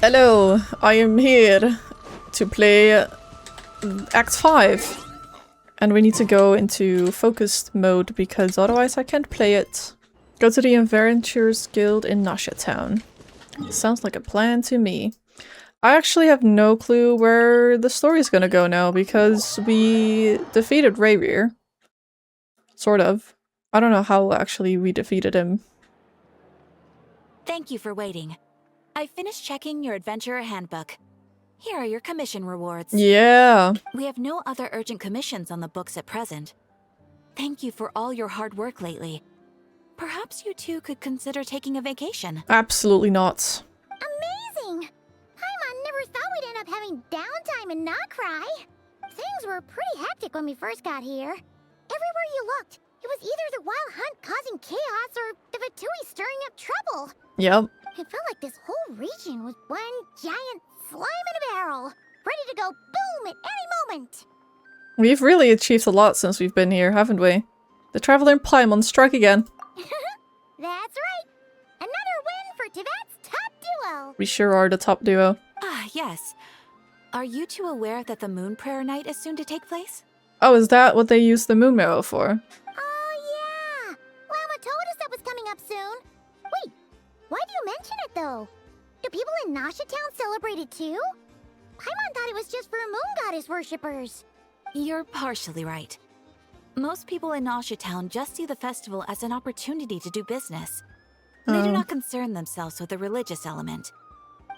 Hello, I am here to play Act 5. And we need to go into focused mode because otherwise I can't play it. Go to the Adventurers Guild in Nasha Town. Sounds like a plan to me. I actually have no clue where the story's gonna go now because we defeated Rayrear. Sort of. I don't know how actually we defeated him. Thank you for waiting. I finished checking your adventurer handbook. Here are your commission rewards. Yeah. We have no other urgent commissions on the books at present. Thank you for all your hard work lately. Perhaps you two could consider taking a vacation. Absolutely not. Amazing! Paimon never thought we'd end up having downtime in NOD-KRAI. Things were pretty hectic when we first got here. Everywhere you looked, it was either the Wild Hunt causing chaos or the Fatui stirring up trouble. Yep. It felt like this whole region was one giant slime in a barrel, ready to go boom at any moment. We've really achieved a lot since we've been here, haven't we? The Traveler and Paimon strike again. That's right. Another win for Tibet's top duo. We sure are the top duo. Ah, yes. Are you two aware that the Moon Prayer Night is soon to take place? Oh, is that what they use the moon marrow for? Oh yeah! Llama told us that was coming up soon. Wait, why do you mention it though? Do people in Nasha Town celebrate it too? Paimon thought it was just for moon goddess worshippers. You're partially right. Most people in Nasha Town just see the festival as an opportunity to do business. They do not concern themselves with the religious element.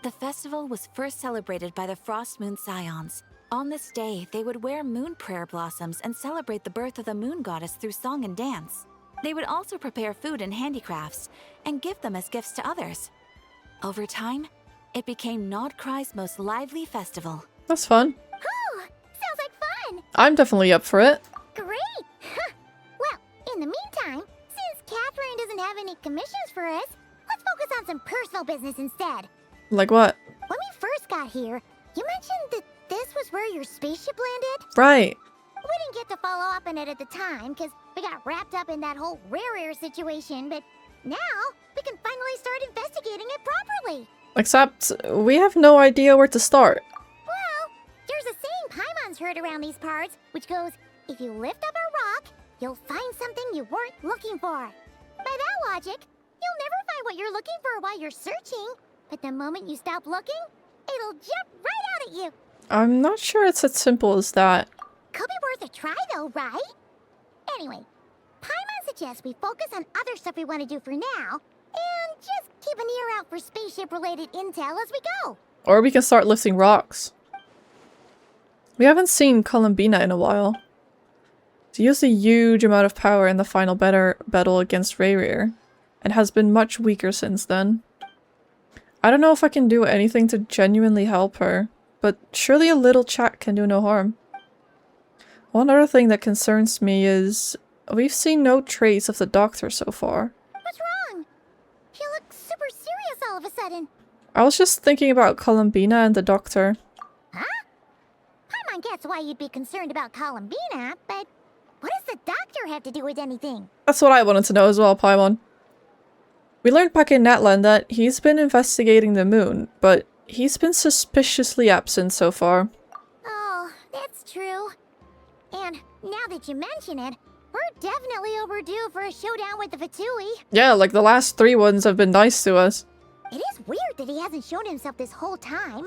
The festival was first celebrated by the Frost Moon Scions. On this day, they would wear moon prayer blossoms and celebrate the birth of the moon goddess through song and dance. They would also prepare food and handicrafts and give them as gifts to others. Over time, it became NOD-KRAI's most lively festival. That's fun. Oh, sounds like fun! I'm definitely up for it. Great! Well, in the meantime, since Catherine doesn't have any commissions for us, let's focus on some personal business instead. Like what? When we first got here, you mentioned that this was where your spaceship landed? Right. We didn't get to follow up on it at the time, because we got wrapped up in that whole Rayrear situation, but now we can finally start investigating it properly. Except, we have no idea where to start. Well, there's a saying Paimon's heard around these parts, which goes, if you lift up a rock, you'll find something you weren't looking for. By that logic, you'll never find what you're looking for while you're searching, but the moment you stop looking, it'll jump right out at you. I'm not sure it's as simple as that. Could be worth a try though, right? Anyway, Paimon suggests we focus on other stuff we want to do for now, and just keep an ear out for spaceship-related intel as we go. Or we can start lifting rocks. We haven't seen Columbina in a while. She used a huge amount of power in the final battle against Rayrear, and has been much weaker since then. I don't know if I can do anything to genuinely help her, but surely a little chat can do no harm. One other thing that concerns me is we've seen no trace of the doctor so far. What's wrong? She looks super serious all of a sudden. I was just thinking about Columbina and the doctor. Huh? Paimon gets why you'd be concerned about Columbina, but what does the doctor have to do with anything? That's what I wanted to know as well, Paimon. We learned back in Natlan that he's been investigating the moon, but he's been suspiciously absent so far. Oh, that's true. And now that you mention it, we're definitely overdue for a showdown with the Fatui. Yeah, like the last 3 ones have been nice to us. It is weird that he hasn't shown himself this whole time.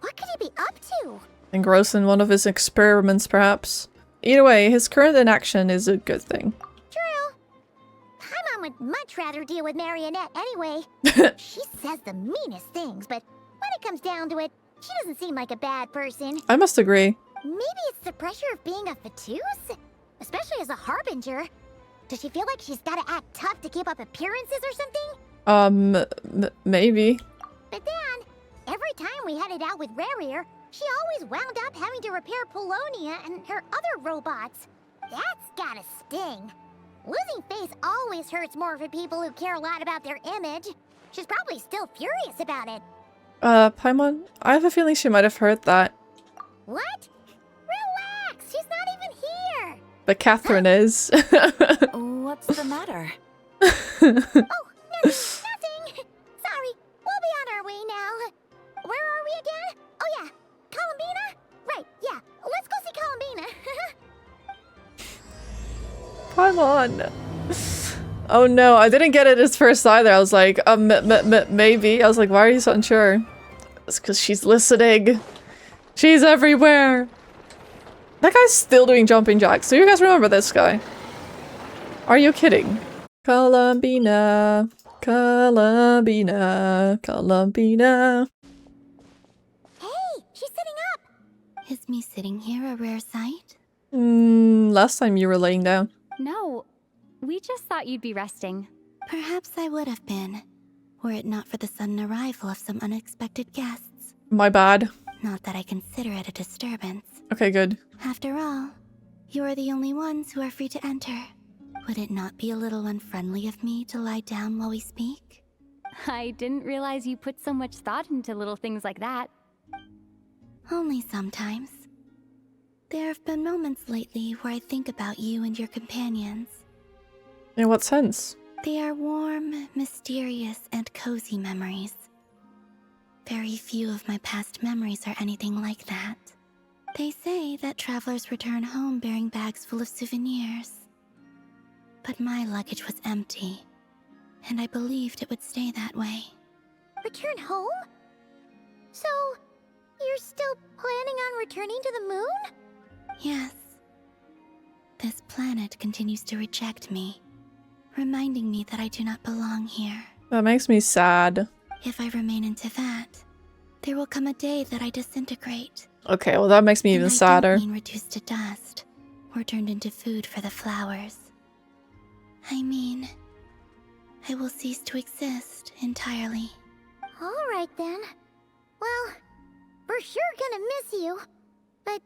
What could he be up to? Engrossed in one of his experiments, perhaps. Either way, his current inaction is a good thing. True. Paimon would much rather deal with Marionette anyway. She says the meanest things, but when it comes down to it, she doesn't seem like a bad person. I must agree. Maybe it's the pressure of being a Fatuse? Especially as a Harbinger. Does she feel like she's gotta act tough to keep up appearances or something? Maybe. But then, every time we headed out with Rayrear, she always wound up having to repair Polonia and her other robots. That's gotta sting. Losing face always hurts more for people who care a lot about their image. She's probably still furious about it. Paimon, I have a feeling she might have heard that. What? Relax, she's not even here. But Catherine is. What's the matter? Oh, nothing. Sorry, we'll be on our way now. Paimon. Oh no, I didn't get it at first either. I was like, maybe. I was like, why are you so unsure? It's because she's listening. She's everywhere. That guy's still doing jumping jacks. Do you guys remember this guy? Are you kidding? Columbina, Columbina, Columbina. Hey, she's sitting up. Is me sitting here a rare sight? Last time you were laying down. No, we just thought you'd be resting. Perhaps I would have been, were it not for the sudden arrival of some unexpected guests. My bad. Not that I consider it a disturbance. Okay, good. After all, you are the only ones who are free to enter. Would it not be a little unfriendly of me to lie down while we speak? I didn't realize you put so much thought into little things like that. Only sometimes. There have been moments lately where I think about you and your companions. In what sense? They are warm, mysterious, and cozy memories. Very few of my past memories are anything like that. They say that travelers return home bearing bags full of souvenirs. But my luggage was empty, and I believed it would stay that way. Return home? So, you're still planning on returning to the moon? Yes. This planet continues to reject me, reminding me that I do not belong here. That makes me sad. If I remain in Teyvat, there will come a day that I disintegrate. Okay, well that makes me And even I sadder. don't mean reduced to dust, or turned into food for the flowers. I mean, I will cease to exist entirely. Alright then. Well, we're sure gonna miss you. But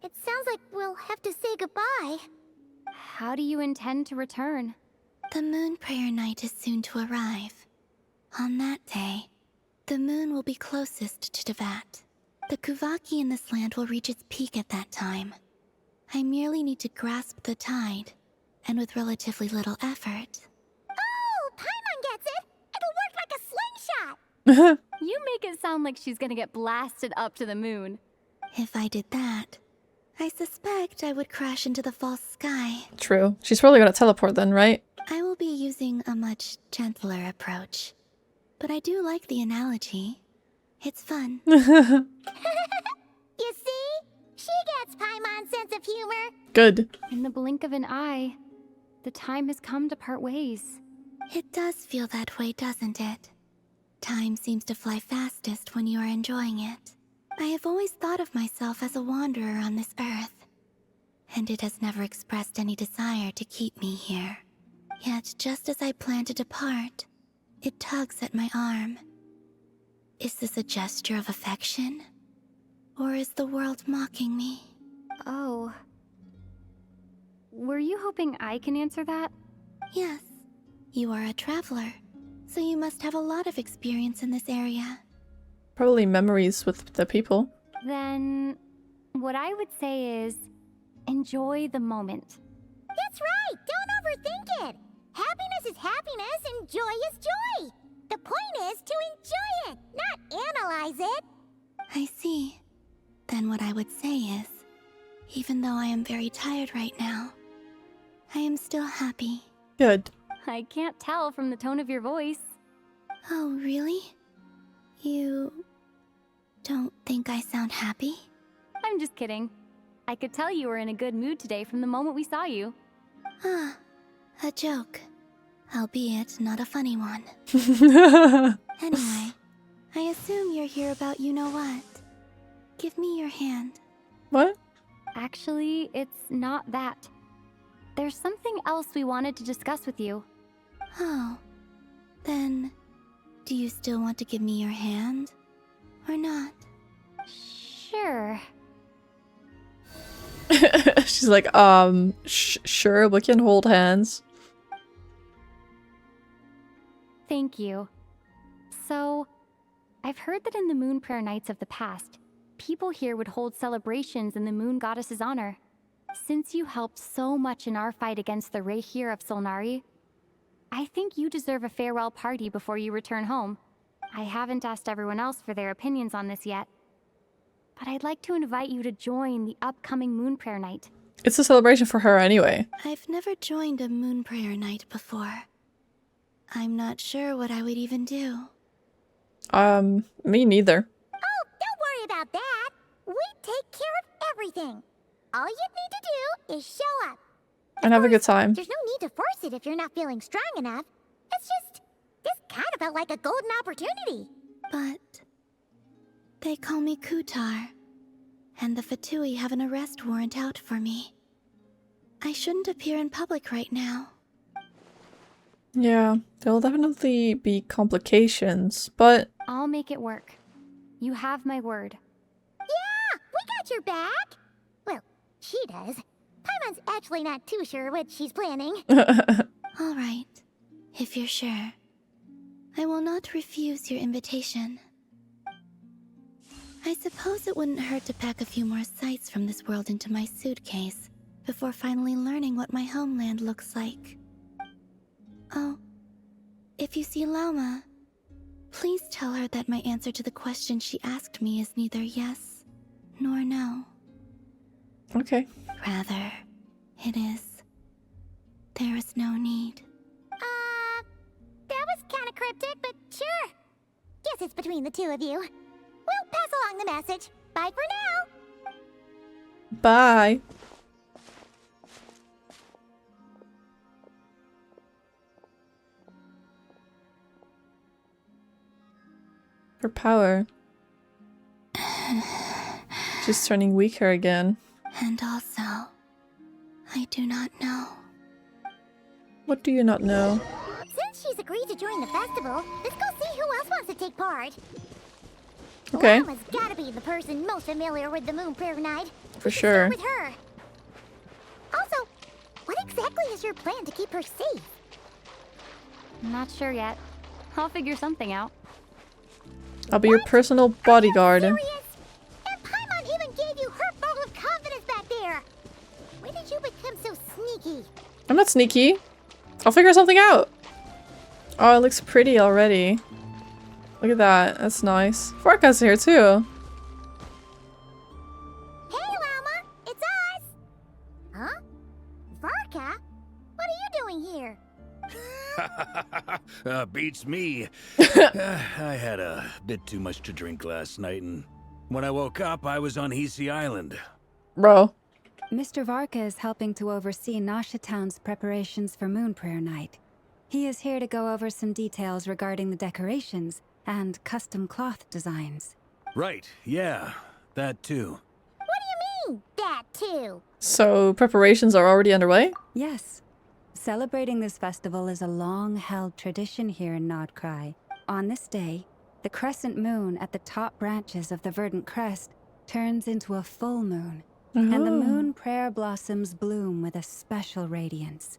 it sounds like we'll have to say goodbye. How do you intend to return? The moon prayer night is soon to arrive. On that day, the moon will be closest to Teyvat. The Kuvaki in this land will reach its peak at that time. I merely need to grasp the tide, and with relatively little effort. Oh, Paimon gets it! It'll work like a slingshot! You make it sound like she's gonna get blasted up to the moon. If I did that, I suspect I would crash into the false sky. True. She's probably gonna teleport then, right? I will be using a much gentler approach. But I do like the analogy. It's fun. You see? She gets Paimon's sense of humor. Good. In the blink of an eye, the time has come to part ways. It does feel that way, doesn't it? Time seems to fly fastest when you are enjoying it. I have always thought of myself as a wanderer on this earth, and it has never expressed any desire to keep me here. Yet, just as I plan to depart, it tugs at my arm. Is this a gesture of affection? Or is the world mocking me? Oh. Were you hoping I can answer that? Yes, you are a traveler, so you must have a lot of experience in this area. Probably memories with the people. Then, what I would say is, enjoy the moment. That's right! Don't overthink it! Happiness is happiness and joy is joy! The point is to enjoy it, not analyze it! I see. Then what I would say is, even though I am very tired right now, I am still happy. Good. I can't tell from the tone of your voice. Oh, really? You don't think I sound happy? I'm just kidding. I could tell you were in a good mood today from the moment we saw you. Ah, a joke. Albeit not a funny one. Anyway, I assume you're here about you-know-what. Give me your hand. What? Actually, it's not that. There's something else we wanted to discuss with you. Oh, then do you still want to give me your hand? Or not? Sure. She's like, sure, we can hold hands. Thank you. So, I've heard that in the moon prayer nights of the past, people here would hold celebrations in the moon goddess's honor. Since you helped so much in our fight against the Rehir of Solnari, I think you deserve a farewell party before you return home. I haven't asked everyone else for their opinions on this yet, but I'd like to invite you to join the upcoming moon prayer night. It's a celebration for her anyway. I've never joined a moon prayer night before. I'm not sure what I would even do. Me neither. Oh, don't worry about that. We take care of everything. All you need to do is show up. And have a good time. There's no need to force it if you're not feeling strong enough. It's just, this kind of felt like a golden opportunity. But they call me Kutar, and the Fatui have an arrest warrant out for me. I shouldn't appear in public right now. Yeah, there'll definitely be complications, but I'll make it work. You have my word. Yeah, we got your back. Well, she does. Paimon's actually not too sure what she's planning. All right, if you're sure. I will not refuse your invitation. I suppose it wouldn't hurt to pack a few more sights from this world into my suitcase before finally learning what my homeland looks like. Oh, if you see Lauma, please tell her that my answer to the question she asked me is neither yes nor no. okay. Rather, it is. There is no need. That was kind of cryptic, but sure. Guess it's between the two of you. We'll pass along the message. Bye for now. Bye. Her power. She's turning weaker again. And also, I do not know. What do you not know? Since she's agreed to join the festival, let's go see who else wants to take part. Okay, Lauma's gotta be the person most familiar with the Moon Prayer Night. for We should sure. start with her. Also, what exactly is your plan to keep her safe? Not sure yet. I'll figure something out. I'll be your personal bodyguard. Serious? And Paimon even gave you her vote of confidence back there. When did you become so sneaky? I'm not sneaky. I'll figure something out. Oh, it looks pretty already. Look at that. That's nice. Farka's here too. Hey, Lauma, it's us. Huh? Varka? What are you doing here? Beats me. I had a bit too much to drink last night, and when I woke up, I was on Hisi Island. Bro. Mr. Varka is helping to oversee Nasha Town's preparations for Moon Prayer Night. He is here to go over some details regarding the decorations and custom cloth designs. Right, yeah, that too. What do you mean, that too? So preparations are already underway? Yes. Celebrating this festival is a long-held tradition here in NOD-KRAI. On this day, the crescent moon at the top branches of the verdant crest turns into a full moon, and the moon prayer blossoms bloom with a special radiance.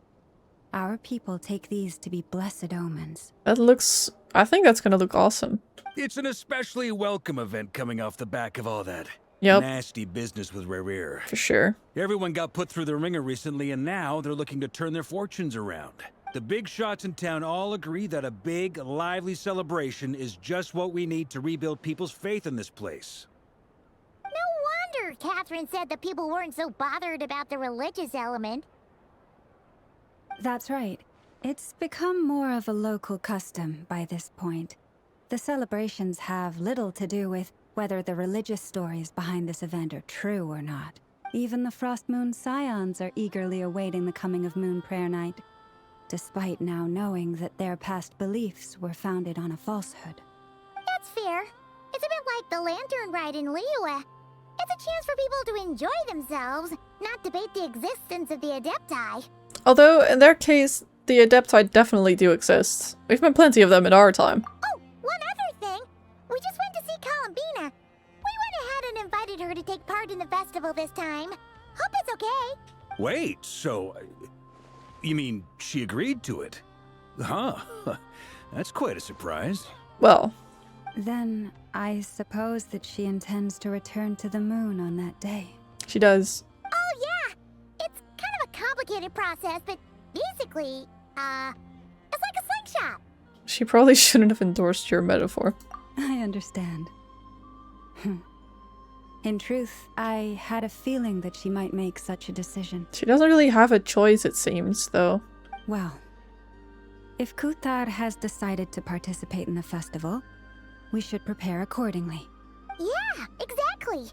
Our people take these to be blessed omens. That looks... I think that's gonna look awesome. It's an especially welcome event coming off the back of all that Yep, nasty business with Rare. for sure. Everyone got put through the ringer recently, and now they're looking to turn their fortunes around. The big shots in town all agree that a big, lively celebration is just what we need to rebuild people's faith in this place. No wonder Catherine said that people weren't so bothered about the religious element. That's right. It's become more of a local custom by this point. The celebrations have little to do with whether the religious stories behind this event are true or not. Even the Frost Moon Scions are eagerly awaiting the coming of Moon Prayer Night, despite now knowing that their past beliefs were founded on a falsehood. That's fair. It's a bit like the Lantern Ride in Liyue. It's a chance for people to enjoy themselves, not debate the existence of the Adepti. Although, in their case, the Adepti definitely do exist. We've met plenty of them in our time. Oh, one other thing. We just went to see Columbina. We went ahead and invited her to take part in the festival this time. Hope it's okay. Wait, so... you mean she agreed to it? Huh. That's quite a surprise. Well, Then, I suppose that she intends to return to the moon on that day. she does. Oh, yeah. It's kind of a complicated process, but basically, it's like a slingshot. She probably shouldn't have endorsed your metaphor. I understand. In truth, I had a feeling that she might make such a decision. She doesn't really have a choice, it seems, though. Well, if Kuthar has decided to participate in the festival, we should prepare accordingly. Yeah, exactly.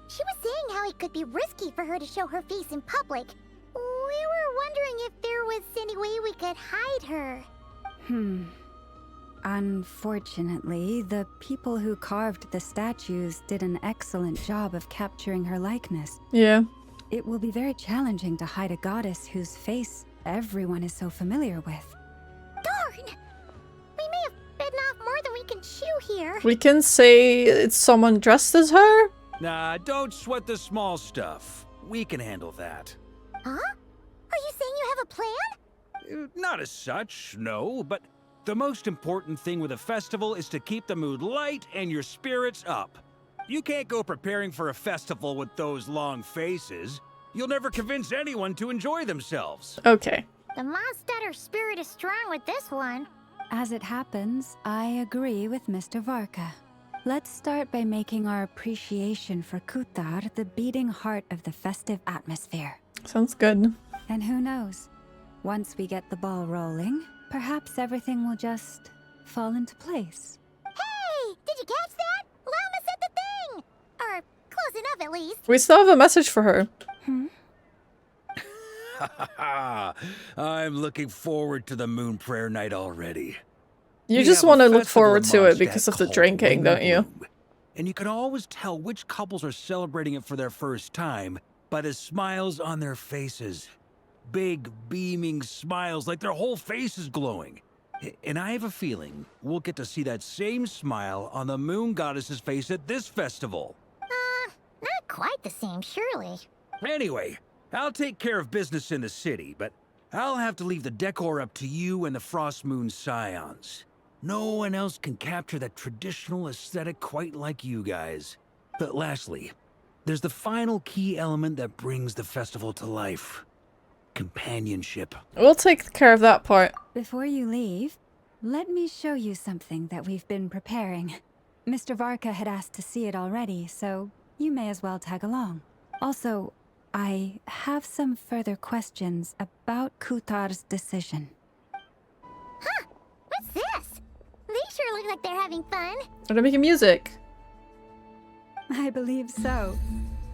She was saying how it could be risky for her to show her face in public. We were wondering if there was any way we could hide her. Unfortunately, the people who carved the statues did an excellent job of capturing her likeness. Yeah. It will be very challenging to hide a goddess whose face everyone is so familiar with. Darn! We may have bitten off more than we can chew here. We can say it's someone dressed as her? Nah, don't sweat the small stuff. We can handle that. Huh? Are you saying you have a plan? Not as such, no, but the most important thing with a festival is to keep the mood light and your spirits up. You can't go preparing for a festival with those long faces. You'll never convince anyone to enjoy themselves. Okay. The Mondstatter spirit is strong with this one. As it happens, I agree with Mr. Varka. Let's start by making our appreciation for Kuthar the beating heart of the festive atmosphere. Sounds good. And who knows? Once we get the ball rolling, perhaps everything will just fall into place. Hey! Did you catch that? Llama said the thing! Or close enough at least. We still have a message for her. I'm looking forward to the Moon Prayer Night already. You We just have a want to look festival forward in to it Mondstadt because of the called drinking, don't you? Bloom. And you can always tell which couples are celebrating it for their first time by the smiles on their faces. Big, beaming smiles like their whole face is glowing. And I have a feeling we'll get to see that same smile on the Moon Goddess's face at this festival. Not quite the same, surely. Anyway, I'll take care of business in the city, but I'll have to leave the decor up to you and the Frost Moon Scions. No one else can capture that traditional aesthetic quite like you guys. But lastly, there's the final key element that brings the festival to life. Companionship. We'll take care of that part. Before you leave, let me show you something that we've been preparing. Mr. Varka had asked to see it already, so you may as well tag along. Also, I have some further questions about Kuthar's decision. Huh? What's this? They sure look like they're having fun. Are they making music? I believe so.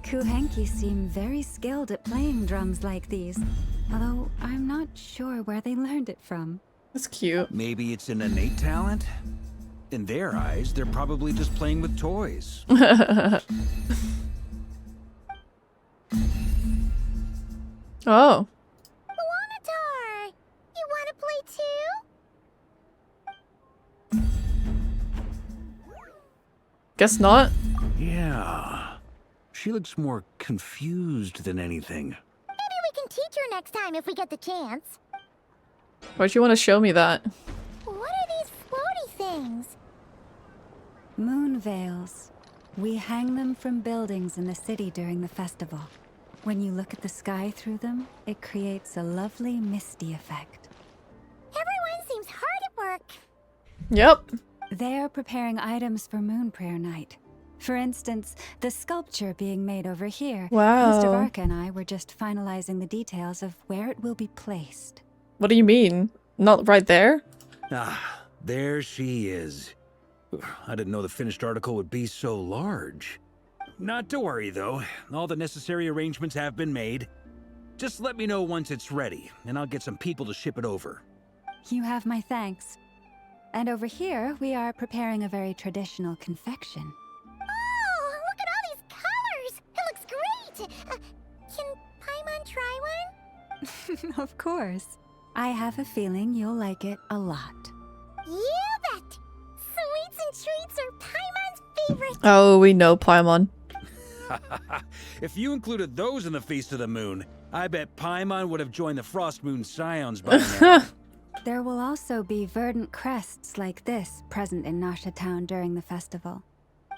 Kuhenki seem very skilled at playing drums like these, although I'm not sure where they learned it from. That's cute. Maybe it's an innate talent? In their eyes, they're probably just playing with toys. Oh. Wanatar! You want to play too? Guess not. Yeah. She looks more confused than anything. Maybe we can teach her next time if we get the chance. Why'd you want to show me that? What are these floaty things? Moon veils. We hang them from buildings in the city during the festival. When you look at the sky through them, it creates a lovely misty effect. Everyone seems hard at work. Yep. They are preparing items for Moon Prayer Night. For instance, the sculpture being made over here. Wow. Mr. Varka and I were just finalizing the details of where it will be placed. What do you mean? Not right there? Ah, there she is. I didn't know the finished article would be so large. Not to worry, though. All the necessary arrangements have been made. Just let me know once it's ready, and I'll get some people to ship it over. You have my thanks. And over here, we are preparing a very traditional confection. Oh, look at all these colors! It looks great! Can Paimon try one? Of course. I have a feeling you'll like it a lot. You bet! Sweets and treats are Paimon's favorite! Oh, we know Paimon. If you included those in the Feast of the Moon, I bet Paimon would have joined the Frost Moon Scions by now. There will also be verdant crests like this present in Nasha Town during the festival.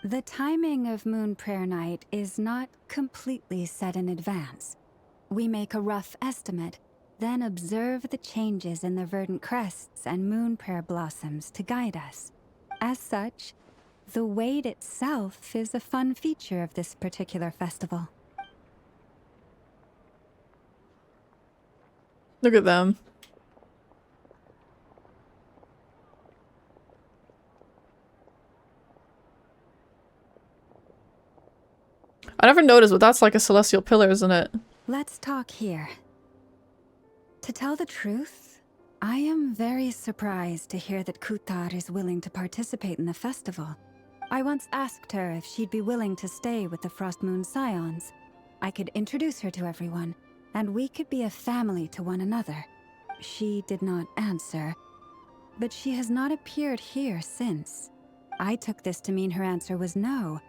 The timing of Moon Prayer Night is not completely set in advance. We make a rough estimate, then observe the changes in the verdant crests and moon prayer blossoms to guide us. As such, The weight itself is a fun feature of this particular festival. Look at them. I never noticed, but that's like a celestial pillar, isn't it? Let's talk here. To tell the truth, I am very surprised to hear that Kutar is willing to participate in the festival. I once asked her if she'd be willing to stay with the Frost Moon Scions. I could introduce her to everyone, and we could be a family to one another. She did not answer, but she has not appeared here since. I took this to mean her answer was no,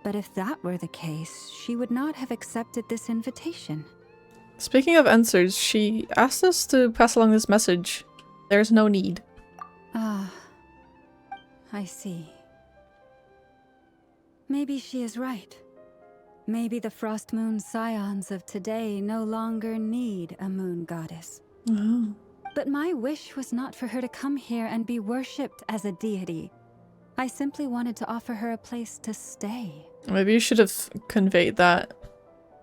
but if that were the case, she would not have accepted this invitation. Speaking of answers, she asked us to pass along this message. There's no need. Ah, I see. Maybe she is right. Maybe the Frost Moon Scions of today no longer need a moon goddess. Oh. But my wish was not for her to come here and be worshipped as a deity. I simply wanted to offer her a place to stay. Maybe you should have conveyed that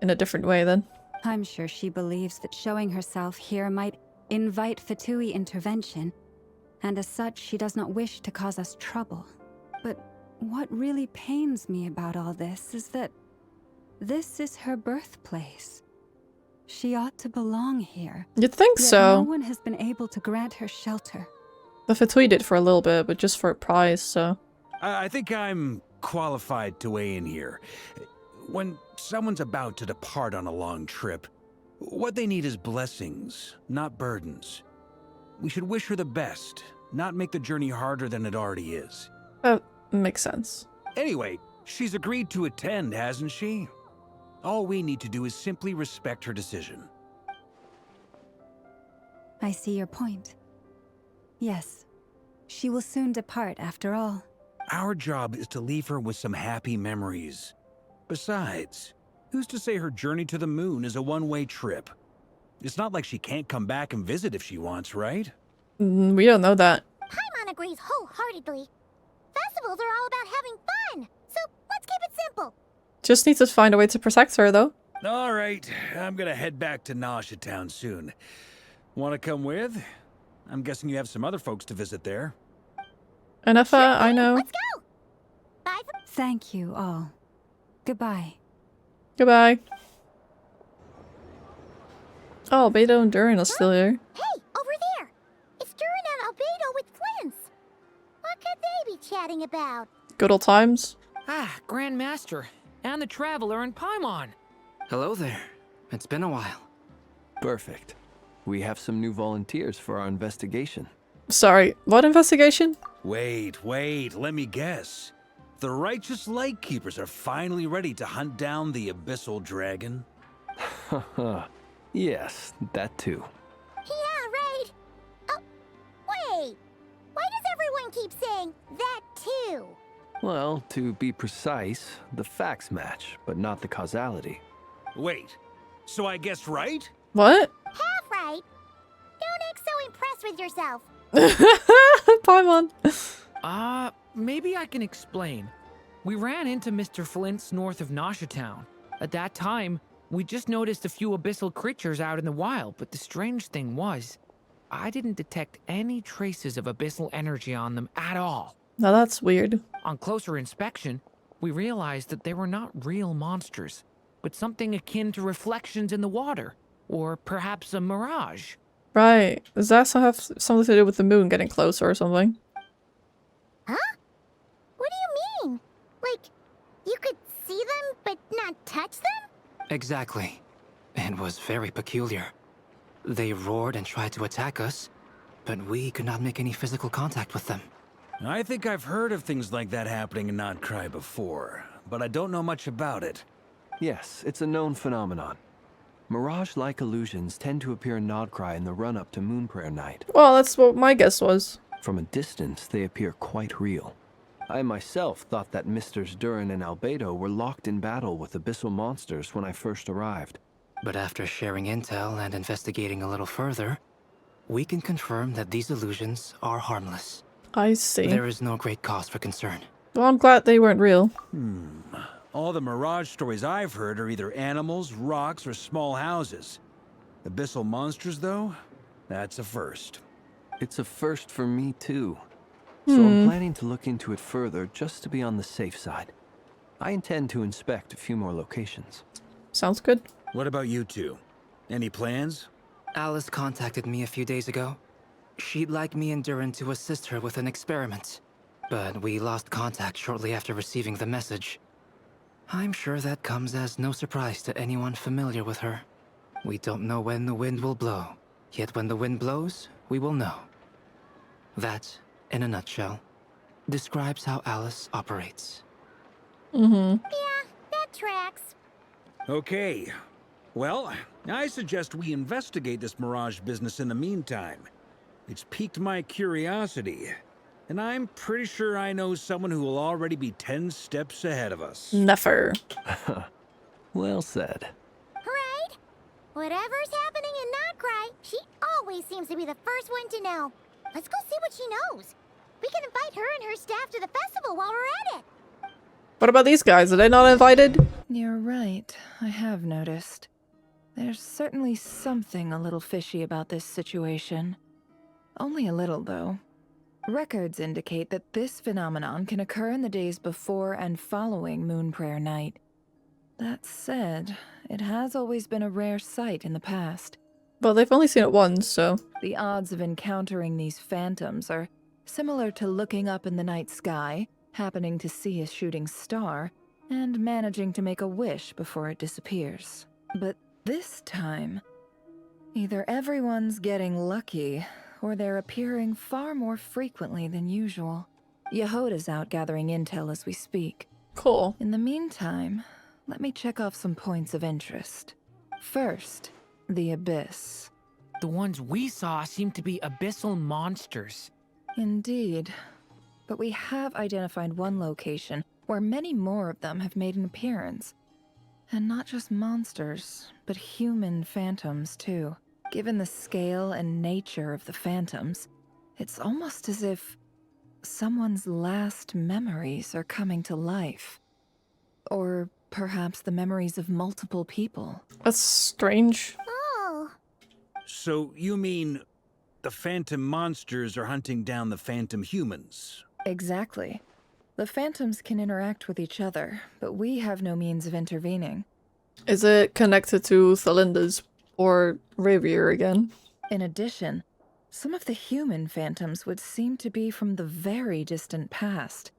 in a different way then. I'm sure she believes that showing herself here might invite Fatui intervention, and as such she does not wish to cause us trouble. But what really pains me about all this is that this is her birthplace. She ought to belong here. You'd think Yet so. no one has been able to grant her shelter. The Fatui did for a little bit, but just for a prize, so... I think I'm qualified to weigh in here. When someone's about to depart on a long trip, what they need is blessings, not burdens. We should wish her the best, not make the journey harder than it already is. That makes sense. Anyway, she's agreed to attend, hasn't she? All we need to do is simply respect her decision. I see your point. Yes, she will soon depart after all. Our job is to leave her with some happy memories. Besides, who's to say her journey to the moon is a one-way trip? It's not like she can't come back and visit if she wants, right? We don't know that. Paimon agrees wholeheartedly. Festivals are all about having fun, so let's keep it simple. Just need to find a way to protect her, though. All right, I'm gonna head back to Nausea Town soon. Want to come with? I'm guessing you have some other folks to visit there. Enough, I know. Let's go. Bye. Thank you all. Goodbye. Goodbye. Oh, Albedo and Durin are still here. Hey, over there. It's Durin and Albedo with Flint's. What could they be chatting about? Good old times. Ah, Grand Master, and the Traveler and Paimon. Hello there. It's been a while. Perfect. We have some new volunteers for our investigation. Sorry, what investigation? Wait, let me guess. The righteous Lightkeepers are finally ready to hunt down the Abyssal Dragon? Haha. Yes, that too. Yeah, right. Oh, wait. Why does everyone keep saying that too? Well, to be precise, the facts match, but not the causality. Wait, so I guessed right? What? Half right. Don't act so impressed with yourself. Paimon. Maybe I can explain. We ran into Mr. Flint's north of Nausea Town. At that time, we just noticed a few abyssal creatures out in the wild, but the strange thing was, I didn't detect any traces of abyssal energy on them at all. Now that's weird. On closer inspection, we realized that they were not real monsters, but something akin to reflections in the water, or perhaps a mirage. Right. Does that have something to do with the moon getting closer or something? Huh? What do you mean? Like, you could see them but not touch them? Exactly. It was very peculiar. They roared and tried to attack us, but we could not make any physical contact with them. I think I've heard of things like that happening in NOD-KRAI before, but I don't know much about it. Yes, it's a known phenomenon. Mirage-like illusions tend to appear in NOD-KRAI in the run-up to Moon Prayer Night. Well, that's what my guess was. From a distance, they appear quite real. I myself thought that Misters Durin and Albedo were locked in battle with abyssal monsters when I first arrived. But after sharing intel and investigating a little further, we can confirm that these illusions are harmless. I see. There is no great cause for concern. Well, I'm glad they weren't real. All the Mirage stories I've heard are either animals, rocks, or small houses. Abyssal monsters, though? That's a first. It's a first for me, too. So I'm planning to look into it further just to be on the safe side. I intend to inspect a few more locations. Sounds good. What about you two? Any plans? Alice contacted me a few days ago. She'd like me and Duran to assist her with an experiment. But we lost contact shortly after receiving the message. I'm sure that comes as no surprise to anyone familiar with her. We don't know when the wind will blow. Yet when the wind blows, we will know. That, in a nutshell, describes how Alice operates. Yeah, that tracks. Okay. Well, I suggest we investigate this Mirage business in the meantime. It's piqued my curiosity, and I'm pretty sure I know someone who will already be 10 steps ahead of us. Never. Well said. Right? Whatever's happening in NOD-KRAI, she always seems to be the first one to know. Let's go see what she knows. We can invite her and her staff to the festival while we're at it. What about these guys? Are they not invited? You're right. I have noticed. There's certainly something a little fishy about this situation. Only a little, though. Records indicate that this phenomenon can occur in the days before and following Moon Prayer Night. That said, it has always been a rare sight in the past. Well, they've only seen it once, so... The odds of encountering these phantoms are similar to looking up in the night sky, happening to see a shooting star, and managing to make a wish before it disappears. But this time, either everyone's getting lucky, or they're appearing far more frequently than usual. Yehoda's out gathering intel as we speak. Cool. In the meantime, let me check off some points of interest. First, the Abyss. The ones we saw seem to be abyssal monsters. Indeed. But we have identified one location where many more of them have made an appearance. And not just monsters, but human phantoms too. Given the scale and nature of the phantoms, it's almost as if someone's last memories are coming to life. Or perhaps the memories of multiple people. That's strange. Oh. So you mean the phantom monsters are hunting down the phantom humans? Exactly. The phantoms can interact with each other, but we have no means of intervening. Is it connected to Thalinda's or Ravier again? In addition, some of the human phantoms would seem to be from the very distant past.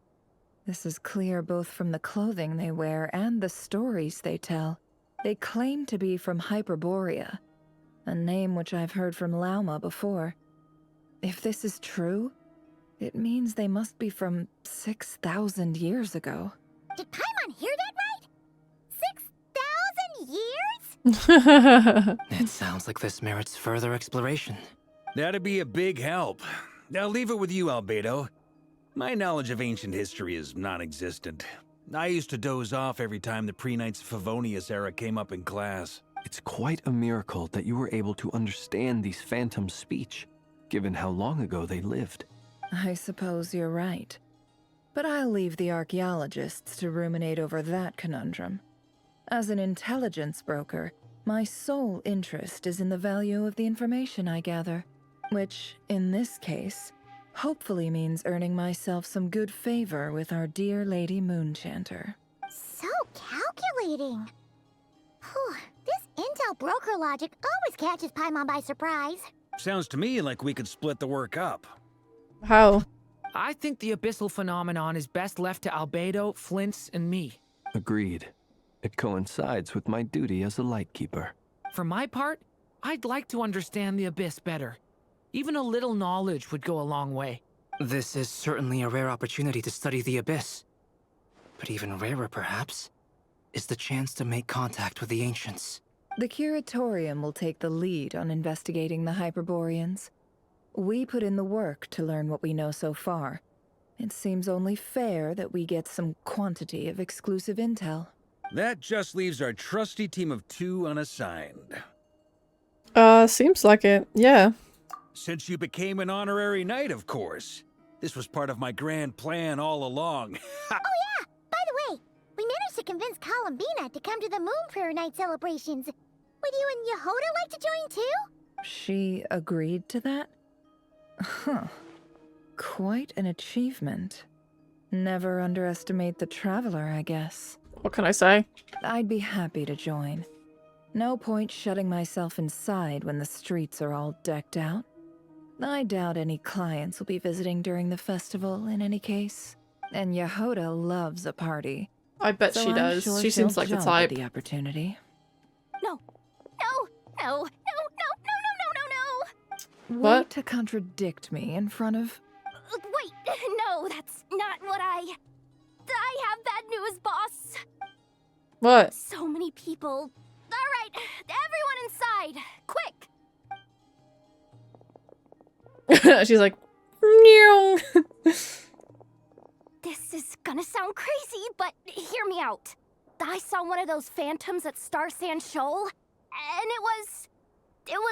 This is clear both from the clothing they wear and the stories they tell. They claim to be from Hyperborea, a name which I've heard from Lauma before. If this is true, it means they must be from 6,000 years ago. Did Paimon hear that right? 6,000 years? It sounds like this merits further exploration. That'd be a big help. I'll leave it with you, Albedo. My knowledge of ancient history is non-existent. I used to doze off every time the pre-Knights of Favonius era came up in class. It's quite a miracle that you were able to understand these phantoms' speech, given how long ago they lived. I suppose you're right. But I'll leave the archaeologists to ruminate over that conundrum. As an intelligence broker, my sole interest is in the value of the information I gather, which, in this case, hopefully means earning myself some good favor with our dear Lady Moonchanter. So calculating. Whew, this intel broker logic always catches Paimon by surprise. Sounds to me like we could split the work up. How? I think the abyssal phenomenon is best left to Albedo, Flints, and me. Agreed. It coincides with my duty as a lightkeeper. For my part, I'd like to understand the abyss better. Even a little knowledge would go a long way. This is certainly a rare opportunity to study the abyss. But even rarer, perhaps, is the chance to make contact with the ancients. The Curatorium will take the lead on investigating the Hyperboreans. We put in the work to learn what we know so far. It seems only fair that we get some quantity of exclusive intel. That just leaves our trusty team of 2 unassigned. Seems like it. Yeah. Since you became an honorary knight, of course. This was part of my grand plan all along. Oh yeah! By the way, we managed to convince Columbina to come to the Moon Prayer Night celebrations. Would you and Yehoda like to join too? She agreed to that? Huh. Quite an achievement. Never underestimate the traveler, I guess. What can I say? I'd be happy to join. No point shutting myself inside when the streets are all decked out. I doubt any clients will be visiting during the festival in any case. And Yehoda loves a party. I bet So she I'm does. sure She seems she'll like the jump type. at the opportunity. No, no, no, no, no, no, no, no, no, no. What? Way to contradict me in front of... Wait, no, that's not what I have bad news, boss. What? So many people. All right, everyone inside, quick. She's like, "Meow." This is gonna sound crazy, but hear me out. I saw one of those phantoms at Star Sand Shoal, and it was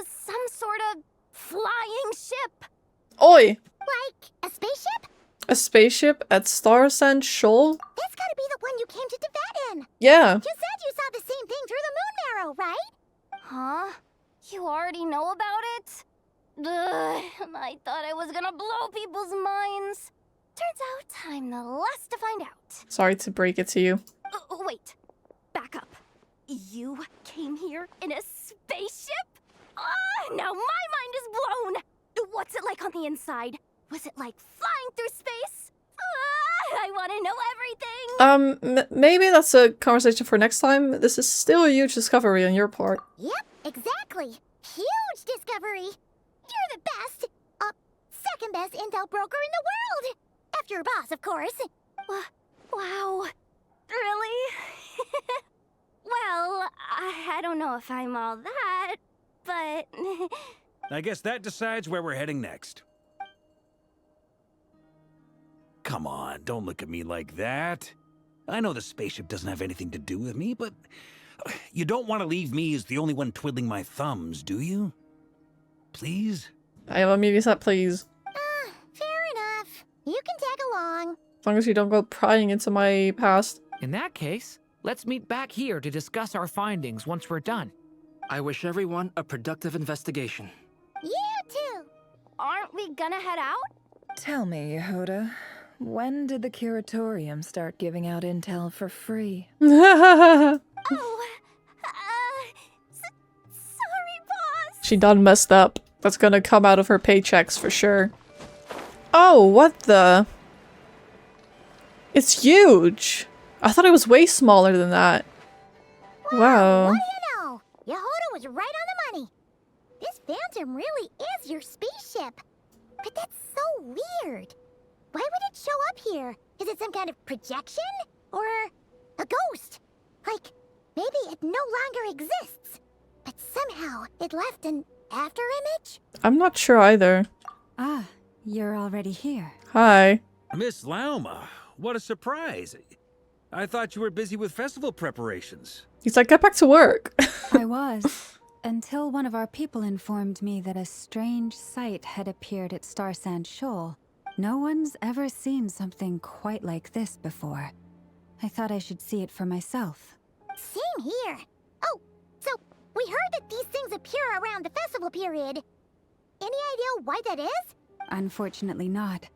some sort of flying ship. Oi! Like a spaceship? A spaceship at Star Sand Shoal? That's gotta be the one you came to Tibet in. Yeah. You said you saw the same thing through the moon marrow, right? Huh? You already know about it? Ugh, I thought I was gonna blow people's minds. Turns out I'm the last to find out. Sorry to break it to you. Wait, back up. You came here in a spaceship? Now my mind is blown! What's it like on the inside? Was it like flying through space? I want to know everything! Maybe that's a conversation for next time. This is still a huge discovery on your part. Yep, exactly. Huge discovery. You're the best. Second best intel broker in the world. After your boss, of course. Wow. Really? Well, I don't know if I'm all that, but... I guess that decides where we're heading next. Come on, don't look at me like that. I know the spaceship doesn't have anything to do with me, but you don't want to leave me as the only one twiddling my thumbs, do you? Please? I have a movie set, please. Fair enough. You can tag along. As long as you don't go prying into my past. In that case, let's meet back here to discuss our findings once we're done. I wish everyone a productive investigation. You too. Aren't we gonna head out? Tell me, Yehoda, when did the curatorium start giving out intel for free? Oh, sorry, boss. She done messed up. That's gonna come out of her paychecks for sure. Oh, what the? It's huge. I thought it was way smaller than that. Wow. What do you know? Yehoda was right on the money. This phantom really is your spaceship. But that's so weird. Why would it show up here? Is it some kind of projection? Or a ghost? Like, maybe it no longer exists. But somehow it left an afterimage? I'm not sure either. Ah, you're already here. Hi. Miss Lauma, what a surprise. I thought you were busy with festival preparations. He's like, get back to work. I was, until one of our people informed me that a strange sight had appeared at Star Sand Shoal. No one's ever seen something quite like this before. I thought I should see it for myself. Same here. Oh, so we heard that these things appear around the festival period. Any idea why that is? Unfortunately not.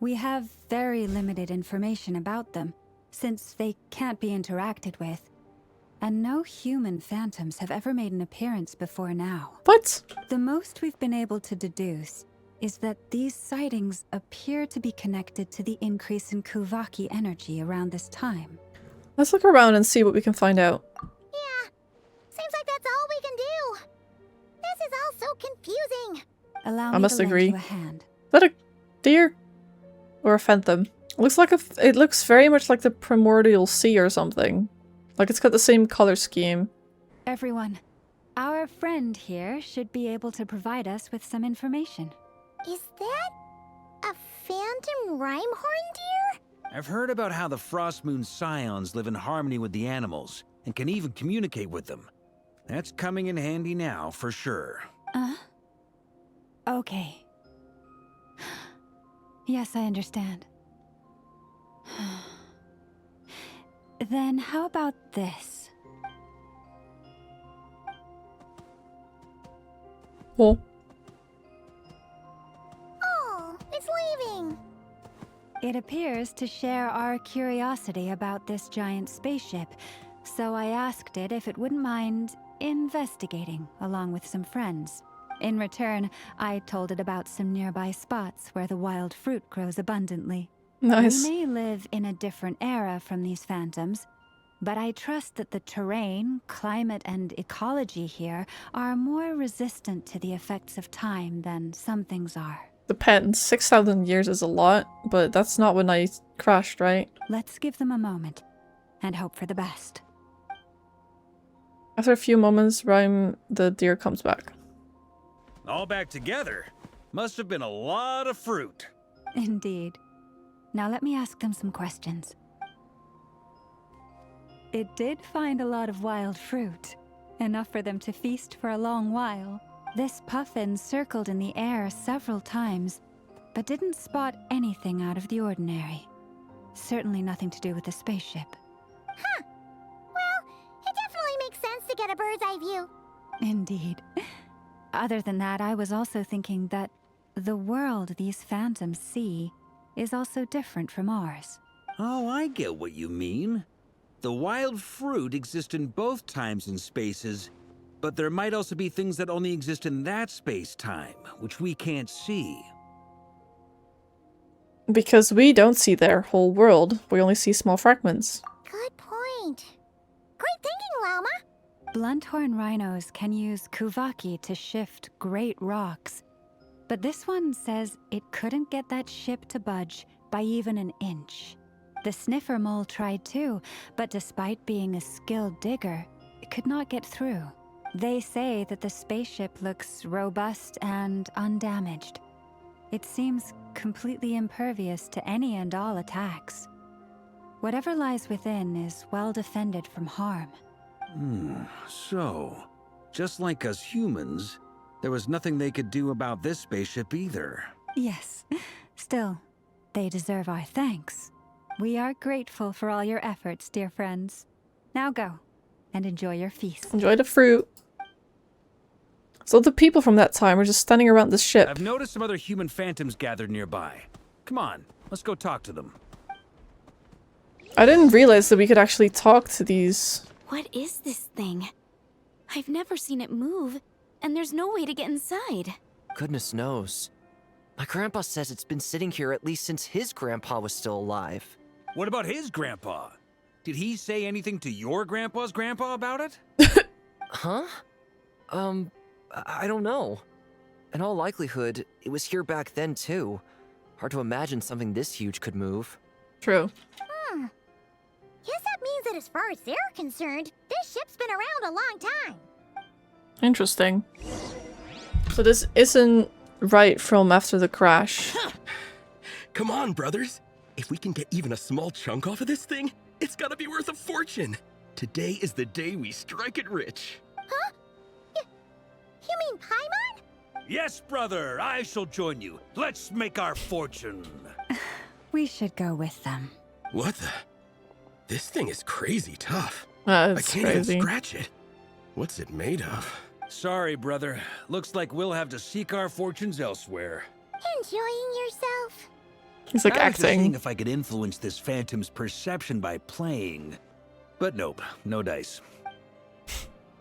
We have very limited information about them, since they can't be interacted with. And no human phantoms have ever made an appearance before now. What? The most we've been able to deduce is that these sightings appear to be connected to the increase in Kuvaki energy around this time. Let's look around and see what we can find out. Yeah, seems like that's all we can do. This is all so confusing. Allow I me must to lend agree. you a hand. Is that a deer? Or a phantom? Looks like it looks very much like the primordial sea or something. Like it's got the same color scheme. Everyone, our friend here should be able to provide us with some information. Is that a phantom Rhymehorn deer? I've heard about how the Frost Moon Scions live in harmony with the animals and can even communicate with them. That's coming in handy now, for sure. Okay. Yes, I understand. Then how about this? Well, Oh, it's leaving. It appears to share our curiosity about this giant spaceship, so I asked it if it wouldn't mind investigating along with some friends. In return, I told it about some nearby spots where the wild fruit grows abundantly. nice. We may live in a different era from these phantoms, but I trust that the terrain, climate, and ecology here are more resistant to the effects of time than some things are. Depends. 6,000 years is a lot, but that's not when I crashed, right? Let's give them a moment and hope for the best. After a few moments, the deer comes back. All back together? Must have been a lot of fruit. Indeed. Now let me ask them some questions. It did find a lot of wild fruit, enough for them to feast for a long while. This puffin circled in the air several times, but didn't spot anything out of the ordinary. Certainly nothing to do with the spaceship. Huh. Well, it definitely makes sense to get a bird's eye view. Indeed. Other than that, I was also thinking that the world these phantoms see is also different from ours. Oh, I get what you mean. The wild fruit exists in both times and spaces, but there might also be things that only exist in that space-time, which we can't see. Because we don't see their whole world. We only see small fragments. Good point. Great thinking, Llama. Blunthorn rhinos can use kuvaki to shift great rocks, but this one says it couldn't get that ship to budge by even an inch. The sniffer mole tried too, but despite being a skilled digger, it could not get through. They say that the spaceship looks robust and undamaged. It seems completely impervious to any and all attacks. Whatever lies within is well defended from harm. So, just like us humans, there was nothing they could do about this spaceship either. Yes. Still, they deserve our thanks. We are grateful for all your efforts, dear friends. Now go and enjoy your feast. Enjoy the fruit. So the people from that time were just standing around the ship. I've noticed some other human phantoms gathered nearby. Come on, let's go talk to them. I didn't realize that we could actually talk to these. What is this thing? I've never seen it move, and there's no way to get inside. Goodness knows. My grandpa says it's been sitting here at least since his grandpa was still alive. What about his grandpa? Did he say anything to your grandpa's grandpa about it? Huh? I don't know. In all likelihood, it was here back then too. Hard to imagine something this huge could move. True. Guess that means that as far as they're concerned, this ship's been around a long time. Interesting. So this isn't right from after the crash. Come on, brothers. If we can get even a small chunk off of this thing, it's gotta be worth a fortune. Today is the day we strike it rich. Huh? You mean Paimon? Yes, brother, I shall join you. Let's make our fortune. We should go with them. What the? This thing is crazy tough. That's I can't crazy. even scratch it. What's it made of? Sorry, brother. Looks like we'll have to seek our fortunes elsewhere. Enjoying yourself? He's like I was just seeing acting. if I could influence this phantom's perception by playing. But nope, no dice.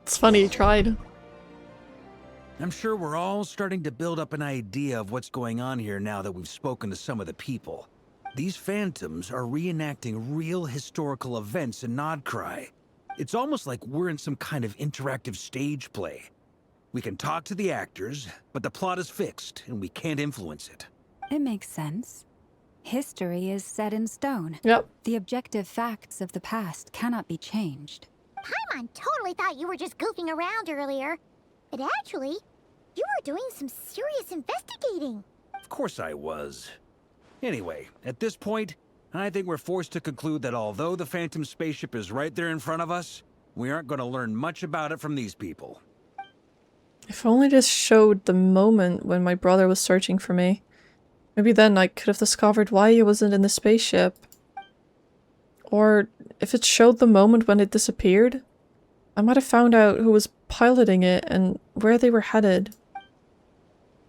It's funny he tried. I'm sure we're all starting to build up an idea of what's going on here now that we've spoken to some of the people. These phantoms are reenacting real historical events in NOD-KRAI. It's almost like we're in some kind of interactive stage play. We can talk to the actors, but the plot is fixed and we can't influence it. It makes sense. History is set in stone. Yep. The objective facts of the past cannot be changed. Paimon totally thought you were just goofing around earlier. But actually, you were doing some serious investigating. Of course I was. Anyway, at this point, I think we're forced to conclude that although the Phantom spaceship is right there in front of us, we aren't going to learn much about it from these people. If only this showed the moment when my brother was searching for me. Maybe then I could have discovered why he wasn't in the spaceship. Or if it showed the moment when it disappeared, I might have found out who was piloting it and where they were headed.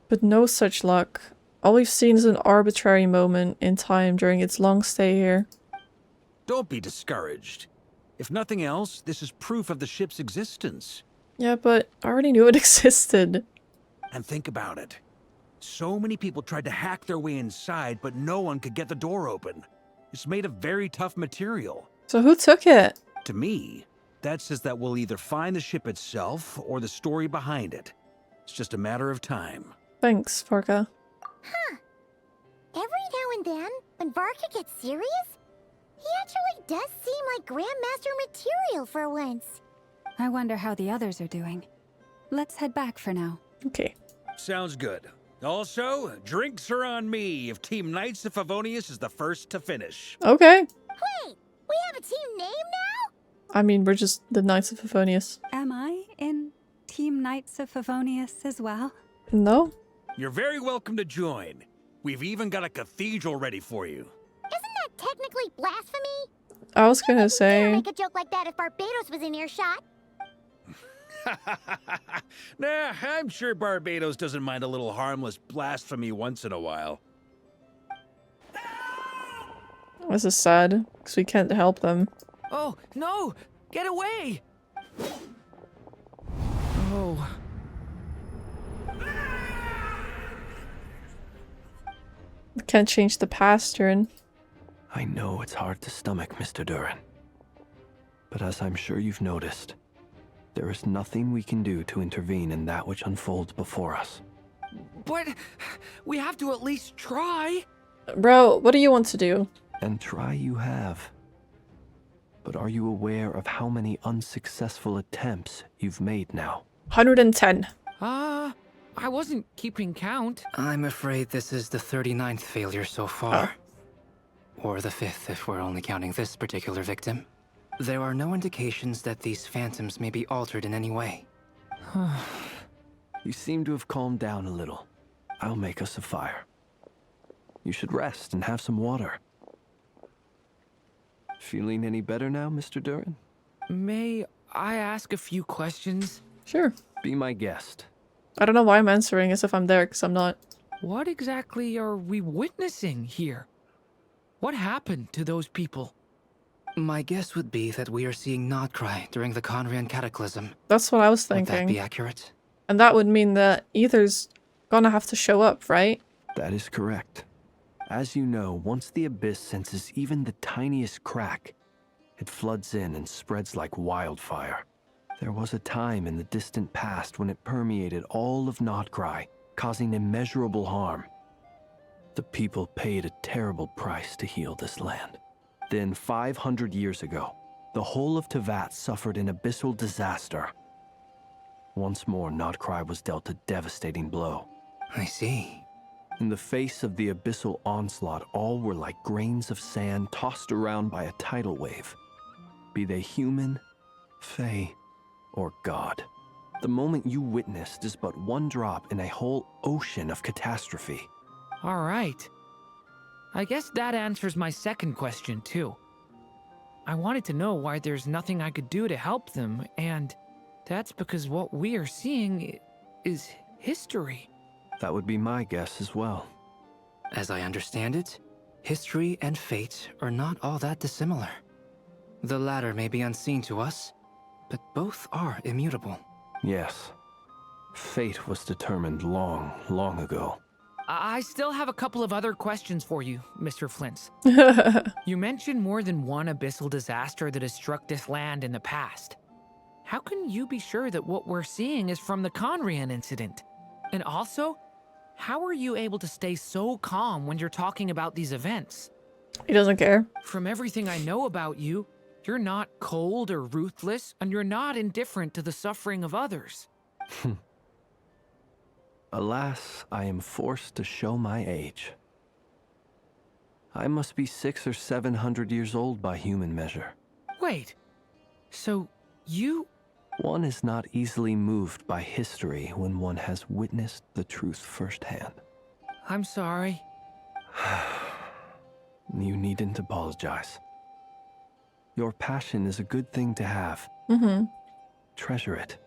But no such luck. All we've seen is an arbitrary moment in time during its long stay here. Don't be discouraged. If nothing else, this is proof of the ship's existence. Yeah, but I already knew it existed. And think about it. So many people tried to hack their way inside, but no one could get the door open. It's made of very tough material. So who took it? To me, that says that we'll either find the ship itself or the story behind it. It's just a matter of time. Thanks, Varka. Huh. Every now and then, when Varka gets serious, he actually does seem like Grandmaster material for once. I wonder how the others are doing. Let's head back for now. Okay. Sounds good. Also, drinks are on me if Team Knights of Favonius is the first to finish. Okay. Wait, we have a team name now? I mean, we're just the Knights of Favonius. Am I in Team Knights of Favonius as well? No? You're very welcome to join. We've even got a cathedral ready for you. Isn't that technically blasphemy? I was gonna Dare say... make a joke like that if Barbados was in earshot. Nah, I'm sure Barbados doesn't mind a little harmless blasphemy once in a while. This is sad, because we can't help them. Oh, no! Get away! Oh. We can't change the past, Durin. I know it's hard to stomach, Mr. Durin. But as I'm sure you've noticed, there is nothing we can do to intervene in that which unfolds before us. But we have to at least try. Bro, what do you want to do? And try you have. But are you aware of how many unsuccessful attempts you've made now? 110. I wasn't keeping count. I'm afraid this is the 39th failure so far. Or the 5th if we're only counting this particular victim. There are no indications that these phantoms may be altered in any way. You seem to have calmed down a little. I'll make us a fire. You should rest and have some water. Feeling any better now, Mr. Durin? May I ask a few questions? Sure. Be my guest. I don't know why I'm answering as if I'm there, because I'm not. What exactly are we witnessing here? What happened to those people? My guess would be that we are seeing NOD-KRAI during the Conrian Cataclysm. That's what I was Would thinking. that be accurate? And that would mean that Ether's gonna have to show up, right? That is correct. As you know, once the Abyss senses even the tiniest crack, it floods in and spreads like wildfire. There was a time in the distant past when it permeated all of NOD-KRAI, causing immeasurable harm. The people paid a terrible price to heal this land. Then 500 years ago, the whole of Teyvat suffered an abyssal disaster. Once more, NOD-KRAI was dealt a devastating blow. I see. In the face of the abyssal onslaught, all were like grains of sand tossed around by a tidal wave. Be they human, fae, or god. The moment you witnessed is but one drop in a whole ocean of catastrophe. All right. I guess that answers my second question, too. I wanted to know why there's nothing I could do to help them, and that's because what we are seeing is history. That would be my guess as well. As I understand it, history and fate are not all that dissimilar. The latter may be unseen to us, but both are immutable. Yes. Fate was determined long, long ago. I still have a couple of other questions for you, Mr. Flint. You mentioned more than one abyssal disaster that has struck this land in the past. How can you be sure that what we're seeing is from the Conrian incident? And also, how are you able to stay so calm when you're talking about these events? He doesn't care. From everything I know about you, you're not cold or ruthless, and you're not indifferent to the suffering of others. Alas, I am forced to show my age. I must be 600 or 700 years old by human measure. Wait, so you... One is not easily moved by history when one has witnessed the truth firsthand. I'm sorry. You needn't apologize. Your passion is a good thing to have. Mm-hmm. Treasure it.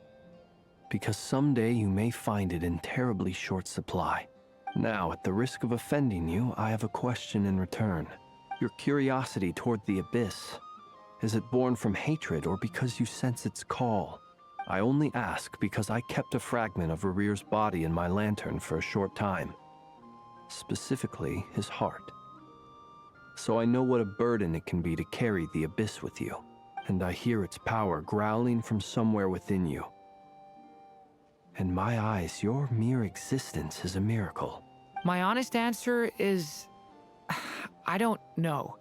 Because someday you may find it in terribly short supply. Now, at the risk of offending you, I have a question in return. Your curiosity toward the abyss, is it born from hatred or because you sense its call? I only ask because I kept a fragment of Rarir's body in my lantern for a short time. Specifically, his heart. So I know what a burden it can be to carry the abyss with you, and I hear its power growling from somewhere within you. In my eyes, your mere existence is a miracle. My honest answer is... I don't know.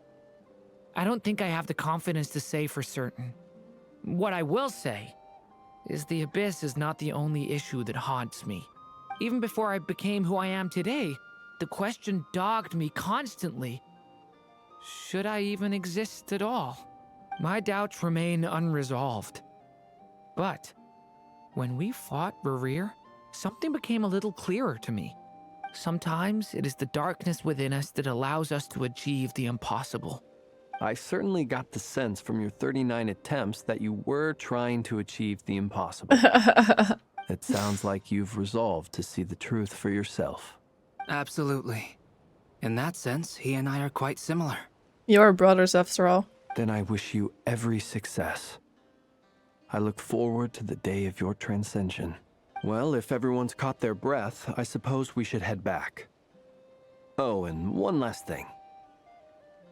I don't think I have the confidence to say for certain. What I will say is the abyss is not the only issue that haunts me. Even before I became who I am today, the question dogged me constantly. Should I even exist at all? My doubts remain unresolved. But when we fought Rarir, something became a little clearer to me. Sometimes it is the darkness within us that allows us to achieve the impossible. I certainly got the sense from your 39 attempts that you were trying to achieve the impossible. It sounds like you've resolved to see the truth for yourself. Absolutely. In that sense, he and I are quite similar. You're brothers after all. Then I wish you every success. I look forward to the day of your transcension. Well, if everyone's caught their breath, I suppose we should head back. Oh, and one last thing.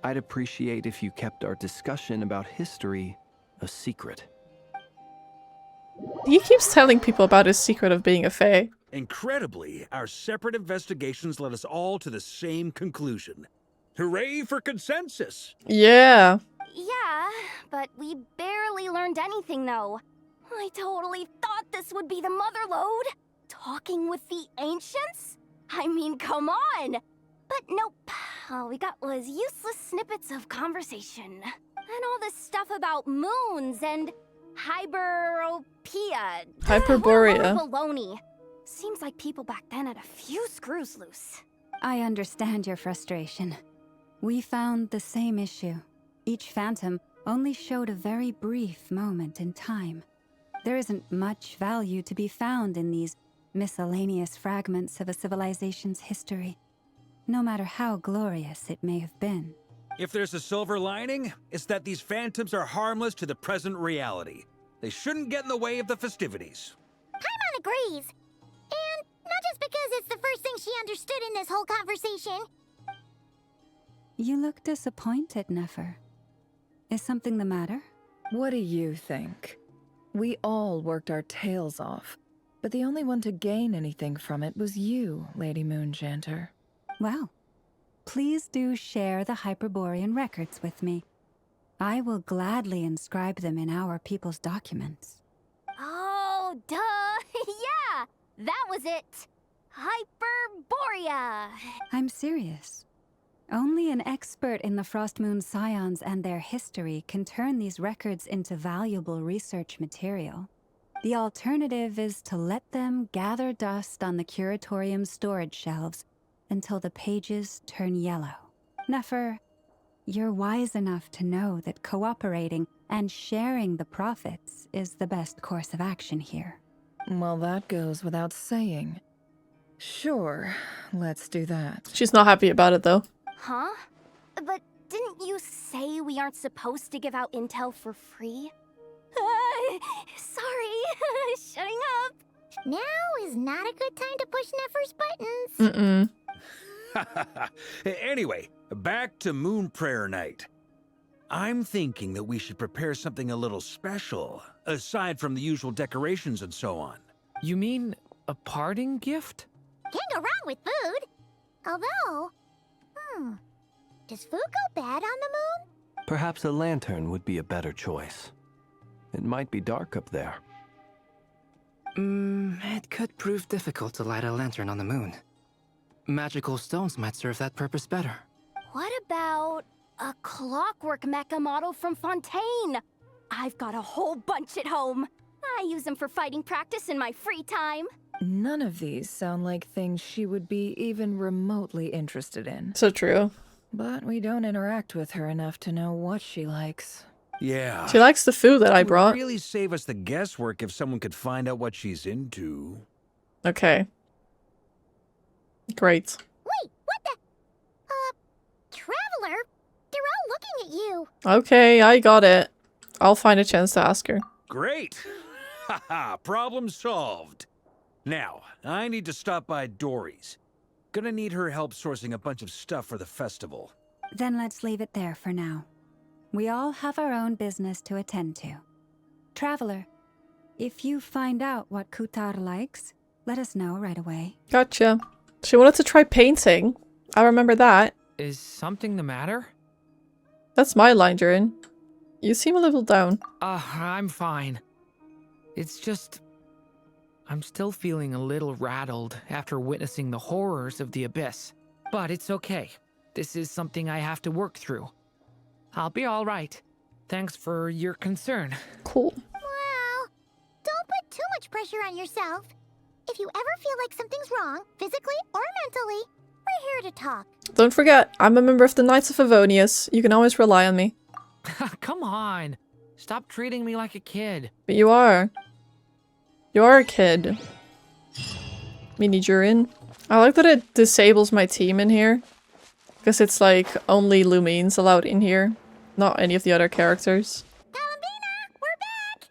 I'd appreciate if you kept our discussion about history a secret. He keeps telling people about his secret of being a fae. Incredibly, our separate investigations led us all to the same conclusion. Hooray for consensus! Yeah. Yeah, but we barely learned anything, though. I totally thought this would be the mother lode. Talking with the ancients? I mean, come on! But nope. All we got was useless snippets of conversation. And all this stuff about moons and hyperopia. Hyperborea. Baloney. Seems like people back then had a few screws loose. I understand your frustration. We found the same issue. Each phantom only showed a very brief moment in time. There isn't much value to be found in these miscellaneous fragments of a civilization's history, no matter how glorious it may have been. If there's a silver lining, it's that these phantoms are harmless to the present reality. They shouldn't get in the way of the festivities. Paimon agrees. And not just because it's the first thing she understood in this whole conversation. You look disappointed, Nefer. Is something the matter? What do you think? We all worked our tails off, but the only one to gain anything from it was you, Lady Moonjanter. Well, please do share the Hyperborean records with me. I will gladly inscribe them in our people's documents. Oh, duh! Yeah! That was it! Hyperborea! I'm serious. Only an expert in the Frostmoon Scions and their history can turn these records into valuable research material. The alternative is to let them gather dust on the Curatorium's storage shelves until the pages turn yellow. Nefer, you're wise enough to know that cooperating and sharing the profits is the best course of action here. Well, that goes without saying. Sure, let's do that. She's not happy about it, though. Huh? But didn't you say we aren't supposed to give out intel for free? Sorry, shutting up. Now is not a good time to push Nefer's buttons. Anyway, back to Moon Prayer Night. I'm thinking that we should prepare something a little special, aside from the usual decorations and so on. You mean a parting gift? Can't go wrong with food. Although, does food go bad on the moon? Perhaps a lantern would be a better choice. It might be dark up there. It could prove difficult to light a lantern on the moon. Magical stones might serve that purpose better. What about a clockwork mecha model from Fontaine? I've got a whole bunch at home. I use them for fighting practice in my free time. None of these sound like things she would be even remotely interested in. So true. But we don't interact with her enough to know what she likes. Yeah. She likes the food that I It would brought. really save us the guesswork if someone could find out what she's into. Okay. Great. Wait, what the? Traveler? They're all looking at you. Okay, I got it. I'll find a chance to ask her. Great! Haha, problem solved. Now, I need to stop by Dory's. Gonna need her help sourcing a bunch of stuff for the festival. Then let's leave it there for now. We all have our own business to attend to. Traveler, if you find out what Kutar likes, let us know right away. Gotcha. She wanted to try painting. I remember that. Is something the matter? That's my line, Durin. You seem a little down. I'm fine. It's just... I'm still feeling a little rattled after witnessing the horrors of the Abyss. But it's okay. This is something I have to work through. I'll be all right. Thanks for your concern. Cool. Well, don't put too much pressure on yourself. If you ever feel like something's wrong, physically or mentally, we're here to talk. Don't forget, I'm a member of the Knights of Favonius. You can always rely on me. Come on. Stop treating me like a kid. But you are. You're a kid. Mini Durin. I like that it disables my team in here. Because it's like only Lumines allowed in here. Not any of the other characters. Columbina, we're back!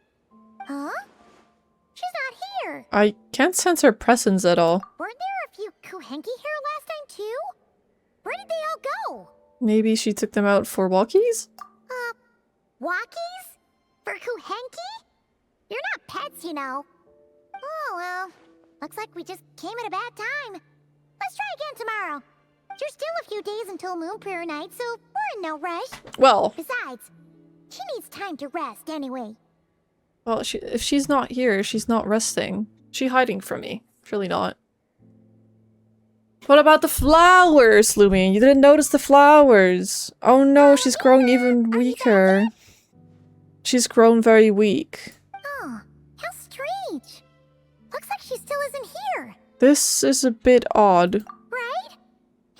Huh? She's not here. I can't sense her presence at all. Weren't there a few Kuhenki here last time too? Where did they all go? Maybe she took them out for walkies? Walkies? For Kuhenki? You're not pets, you know. Oh well, looks like we just came at a bad time. Let's try again tomorrow. There's still a few days until Moon Prayer Night, so we're in no rush. Well. Besides, she needs time to rest anyway. Well, if she's not here, she's not resting. She hiding from me? Surely not. What about the flowers, Lumine? You didn't notice the flowers. Oh no, she's growing even weaker. She's grown very weak. Oh, how strange. Looks like she still isn't here. This is a bit odd. Right?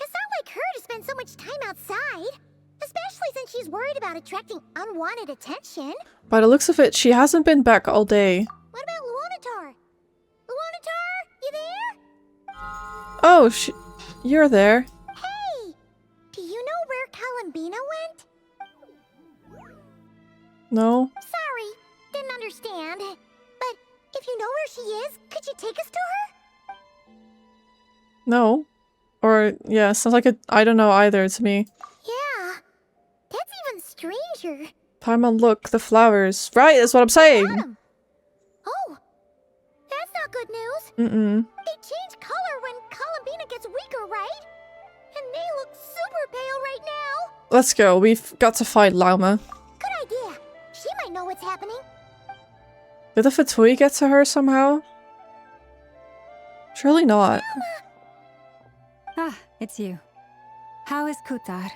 It's not like her to spend so much time outside. Especially since she's worried about attracting unwanted attention. By the looks of it, she hasn't been back all day. What about Luonatar? Luonatar, you there? Oh, you're there. Hey! Do you know where Columbina went? No? Sorry, didn't understand. But if you know where she is, could you take us to her? No. Or, yeah, sounds like I don't know either to me. Yeah, that's even stranger. Paimon, look, the flowers. Right, that's what I'm saying. Oh, that's not good news. Mm-mm. They change color when Columbina gets weaker, right? And they look super pale right now. Let's go. We've got to fight Lauma. Good idea. She might know what's happening. Did the Fatui get to her somehow? Surely not. Ah, it's you. How is Kutar?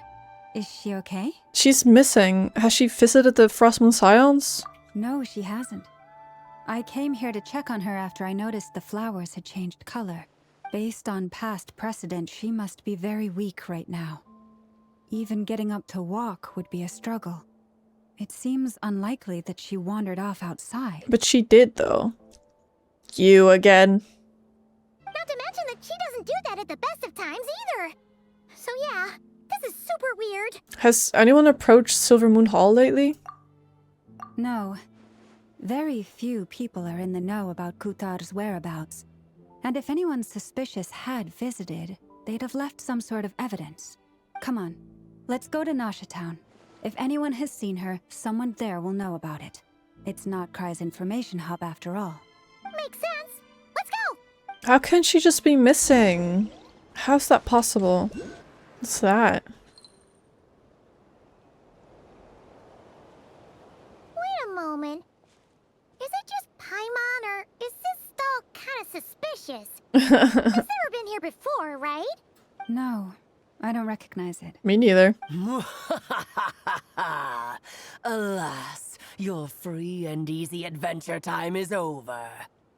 Is she okay? She's missing. Has she visited the Frostmoon Scions? No, she hasn't. I came here to check on her after I noticed the flowers had changed color. Based on past precedent, she must be very weak right now. Even getting up to walk would be a struggle. It seems unlikely that she wandered off outside. But she did, though. You again. Not to mention that she doesn't do that at the best of times either. So yeah, this is super weird. Has anyone approached Silver Moon Hall lately? No. Very few people are in the know about Kutar's whereabouts. And if anyone suspicious had visited, they'd have left some sort of evidence. Come on, let's go to Nasha Town. If anyone has seen her, someone there will know about it. It's NOD-KRAI's information hub after all. Makes sense. Let's go! How can she just be missing? How's that possible? What's that? Wait a moment. Is it just Paimon, or is this stall kind of suspicious? It's never been here before, right? No, I don't recognize it. Me neither. Alas, your free and easy adventure time is over.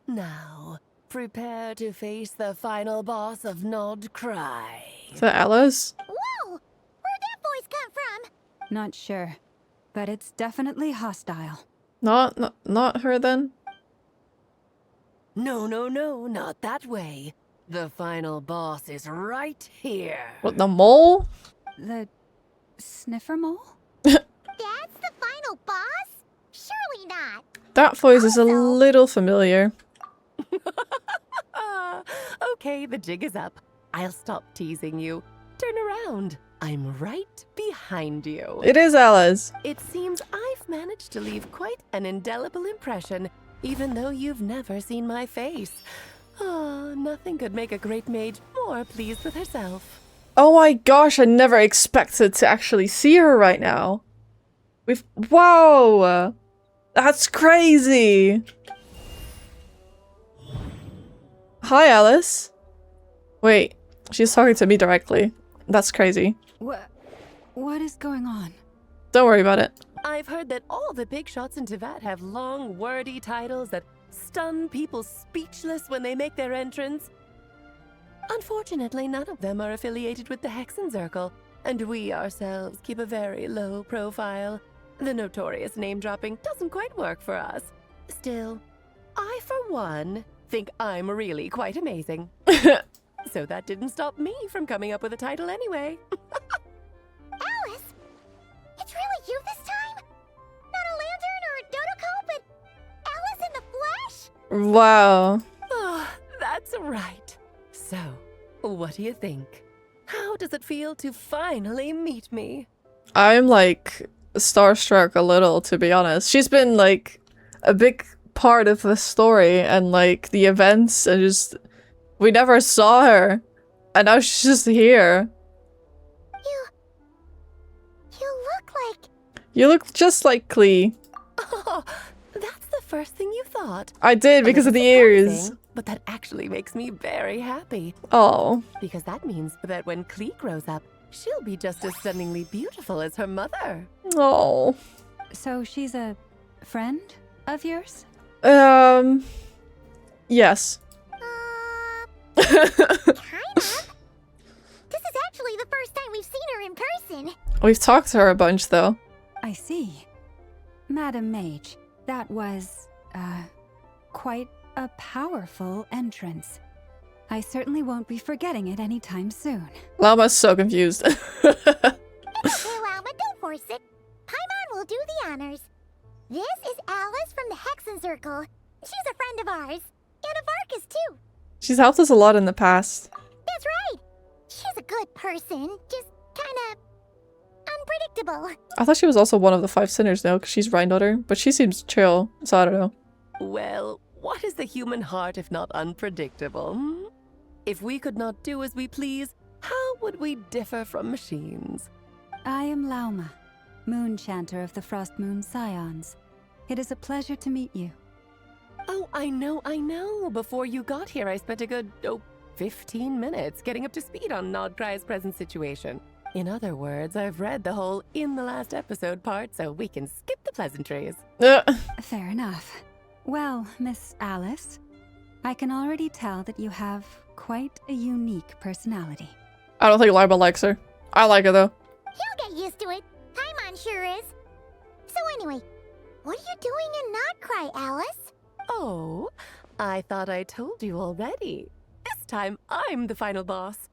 Now, Prepare to face the final boss of NOD-KRAI. Is that Alice? Whoa! Where'd that voice come from? Not sure, but it's definitely hostile. Not her then? No, not that way. The final boss is right here. What, the mole? The sniffer mole? That's the final boss? Surely not. That voice is a little familiar. Okay, the jig is up. I'll stop teasing you. Turn around. I'm right behind you. It is Alice. It seems I've managed to leave quite an indelible impression, even though you've never seen my face. Oh, nothing could make a great mage more pleased with herself. Oh my gosh, I never expected to actually see her right now. Wow! That's crazy! Hi, Alice. Wait, she's talking to me directly. That's crazy. What is going on? Don't worry about it. I've heard that all the big shots in Teyvat have long, wordy titles that stun people speechless when they make their entrance. Unfortunately, none of them are affiliated with the Hexenzirkel, and we ourselves keep a very low profile. The notorious name-dropping doesn't quite work for us. Still, I, for one, think I'm really quite amazing. So that didn't stop me from coming up with a title anyway. Alice? It's really you this time? Not a lantern or a dodo but Alice in the flesh? Wow. Oh, that's right. So, what do you think? How does it feel to finally meet me? I'm like starstruck a little, to be honest. She's been like a big part of the story and like the events, and just we never saw her, and now she's just here. You look just like Klee. Oh, that's the first thing you thought. I did because of the ears. But that actually makes me very happy. Oh. Because that means that when Klee grows up, she'll be just as stunningly beautiful as her mother. Oh. So she's a friend of yours? Yes. Kind of. This is actually the first time we've seen her in person. We've talked to her a bunch, though. I see. Madam Mage, that was, quite a powerful entrance. I certainly won't be forgetting it anytime soon. Llama's so confused. It's okay, Llama, don't force it. Paimon will do the honors. This is Alice from the Hexenzirkel. She's a friend of ours. And of Arcus, too. She's helped us a lot in the past. That's right. She's a good person, just kinda unpredictable. I thought she was also one of the 5 sinners now, because she's Rhindaughter, but she seems chill, so I don't know. Well, what is the human heart if not unpredictable? Hmm? If we could not do as we please, how would we differ from machines? I am Lauma, Moon Chanter of the Frost Moon Scions. It is a pleasure to meet you. Oh, I know. Before you got here, I spent a good, 15 minutes getting up to speed on NOD-KRAI's present situation. In other words, I've read the whole in the last episode part, so we can skip the pleasantries. Fair enough. Well, Miss Alice, I can already tell that you have quite a unique personality. I don't think Lima likes her. I like her, though. He'll get used to it. Paimon sure is. So anyway, what are you doing in NOD-KRAI, Alice? Oh, I thought I told you already. This time, I'm the final boss.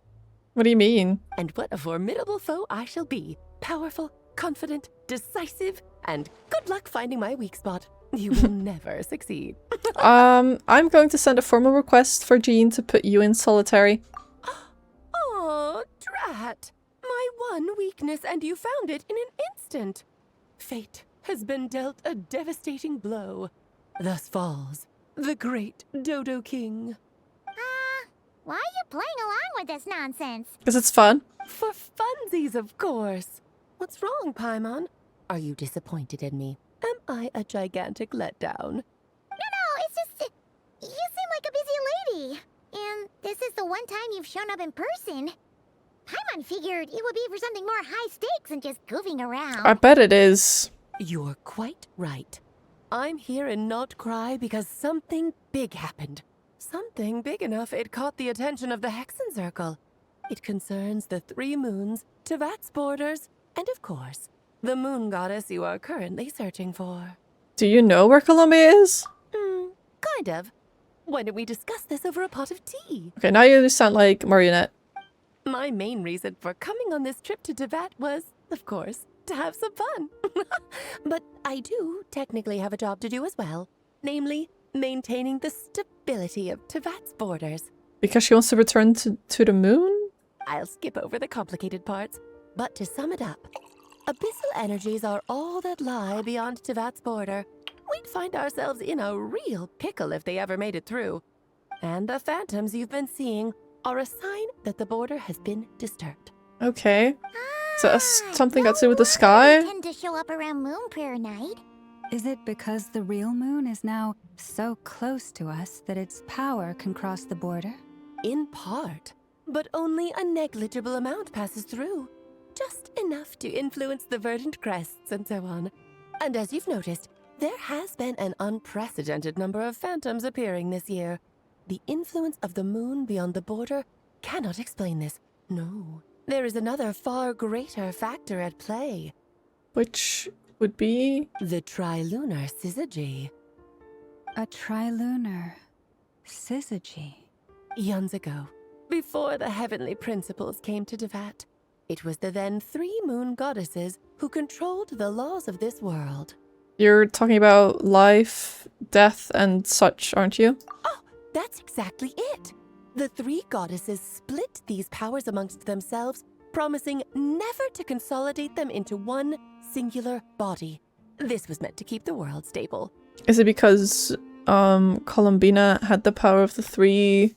What do you mean? And what a formidable foe I shall be. Powerful, confident, decisive, and good luck finding my weak spot. You will never succeed. I'm going to send a formal request for Jean to put you in solitary. Oh, drat. My one weakness, and you found it in an instant. Fate has been dealt a devastating blow. Thus falls the great Dodo King. Why are you playing along with this nonsense? Because it's fun. For funsies, of course. What's wrong, Paimon? Are you disappointed in me? Am I a gigantic letdown? No, it's just... You seem like a busy lady. And this is the one time you've shown up in person. Paimon figured it would be for something more high stakes than just goofing around. I bet it is. You're quite right. I'm here in NOD-KRAI because something big happened. Something big enough it caught the attention of the Hexen Circle. It concerns the 3 moons, Tevat's borders, and of course, the moon goddess you are currently searching for. Do you know where Columbia is? Kind of. Why don't we discuss this over a pot of tea? Okay, now you sound like Marionette. My main reason for coming on this trip to Tevat was, of course, to have some fun. But I do technically have a job to do as well. Namely, maintaining the stability of Tevat's borders. Because she wants to return to the moon? I'll skip over the complicated parts. But to sum it up, abyssal energies are all that lie beyond Tevat's border. We'd find ourselves in a real pickle if they ever made it through. And the phantoms you've been seeing are a sign that the border has been disturbed. Okay. So that's something got to do with the sky? Tend to show up around Moon Prayer Night. Is it because the real moon is now so close to us that its power can cross the border? In part, but only a negligible amount passes through. Just enough to influence the verdant crests and so on. And as you've noticed, there has been an unprecedented number of phantoms appearing this year. The influence of the moon beyond the border cannot explain this. No, there is another far greater factor at play. Which would be? The trilunar syzygy. A trilunar syzygy. Eons ago, before the heavenly principles came to Tevat, it was the then 3 moon goddesses who controlled the laws of this world. You're talking about life, death, and such, aren't you? Oh, that's exactly it. The 3 goddesses split these powers amongst themselves, promising never to consolidate them into one singular body. This was meant to keep the world stable. Is it because Columbina had the power of the 3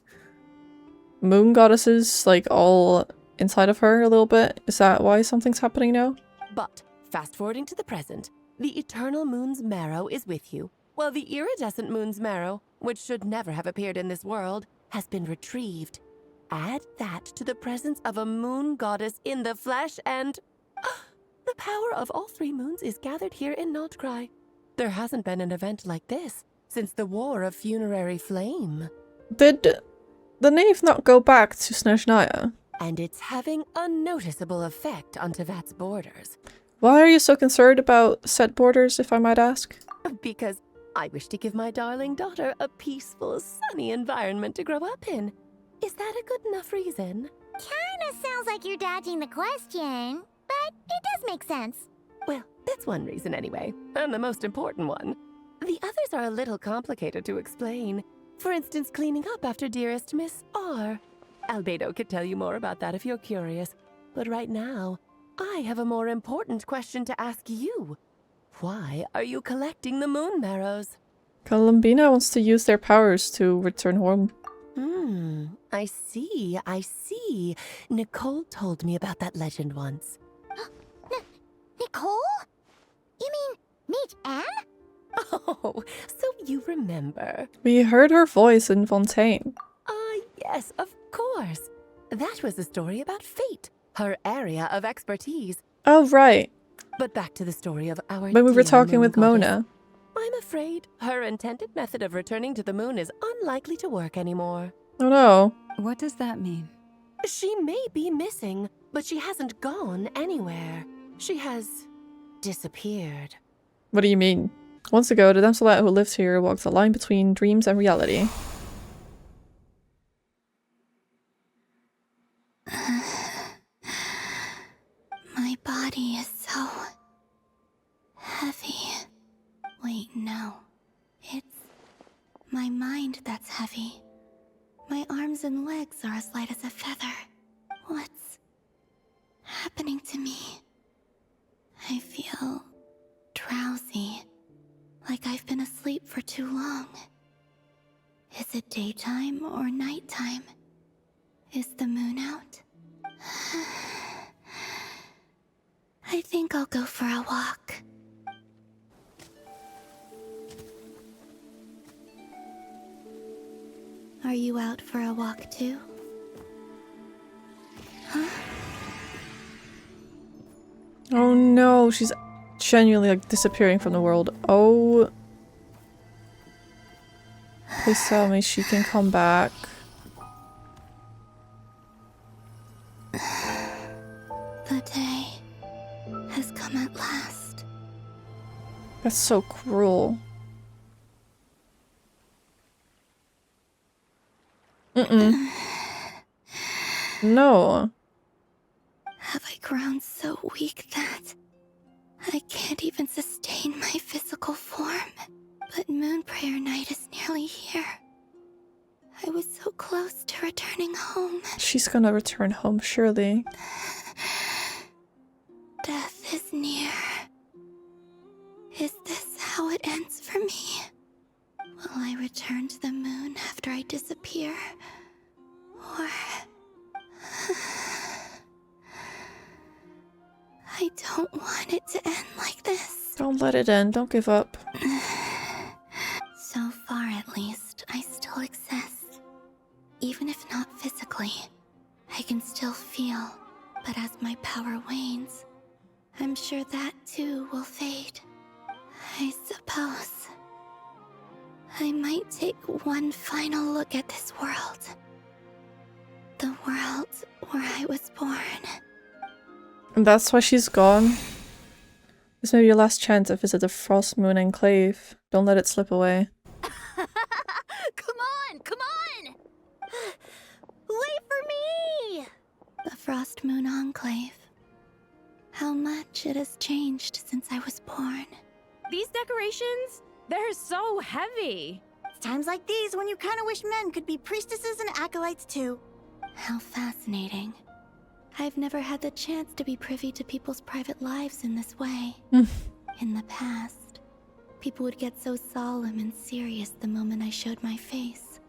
moon goddesses, like, all inside of her a little bit? Is that why something's happening now? But, fast forwarding to the present, the eternal moon's marrow is with you, while the iridescent moon's marrow, which should never have appeared in this world, has been retrieved. Add that to the presence of a moon goddess in the flesh and... the power of all 3 moons is gathered here in NOD-KRAI. There hasn't been an event like this since the War of Funerary Flame. Did the Knave not go back to Snezhnaya? And it's having a noticeable effect on Tevat's borders. Why are you so concerned about said borders, if I might ask? Because I wish to give my darling daughter a peaceful, sunny environment to grow up in. Is that a good enough reason? Kinda sounds like you're dodging the question, but it does make sense. Well, that's one reason anyway, and the most important one. The others are a little complicated to explain. For instance, cleaning up after dearest Miss R. Albedo could tell you more about that if you're curious. But right now, I have a more important question to ask you. Why are you collecting the moon marrows? Columbina wants to use their powers to return home. I see. Nicole told me about that legend once. Nicole? You mean Mage Anne? Oh, so you remember. We heard her voice in Fontaine. Yes, of course. That was a story about fate, her area of expertise. Oh, right. But back to the story of our When we were dear talking moon with goddess. Mona. I'm afraid her intended method of returning to the moon is unlikely to work anymore. Oh no. What does that mean? She may be missing, but she hasn't gone anywhere. She has disappeared. What do you mean? Once ago, the damselette who lived here walked the line between dreams and reality. My body is so heavy. Wait, no. It's my mind that's heavy. My arms and legs are as light as a feather. What's happening to me? I feel drowsy, like I've been asleep for too long. Is it daytime or nighttime? Is the moon out? I think I'll go for a walk. Are you out for a walk too? Huh? Oh no, she's genuinely like disappearing from the world. Oh. Please tell me she can come back. The day has come at last. That's so cruel. No. Have I grown so weak that I can't even sustain my physical form? But Moon Prayer Night is nearly here. I was so close to returning home. She's gonna return home, surely. Death is near. Is this how it ends for me? Will I return to the moon after I disappear? Or... I don't want it to end like this. Don't let it end. Don't give up. So far, at least, I still exist. Even if not physically, I can still feel. But as my power wanes, I'm sure that too will fade. I suppose I might take one final look at this world. The world where I was born. And that's why she's gone. This may be your last chance to visit the Frost Moon Enclave. Don't let it slip away. Come on! Come on! Wait for me! The Frost Moon Enclave. How much it has changed since I was born. These decorations, they're so heavy. It's times like these when you kind of wish men could be priestesses and acolytes too. How fascinating. I've never had the chance to be privy to people's private lives in this way. In the past, people would get so solemn and serious the moment I showed my face.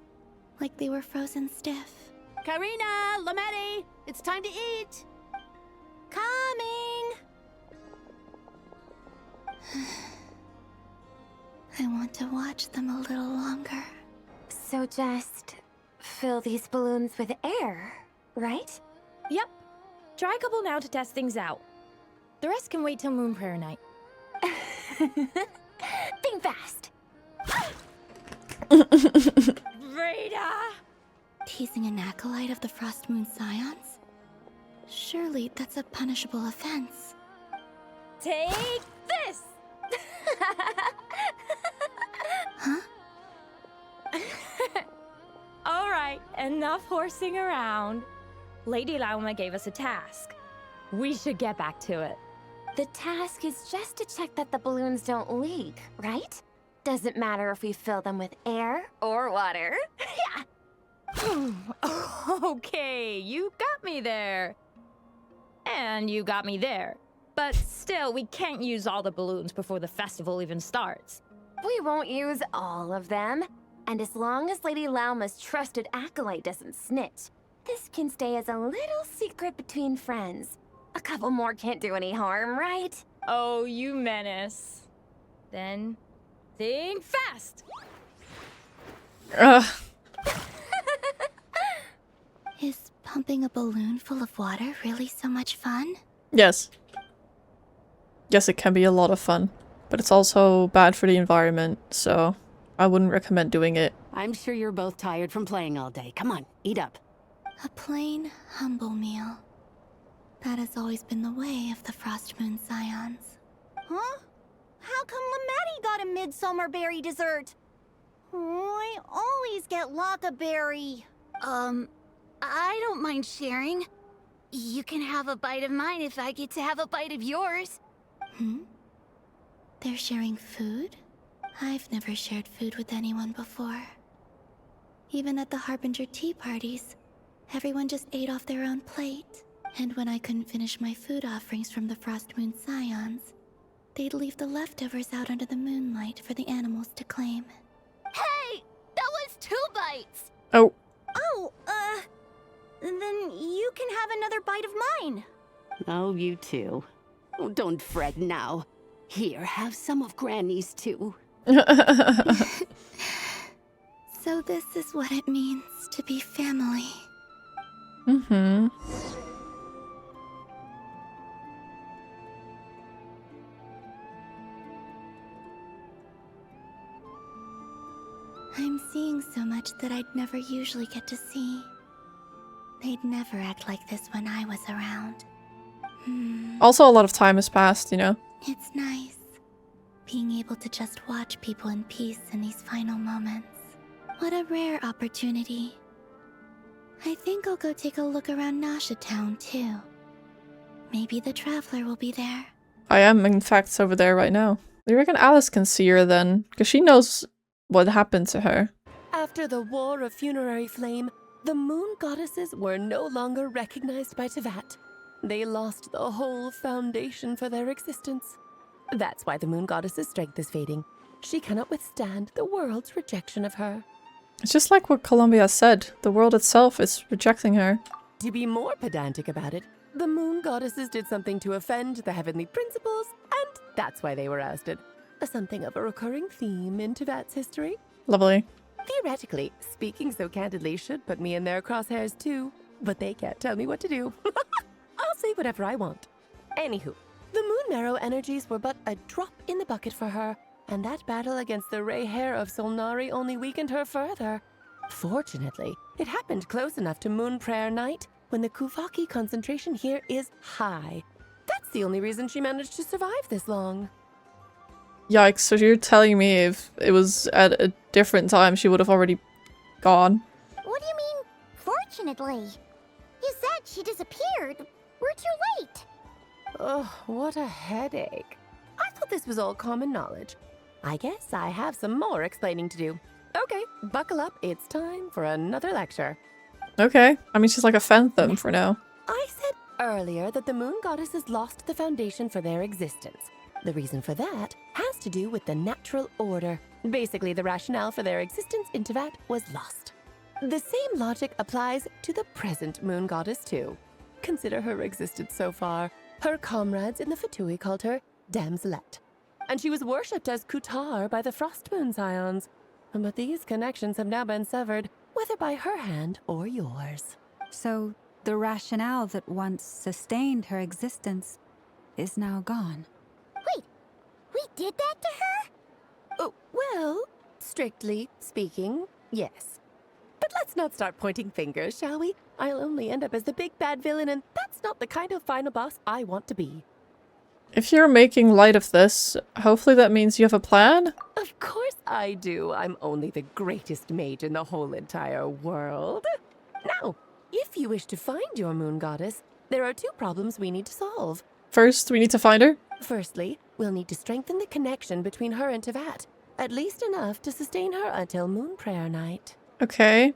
Like they were frozen stiff. Karina, Lametti, it's time to eat. Coming! I want to watch them a little longer. So just fill these balloons with air, right? Yep. Try a couple now to test things out. The rest can wait till Moon Prayer Night. Think fast. Rita! Teasing an acolyte of the Frost Moon Scions? Surely that's a punishable offense. Take this! Huh? Alright, enough horsing around. Lady Lauma gave us a task. We should get back to it. The task is just to check that the balloons don't leak, right? Doesn't matter if we fill them with air or water. Okay, you got me there. And you got me there. But still, we can't use all the balloons before the festival even starts. We won't use all of them. And as long as Lady Lauma's trusted acolyte doesn't snitch, this can stay as a little secret between friends. A couple more can't do any harm, right? Oh, you menace. Then, think fast! Is pumping a balloon full of water really so much fun? Yes. Yes, it can be a lot of fun. But it's also bad for the environment, so I wouldn't recommend doing it. I'm sure you're both tired from playing all day. Come on, eat up. A plain, humble meal. That has always been the way of the Frost Moon Scions. Huh? How come Lametti got a midsummer berry dessert? Oh, I always get lockaberry. I don't mind sharing. You can have a bite of mine if I get to have a bite of yours. They're sharing food? I've never shared food with anyone before. Even at the Harbinger tea parties, everyone just ate off their own plate. And when I couldn't finish my food offerings from the Frost Moon Scions, they'd leave the leftovers out under the moonlight for the animals to claim. Hey! That was 2 bites! Oh. Oh, then you can have another bite of mine. Oh, you too. Oh, don't fret now. Here, have some of Granny's too. So this is what it means to be family. I'm seeing so much that I'd never usually get to see. They'd never act like this when I was around. Also, a lot of time has passed, you know? It's nice, being able to just watch people in peace in these final moments. What a rare opportunity. I think I'll go take a look around Nasha Town, too. Maybe the Traveler will be there. I am, in fact, over there right now. Do you reckon Alice can see her then? Because she knows what happened to her. After the War of Funerary Flame, the moon goddesses were no longer recognized by Teyvat. They lost the whole foundation for their existence. That's why the moon goddess's strength is fading. She cannot withstand the world's rejection of her. It's just like what Columbia said. The world itself is rejecting her. To be more pedantic about it, the moon goddesses did something to offend the heavenly principles, and that's why they were ousted. Something of a recurring theme in Teyvat's history. Lovely. Theoretically, speaking so candidly should put me in their crosshairs too, but they can't tell me what to do. I'll say whatever I want. Anywho, the moon marrow energies were but a drop in the bucket for her, and that battle against the Ray Hair of Solnari only weakened her further. Fortunately, it happened close enough to Moon Prayer Night when the Kuvaki concentration here is high. That's the only reason she managed to survive this long. Yikes, so you're telling me if it was at a different time, she would have already gone? What do you mean, fortunately? You said she disappeared. We're too late. Ugh, what a headache. I thought this was all common knowledge. I guess I have some more explaining to do. Okay, buckle up. It's time for another lecture. Okay. I mean, she's like a phantom for now. I said earlier that the moon goddesses lost the foundation for their existence. The reason for that has to do with the natural order. Basically, the rationale for their existence in Teyvat was lost. The same logic applies to the present moon goddess too. Consider her existence so far. Her comrades in the Fatui called her Damselette, and she was worshipped as Kutar by the Frost Moon Scions. But these connections have now been severed, whether by her hand or yours. So, the rationale that once sustained her existence is now gone. Wait, we did that to her? Oh, well, strictly speaking, yes. But let's not start pointing fingers, shall we? I'll only end up as the big bad villain, and that's not the kind of final boss I want to be. If you're making light of this, hopefully that means you have a plan? Of course I do. I'm only the greatest mage in the whole entire world. Now, if you wish to find your moon goddess, there are two problems we need to solve. First, we need to find her. Firstly, we'll need to strengthen the connection between her and Teyvat, at least enough to sustain her until Moon Prayer Night. Okay.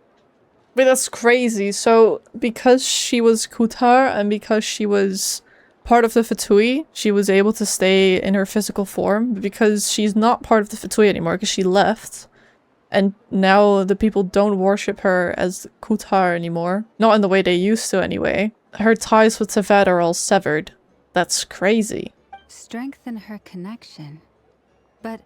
But that's crazy. So, because she was Kutar and because she was part of the Fatui, she was able to stay in her physical form. But because she's not part of the Fatui anymore, because she left, and now the people don't worship her as Kutar anymore. Not in the way they used to anyway. Her ties with Teyvat are all severed. That's crazy. Strengthen her connection. But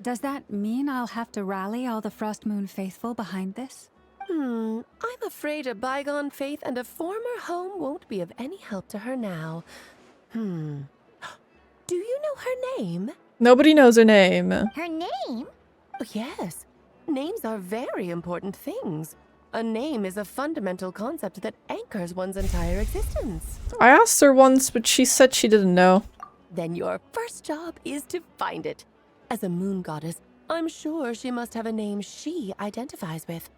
does that mean I'll have to rally all the Frost Moon faithful behind this? I'm afraid a bygone faith and a former home won't be of any help to her now. Do you know her name? Nobody knows her name. Her name? Oh, yes. Names are very important things. A name is a fundamental concept that anchors one's entire existence. I asked her once, but she said she didn't know. Then your first job is to find it. As a moon goddess, I'm sure she must have a name she identifies with.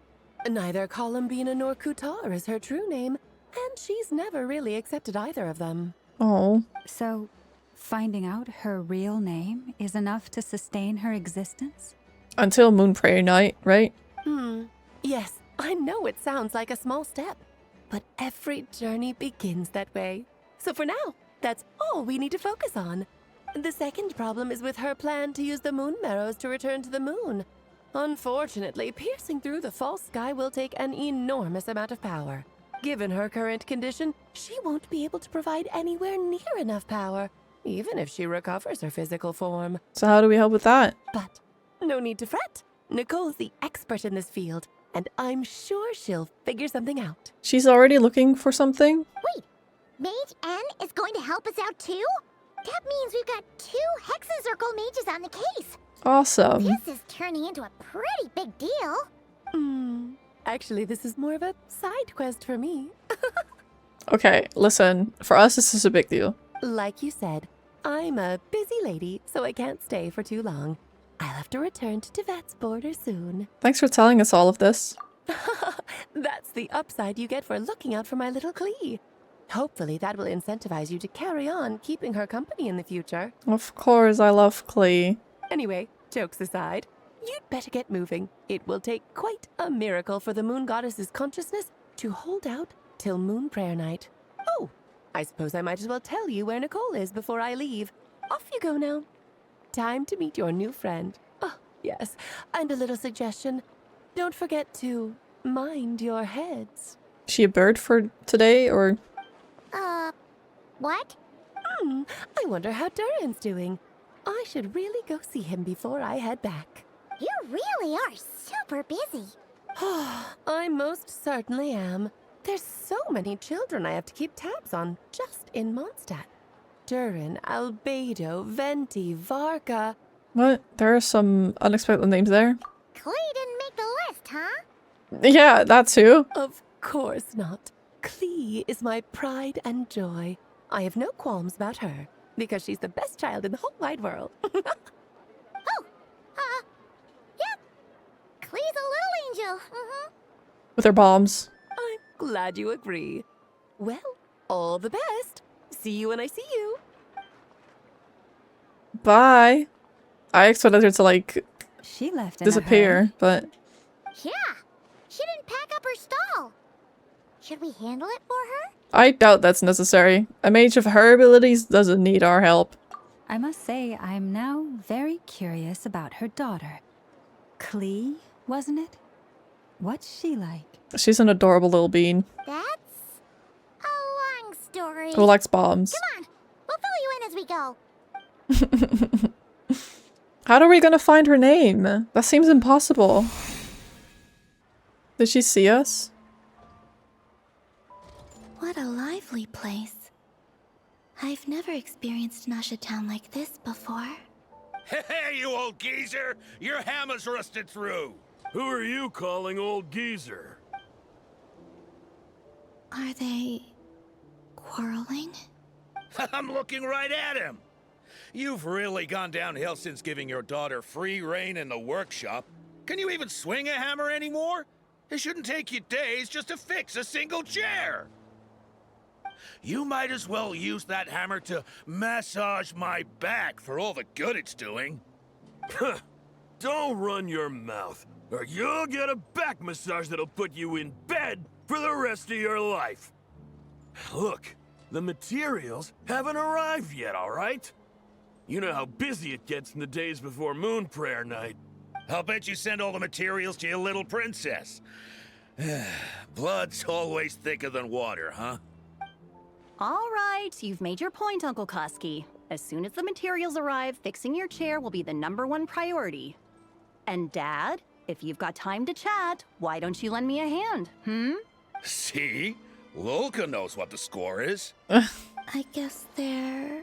Neither Columbina nor Kutar is her true name, and she's never really accepted either of them. Oh. So, finding out her real name is enough to sustain her existence? Until Moon Prayer Night, right? Yes, I know it sounds like a small step, but every journey begins that way. So for now, that's all we need to focus on. The second problem is with her plan to use the moon marrows to return to the moon. Unfortunately, piercing through the false sky will take an enormous amount of power. Given her current condition, she won't be able to provide anywhere near enough power, even if she recovers her physical form. So how do we help with that? But no need to fret. Nicole's the expert in this field, and I'm sure she'll figure something out. She's already looking for something? Wait, Mage N is going to help us out too? That means we've got 2 Hexen Circle mages on the case. Awesome. This is turning into a pretty big deal. Actually, this is more of a side quest for me. Okay, listen. For us, this is a big deal. Like you said, I'm a busy lady, so I can't stay for too long. I'll have to return to Tibet's border soon. Thanks for telling us all of this. That's the upside you get for looking out for my little Klee. Hopefully that will incentivize you to carry on keeping her company in the future. Of course, I love Klee. Anyway, jokes aside, you'd better get moving. It will take quite a miracle for the moon goddess's consciousness to hold out till moon prayer night. Oh, I suppose I might as well tell you where Nicole is before I leave. Off you go now. Time to meet your new friend. Oh, yes, and a little suggestion. Don't forget to mind your heads. She a bird for today, or? What? I wonder how Durin's doing. I should really go see him before I head back. You really are super busy. I most certainly am. There's so many children I have to keep tabs on just in Mondstadt. Durin, Albedo, Venti, Varka. What? There are some unexpected names there. Klee didn't make the list, huh? Yeah, that too. Of course not. Klee is my pride and joy. I have no qualms about her, because she's the best child in the whole wide world. Yeah. Klee's a little angel. With her bombs. I'm glad you agree. Well, all the best. See you when I see you. Bye. I expected her to, like, she left in disappear, but... Yeah. She didn't pack up her stall. Should we handle it for her? I doubt that's necessary. A mage of her abilities doesn't need our help. I must say, I'm now very curious about her daughter. Klee, wasn't it? What's she like? She's an adorable little bean. That's a long story. Who likes bombs. Come on. We'll fill you in as we go. How are we gonna find her name? That seems impossible. Did she see us? What a lively place. I've never experienced Nasha Town like this before. Hey, you old geezer! Your hammer's rusted through! Who are you calling old geezer? Are they... quarreling? I'm looking right at him! You've really gone downhill since giving your daughter free rein in the workshop. Can you even swing a hammer anymore? It shouldn't take you days just to fix a single chair! You might as well use that hammer to massage my back for all the good it's doing. Don't run your mouth, or you'll get a back massage that'll put you in bed for the rest of your life. Look, the materials haven't arrived yet, all right? You know how busy it gets in the days before moon prayer night. I'll bet you send all the materials to your little princess. Blood's always thicker than water, huh? All right, you've made your point, Uncle Koski. As soon as the materials arrive, fixing your chair will be the #1 priority. And Dad, if you've got time to chat, why don't you lend me a hand, See? Lolka knows what the score is. I guess they're...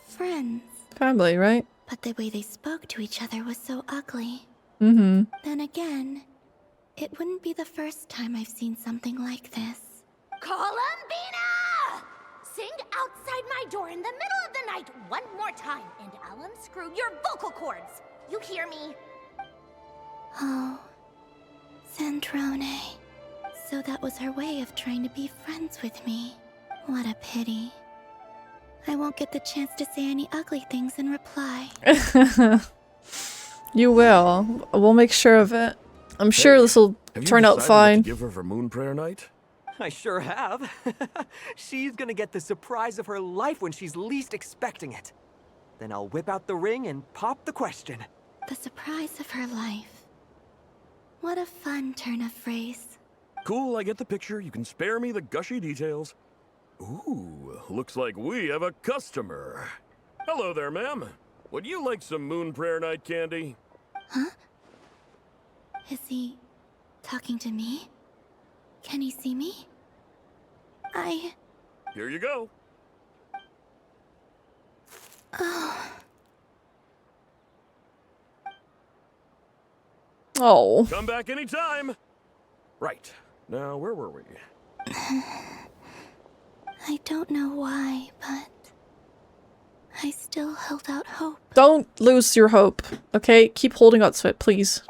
friends. Family, right? But the way they spoke to each other was so ugly. Mm-hmm. Then again, it wouldn't be the first time I've seen something like this. Columbina! Sing outside my door in the middle of the night one more time, and I'll unscrew your vocal cords. You hear me? Oh, Sandrone. So that was her way of trying to be friends with me. What a pity. I won't get the chance to say any ugly things in reply. You will. We'll make sure of it. I'm sure this will turn out fine. Give her for moon prayer night? I sure have. She's gonna get the surprise of her life when she's least expecting it. Then I'll whip out the ring and pop the question. The surprise of her life. What a fun turn of phrase. Cool, I get the picture. You can spare me the gushy details. Ooh, looks like we have a customer. Hello there, ma'am. Would you like some moon prayer night candy? Huh? Is he talking to me? Can he see me? Here you go. Oh. Oh. Come back anytime. Right. Now, where were we? I don't know why, but I still held out hope. Don't lose your hope, okay? Keep holding on to it, please.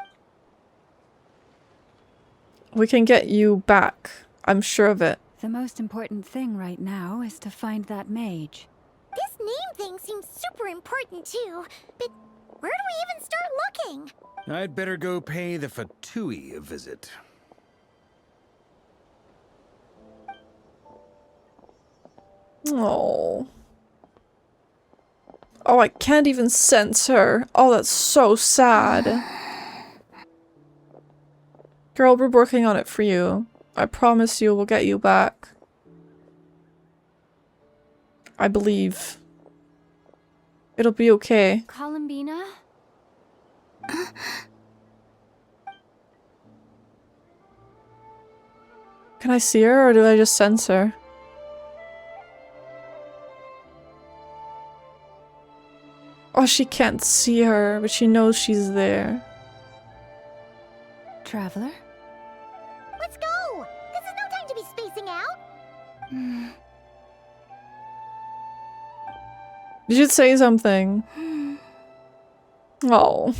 We can get you back. I'm sure of it. The most important thing right now is to find that mage. This name thing seems super important too, but where do we even start looking? I'd better go pay the Fatui a visit. Oh. Oh, I can't even sense her. Oh, that's so sad. Girl, we're working on it for you. I promise you we'll get you back. I believe. It'll be okay. Columbina? Can I see her or do I just sense her? Oh, she can't see her, but she knows she's there. Traveler? Let's go! This is no time to be spacing out! You should say something. Oh.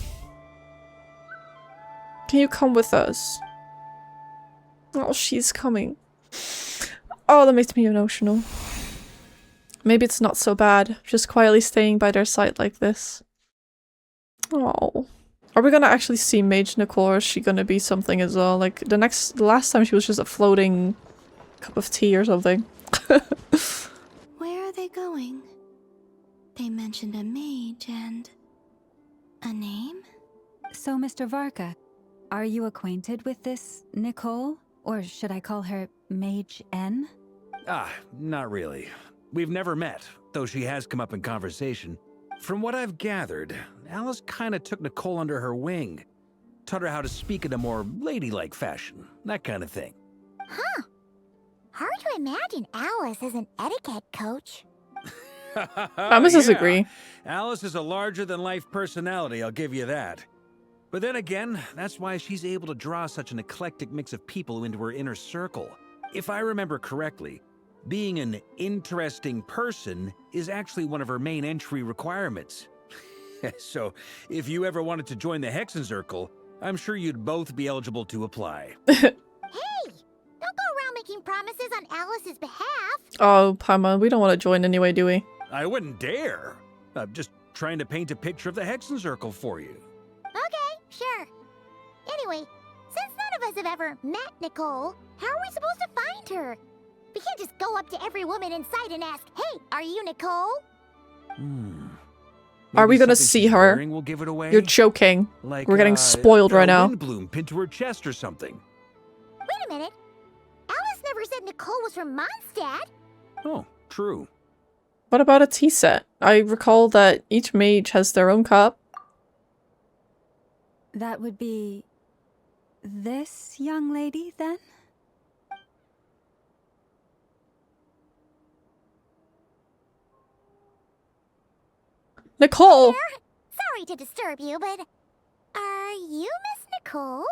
Can you come with us? Oh, she's coming. Oh, that makes me emotional. Maybe it's not so bad, just quietly staying by their side like this. Oh. Are we gonna actually see Mage Nicole, or is she gonna be something as well? Like, the last time she was just a floating cup of tea or something. Where are they going? They mentioned a mage and... a name? So, Mr. Varka, are you acquainted with this Nicole? Or should I call her Mage N? Ah, not really. We've never met, though she has come up in conversation. From what I've gathered, Alice kinda took Nicole under her wing. Taught her how to speak in a more ladylike fashion, that kind of thing. Huh. Hard to imagine Alice as an etiquette coach. I'm gonna disagree. Alice is a larger-than-life personality, I'll give you that. But then again, that's why she's able to draw such an eclectic mix of people into her inner circle. If I remember correctly, being an interesting person is actually one of her main entry requirements. So, if you ever wanted to join the Hexen Circle, I'm sure you'd both be eligible to apply. Hey! Don't go around making promises on Alice's behalf! Oh, Parma, we don't want to join anyway, do we? I wouldn't dare. I'm just trying to paint a picture of the Hexen Circle for you. Okay, sure. Anyway, since none of us have ever met Nicole, how are we supposed to find her? We can't just go up to every woman in sight and ask, hey, are you Nicole? Are we gonna something see she's her? wearing will give it away? You're joking. Like, We're getting spoiled right a now. wind bloom pinned to her chest or something. Wait a minute. Alice never said Nicole was from Mondstadt. Oh, true. What about a tea set? I recall that each mage has their own cup. That would be... this young lady, then? Nicole! Sorry to disturb you, but are you Miss Nicole?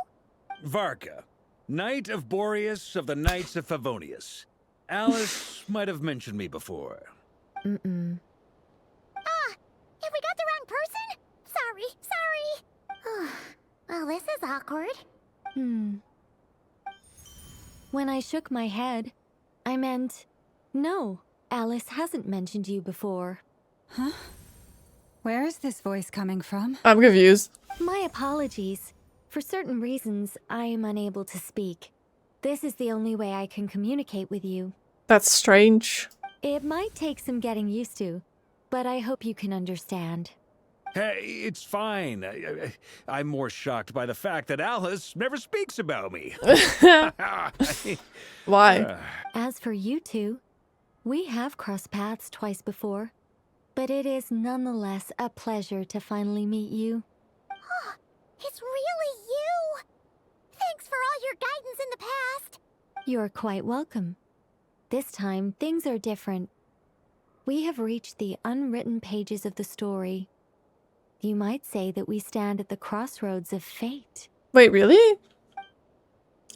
Varka, Knight of Boreas of the Knights of Favonius. Alice might have mentioned me before. Have we got the wrong person? Sorry. Well, this is awkward. When I shook my head, I meant, no, Alice hasn't mentioned you before. Huh? Where is this voice coming from? I'm confused. My apologies. For certain reasons, I am unable to speak. This is the only way I can communicate with you. That's strange. It might take some getting used to, but I hope you can understand. Hey, it's fine. I'm more shocked by the fact that Alice never speaks about me. Why? As for you two, we have crossed paths twice before, but it is nonetheless a pleasure to finally meet you. It's really you! Thanks for all your guidance in the past! You're quite welcome. This time, things are different. We have reached the unwritten pages of the story. You might say that we stand at the crossroads of fate. Wait, really?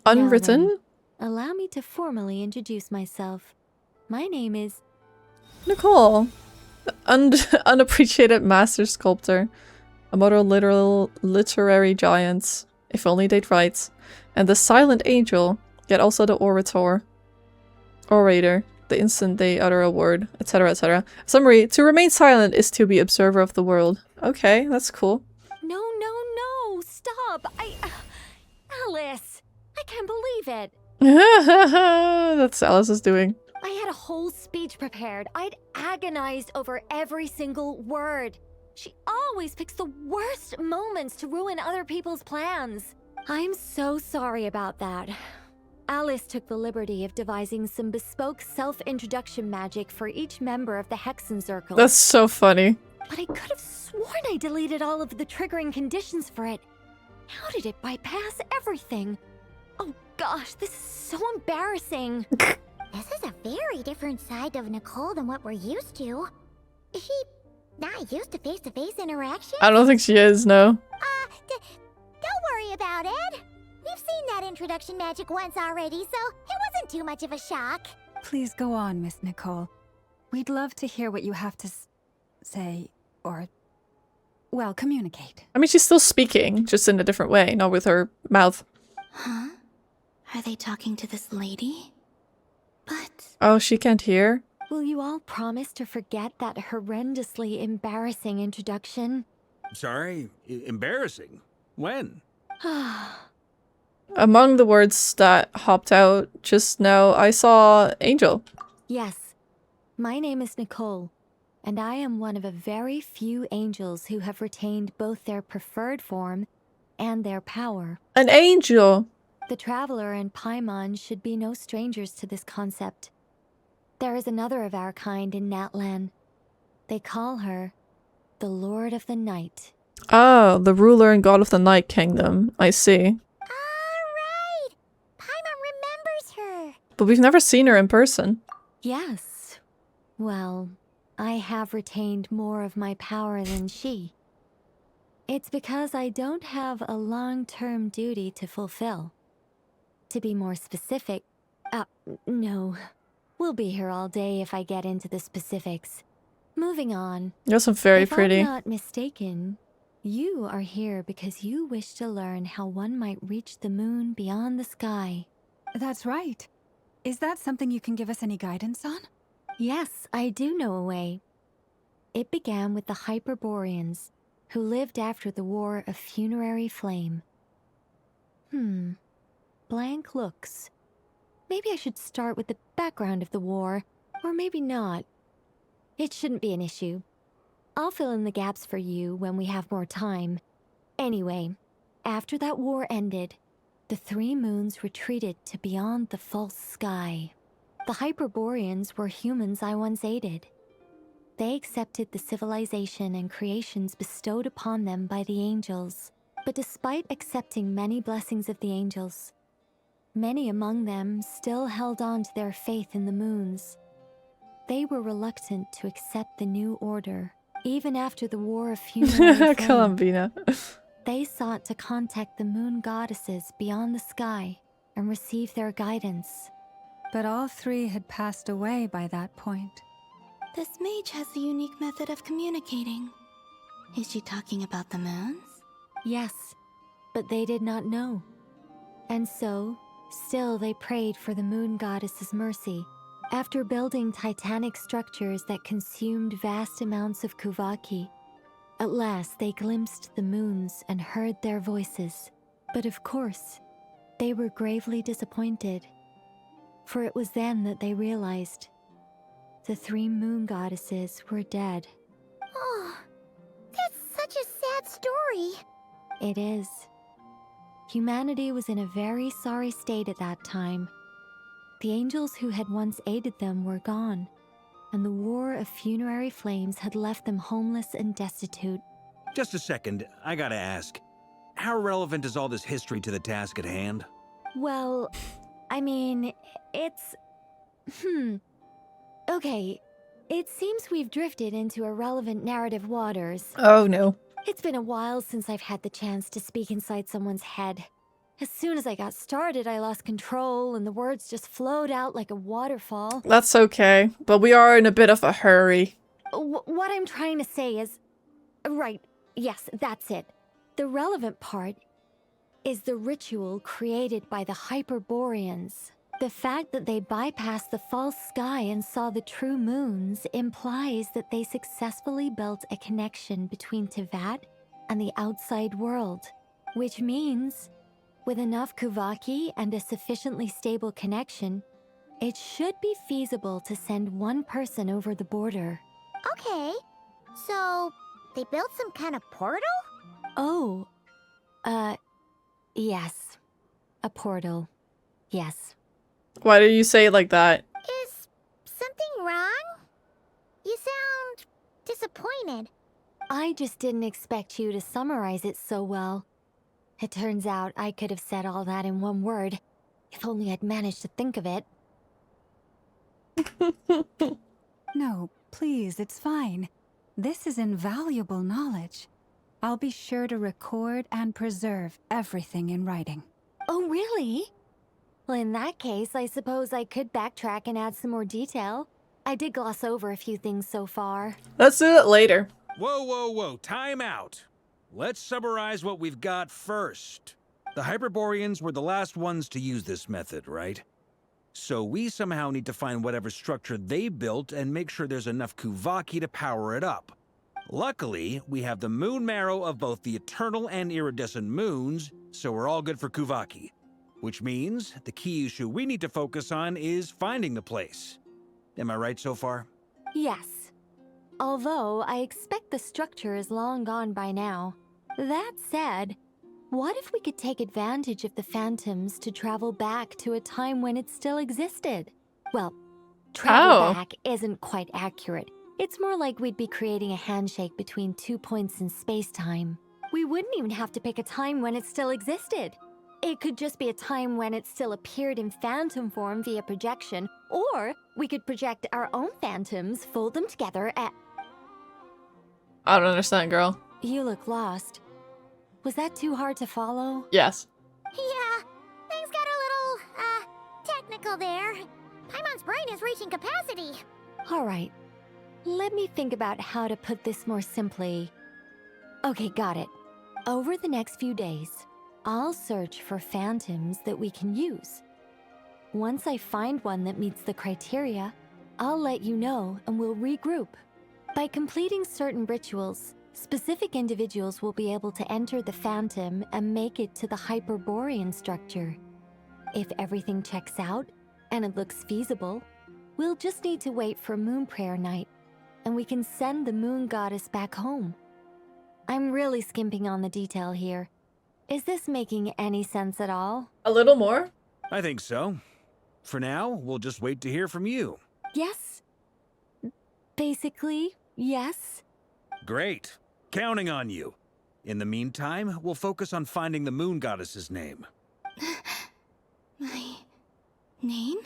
Unwritten? Now then, allow me to formally introduce myself. My name is Nicole. Unappreciated master sculptor. A model literary giant. If only they'd write. And the silent angel. Yet also the orator. Orator. The instant they utter a word. Etc. etc. Summary. To remain silent is to be observer of the world. Okay, that's cool. No, stop! Alice! I can't believe it! That's Alice is doing. I had a whole speech prepared. I'd agonized over every single word. She always picks the worst moments to ruin other people's plans. I'm so sorry about that. Alice took the liberty of devising some bespoke self-introduction magic for each member of the Hexen Circle. That's so funny. But I could have sworn I deleted all of the triggering conditions for it. How did it bypass everything? Oh gosh, this is so embarrassing. This is a very different side of Nicole than what we're used to. Is she not used to face-to-face interaction? I don't think she is, no. Don't worry about it. We've seen that introduction magic once already, so it wasn't too much of a shock. Please go on, Miss Nicole. We'd love to hear what you have to say, or, well, communicate. I mean, she's still speaking, just in a different way, not with her mouth. Huh? Are they talking to this lady? But... Oh, she can't hear? Will you all promise to forget that horrendously embarrassing introduction? Sorry? Embarrassing? When? Among the words that hopped out just now, I saw Angel. Yes. My name is Nicole, and I am one of a very few angels who have retained both their preferred form and their power. An angel! The Traveler and Paimon should be no strangers to this concept. There is another of our kind in Natlan. They call her the Lord of the Night. Oh, the ruler and god of the Night Kingdom. I see. Alright! Paimon remembers her! But we've never seen her in person. Yes. Well, I have retained more of my power than she. It's because I don't have a long-term duty to fulfill. To be more specific, no. We'll be here all day if I get into the specifics. Moving on. You're so very pretty. If I'm not mistaken, you are here because you wish to learn how one might reach the moon beyond the sky. That's right. Is that something you can give us any guidance on? Yes, I do know a way. It began with the Hyperboreans, who lived after the War of Funerary Flame. Blank looks. Maybe I should start with the background of the war, or maybe not. It shouldn't be an issue. I'll fill in the gaps for you when we have more time. Anyway, after that war ended, the three moons retreated to beyond the false sky. The Hyperboreans were humans I once aided. They accepted the civilization and creations bestowed upon them by the angels. But despite accepting many blessings of the angels, many among them still held on to their faith in the moons. They were reluctant to accept the new order, even after the War of Funerary Flame. Columbina. They sought to contact the moon goddesses beyond the sky and receive their guidance. But all three had passed away by that point. This mage has a unique method of communicating. Is she talking about the moons? Yes, but they did not know. And so, still they prayed for the moon goddess's mercy. After building titanic structures that consumed vast amounts of Kuvaki, at last they glimpsed the moons and heard their voices. But of course, they were gravely disappointed. For it was then that they realized the three moon goddesses were dead. Oh, that's such a sad story. It is. Humanity was in a very sorry state at that time. The angels who had once aided them were gone, and the War of Funerary Flames had left them homeless and destitute. Just a second, I gotta ask. How relevant is all this history to the task at hand? Well, I mean, it's... Okay, it seems we've drifted into irrelevant narrative waters. Oh no. It's been a while since I've had the chance to speak inside someone's head. As soon as I got started, I lost control and the words just flowed out like a waterfall. That's okay, but we are in a bit of a hurry. What I'm trying to say is... Right, yes, that's it. The relevant part is the ritual created by the Hyperboreans. The fact that they bypassed the false sky and saw the true moons implies that they successfully built a connection between Teyvat and the outside world, which means, with enough Kuvaki and a sufficiently stable connection, it should be feasible to send one person over the border. Okay, so they built some kind of portal? Oh, yes. A portal. Yes. Why do you say it like that? Is something wrong? You sound disappointed. I just didn't expect you to summarize it so well. It turns out I could have said all that in one word, if only I'd managed to think of it. No, please, it's fine. This is invaluable knowledge. I'll be sure to record and preserve everything in writing. Oh, really? Well, in that case, I suppose I could backtrack and add some more detail. I did gloss over a few things so far. Let's do it later. Whoa, whoa, whoa, time out. Let's summarize what we've got first. The Hyperboreans were the last ones to use this method, right? So we somehow need to find whatever structure they built and make sure there's enough Kuvaki to power it up. Luckily, we have the moon marrow of both the eternal and iridescent moons, so we're all good for Kuvaki. Which means the key issue we need to focus on is finding the place. Am I right so far? Yes. Although I expect the structure is long gone by now. That said, what if we could take advantage of the phantoms to travel back to a time when it still existed? Well, travel back isn't quite accurate. It's more like we'd be creating a handshake between 2 points in space-time. We wouldn't even have to pick a time when it still existed. It could just be a time when it still appeared in phantom form via projection, or we could project our own phantoms, fold them together at... I don't understand, girl. You look lost. Was that too hard to follow? Yes. Yeah, things got a little, technical there. Paimon's brain is reaching capacity. All right. Let me think about how to put this more simply. Okay, got it. Over the next few days, I'll search for phantoms that we can use. Once I find one that meets the criteria, I'll let you know and we'll regroup. By completing certain rituals, specific individuals will be able to enter the phantom and make it to the Hyperborean structure. If everything checks out and it looks feasible, we'll just need to wait for Moon Prayer Night, and we can send the Moon Goddess back home. I'm really skimping on the detail here. Is this making any sense at all? A little more? I think so. For now, we'll just wait to hear from you. Yes. Basically, yes. Great. Counting on you. In the meantime, we'll focus on finding the Moon Goddess's name. My name?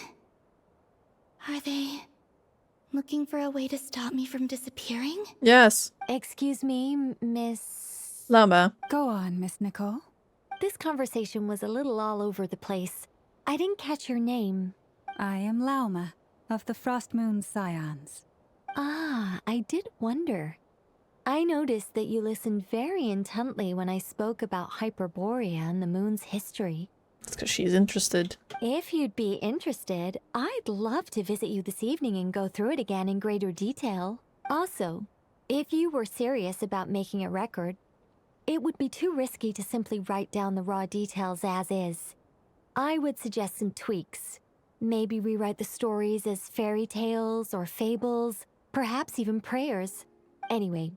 Are they looking for a way to stop me from disappearing? Yes. Excuse me, Miss... Llama. Go on, Miss Nicole. This conversation was a little all over the place. I didn't catch your name. I am Lauma, of the Frost Moon Scions. Ah, I did wonder. I noticed that you listened very intently when I spoke about Hyperborea and the moon's history. It's because she's interested. If you'd be interested, I'd love to visit you this evening and go through it again in greater detail. Also, if you were serious about making a record, it would be too risky to simply write down the raw details as is. I would suggest some tweaks. Maybe rewrite the stories as fairy tales or fables, perhaps even prayers. Anyway,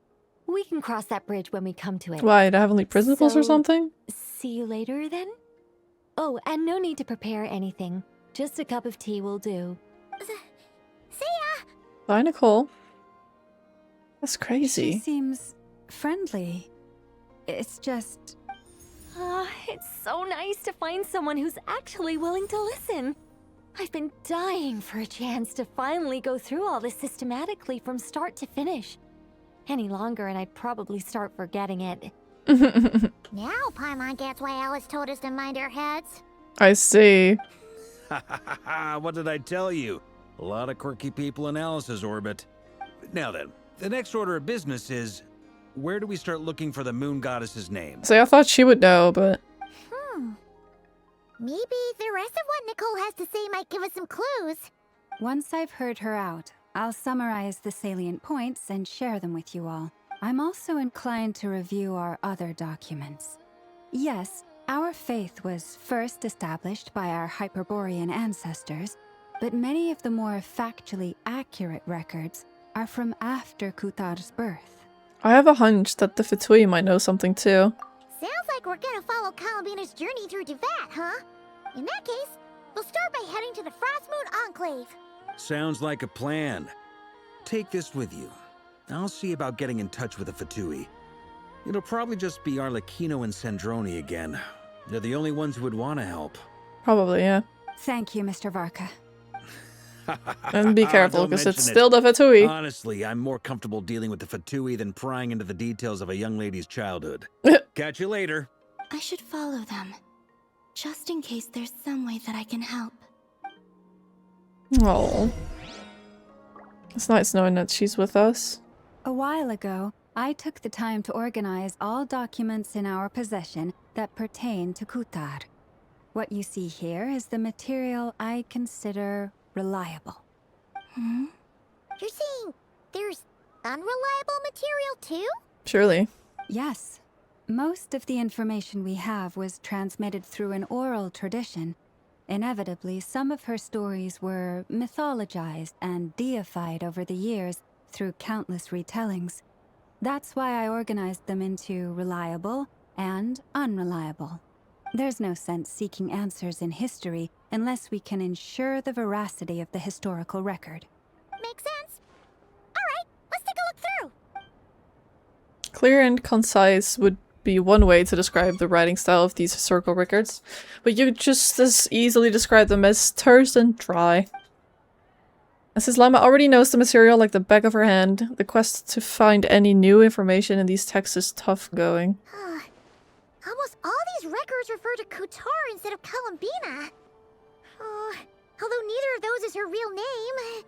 we can cross that bridge when we come to it. Why, the Heavenly Principles or So, something? See you later, then? Oh, and no need to prepare anything. Just a cup of tea will do. See ya! Bye, Nicole. That's crazy. She seems friendly. It's just... It's so nice to find someone who's actually willing to listen. I've been dying for a chance to finally go through all this systematically from start to finish. Any longer and I'd probably start forgetting it. Now Paimon gets why Alice told us to mind our heads. I see. What did I tell you? A lot of quirky people in Alice's orbit. Now then, the next order of business is, where do we start looking for the moon goddess's name? See, I thought she would know, but... Maybe the rest of what Nicole has to say might give us some clues. Once I've heard her out, I'll summarize the salient points and share them with you all. I'm also inclined to review our other documents. Yes, our faith was first established by our Hyperborean ancestors, but many of the more factually accurate records are from after Kutar's birth. I have a hunch that the Fatui might know something too. Sounds like we're gonna follow Columbina's journey through Devat, huh? In that case, we'll start by heading to the Frostmoon Enclave. Sounds like a plan. Take this with you. I'll see about getting in touch with the Fatui. It'll probably just be Arlecchino and Sandroni again. They're the only ones who would want to help. Probably, yeah. Thank you, Mr. Varka. And be careful, because it's mention still the Fatui. Honestly, I'm more comfortable dealing with the Fatui than prying into the details of a young lady's childhood. Catch you later. I should follow them, just in case there's some way that I can help. Oh, it's nice knowing that she's with us. A while ago, I took the time to organize all documents in our possession that pertain to Kutar. What you see here is the material I consider reliable. You're saying there's unreliable material too? Surely. Yes. Most of the information we have was transmitted through an oral tradition. Inevitably, some of her stories were mythologized and deified over the years through countless retellings. That's why I organized them into reliable and unreliable. There's no sense seeking answers in history unless we can ensure the veracity of the historical record. Makes sense. Alright, let's take a look through. Clear and concise would be one way to describe the writing style of these historical records, but you could just as easily describe them as terse and dry. As Lama already knows the material like the back of her hand, the quest to find any new information in these texts is tough going. Almost all these records refer to Kutar instead of Columbina. Although neither of those is her real name.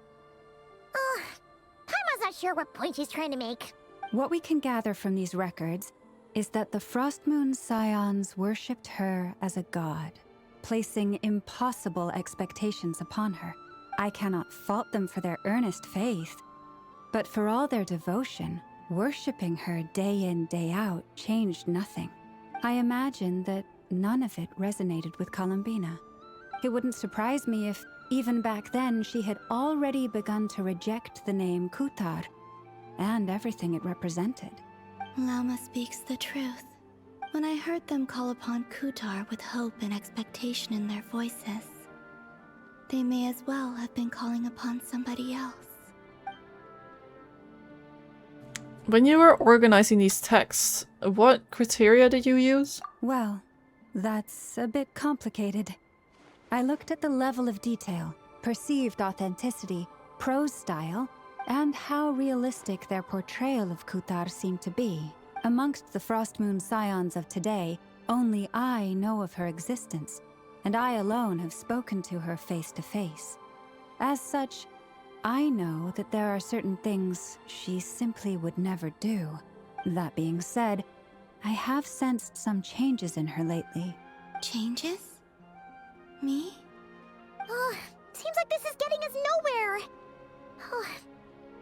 Paimon's not sure what point she's trying to make. What we can gather from these records is that the Frostmoon Scions worshipped her as a god, placing impossible expectations upon her. I cannot fault them for their earnest faith, but for all their devotion, worshipping her day in, day out changed nothing. I imagine that none of it resonated with Columbina. It wouldn't surprise me if, even back then, she had already begun to reject the name Kutar and everything it represented. Lama speaks the truth. When I heard them call upon Kutar with hope and expectation in their voices, they may as well have been calling upon somebody else. When you were organizing these texts, what criteria did you use? Well, that's a bit complicated. I looked at the level of detail, perceived authenticity, prose style, and how realistic their portrayal of Kutar seemed to be. Amongst the Frostmoon Scions of today, only I know of her existence, and I alone have spoken to her face to face. As such, I know that there are certain things she simply would never do. That being said, I have sensed some changes in her lately. Changes? Me? Seems like this is getting us nowhere.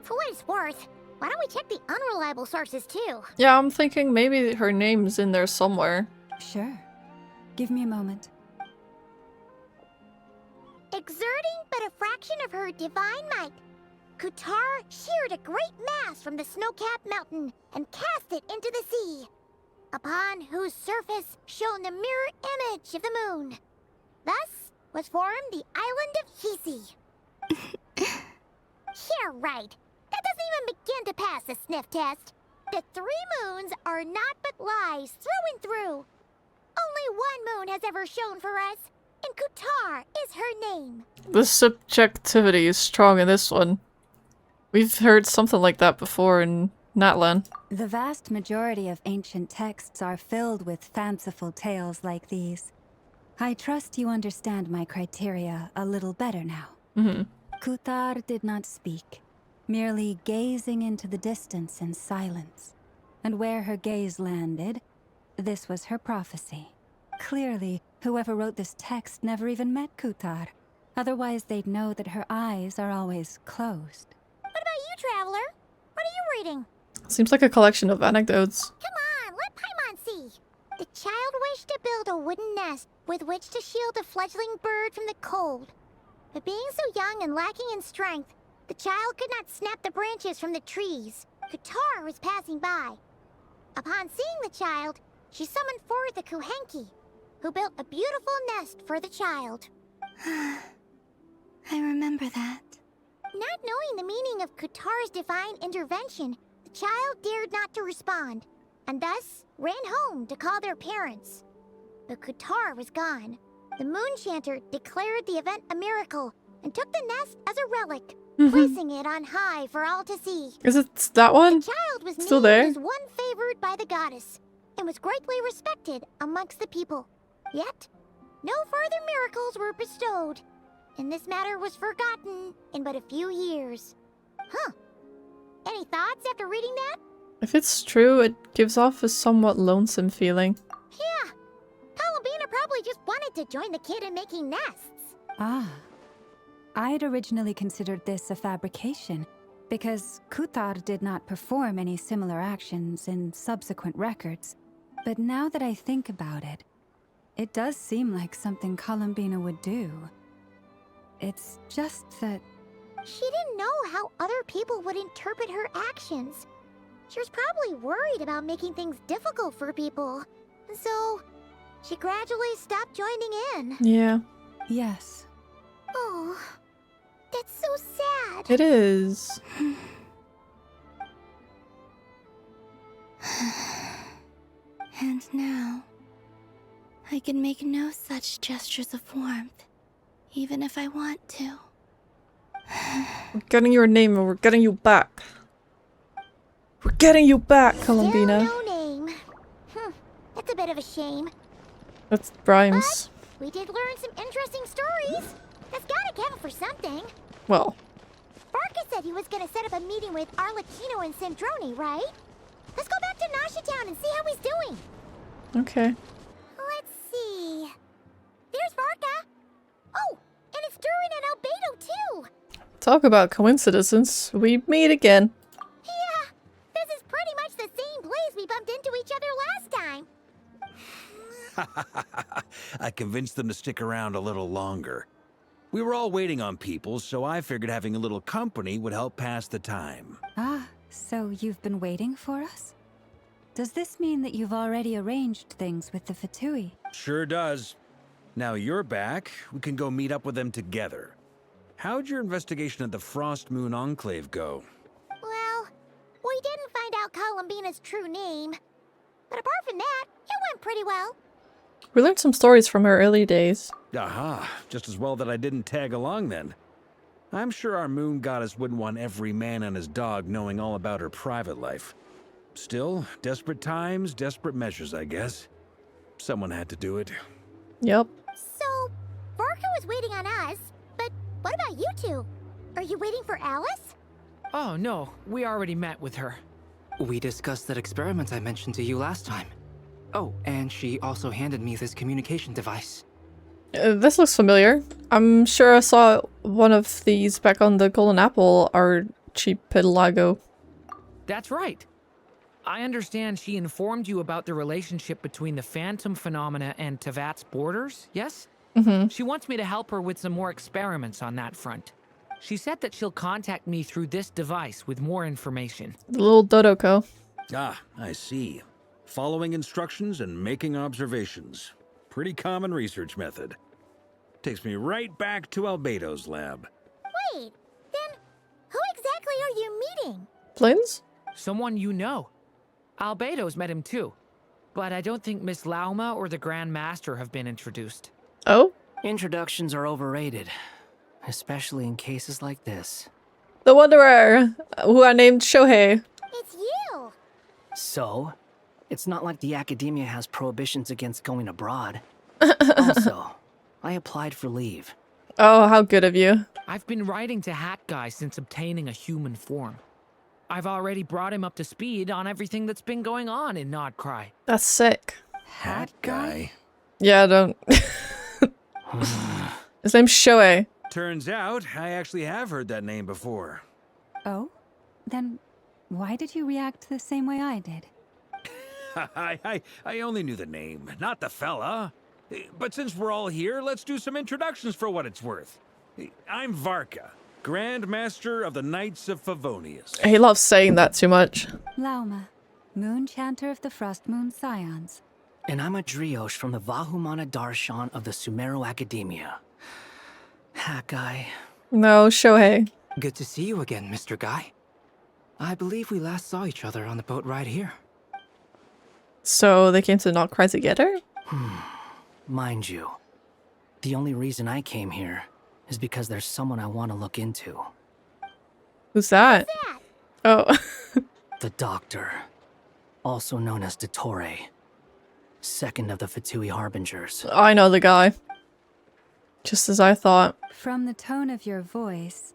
For what it's worth, why don't we check the unreliable sources too? Yeah, I'm thinking maybe her name's in there somewhere. Sure. Give me a moment. Exerting but a fraction of her divine might, Kutar sheared a great mass from the snow-capped mountain and cast it into the sea, upon whose surface shone the mirror image of the moon. Thus was formed the island of Hisi. Yeah, right. That doesn't even begin to pass the sniff test. The 3 moons are not but lies through and through. Only one moon has ever shone for us, and Kutar is her name. The subjectivity is strong in this one. We've heard something like that before in Natlan. The vast majority of ancient texts are filled with fanciful tales like these. I trust you understand my criteria a little better now. Mm-hmm. Kutar did not speak, merely gazing into the distance in silence. And where her gaze landed, this was her prophecy. Clearly, whoever wrote this text never even met Kutar. Otherwise, they'd know that her eyes are always closed. What about you, Traveler? What are you reading? Seems like a collection of anecdotes. Come on, let Paimon see. The child wished to build a wooden nest with which to shield a fledgling bird from the cold. But being so young and lacking in strength, the child could not snap the branches from the trees. Kutar was passing by. Upon seeing the child, she summoned forth the Kuhenki, who built a beautiful nest for the child. I remember that. Not knowing the meaning of Kutar's divine intervention, the child dared not to respond, and thus ran home to call their parents. But Kutar was gone. The Moon-Chanter declared the event a miracle and took the nest as a relic, placing it on high for all to see. Is it that one? The child was Still named there? as one favored by the goddess, and was greatly respected amongst the people. Yet, no further miracles were bestowed, and this matter was forgotten in but a few years. Huh. Any thoughts after reading that? If it's true, it gives off a somewhat lonesome feeling. Yeah. Columbina probably just wanted to join the kid in making nests. Ah. I'd originally considered this a fabrication, because Kutar did not perform any similar actions in subsequent records. But now that I think about it, it does seem like something Columbina would do. It's just that... She didn't know how other people would interpret her actions. She was probably worried about making things difficult for people. So, she gradually stopped joining in. Yeah. Yes. Oh, that's so sad. It is. And now, I can make no such gestures of warmth, even if I want to. We're getting your name and we're getting you back. We're getting you back, Columbina. Still no name. That's a bit of a shame. That's rhymes. But we did learn some interesting stories. That's gotta count for something. Well. Barca said he was gonna set up a meeting with Arlecchino and Sandrone, right? Let's go back to Nasha Town and see how he's doing. Okay. Let's see. There's Barca. Oh, and it's Durin and Albedo too. Talk about coincidence. We meet again. Yeah, this is pretty much the same place we bumped into each other last time. I convinced them to stick around a little longer. We were all waiting on people, so I figured having a little company would help pass the time. Ah, so you've been waiting for us? Does this mean that you've already arranged things with the Fatui? Sure does. Now you're back, we can go meet up with them together. How'd your investigation at the Frost Moon Enclave go? Well, we didn't find out Columbina's true name. But apart from that, it went pretty well. We learned some stories from her early days. Aha, just as well that I didn't tag along then. I'm sure our moon goddess wouldn't want every man and his dog knowing all about her private life. Still, desperate times, desperate measures, I guess. Someone had to do it. Yep. So, Barca was waiting on us, but what about you two? Are you waiting for Alice? Oh, no. We already met with her. We discussed that experiment I mentioned to you last time. Oh, and she also handed me this communication device. This looks familiar. I'm sure I saw one of these back on the Golden Apple Archipelago. That's right. I understand she informed you about the relationship between the phantom phenomena and Tevat's borders, yes? Mm-hmm. She wants me to help her with some more experiments on that front. She said that she'll contact me through this device with more information. The little Dodoko. Ah, I see. Following instructions and making observations. Pretty common research method. Takes me right back to Albedo's lab. Wait, then who exactly are you meeting? Plains? Someone you know. Albedo's met him too. But I don't think Miss Lauma or the Grand Master have been introduced. Oh? Introductions are overrated. Especially in cases like this. The Wanderer, who I named Shohei. It's you! So, it's not like the academia has prohibitions against going abroad. Also, I applied for leave. Oh, how good of you. I've been writing to Hat Guy since obtaining a human form. I've already brought him up to speed on everything that's been going on in NOD-KRAI. That's sick. Hat guy? Yeah, don't. His name's Shoei. Turns out, I actually have heard that name before. Oh? Then why did you react the same way I did? I only knew the name, not the fella. But since we're all here, let's do some introductions for what it's worth. I'm Varka, Grand Master of the Knights of Favonius. He loves saying that too much. Lauma, Moon Chanter of the Frost Moon Scions. And I'm a Driosh from the Vahumana Darshan of the Sumeru Academia. Hat Guy. No, Shohei. Good to see you again, Mr. Guy. I believe we last saw each other on the boat ride here. So they came to NOD-KRAI together? Mind you, the only reason I came here is because there's someone I want to look into. Who's that? Oh. The Doctor, also known as Dottore, second of the Fatui Harbingers. I know the guy. Just as I thought. From the tone of your voice,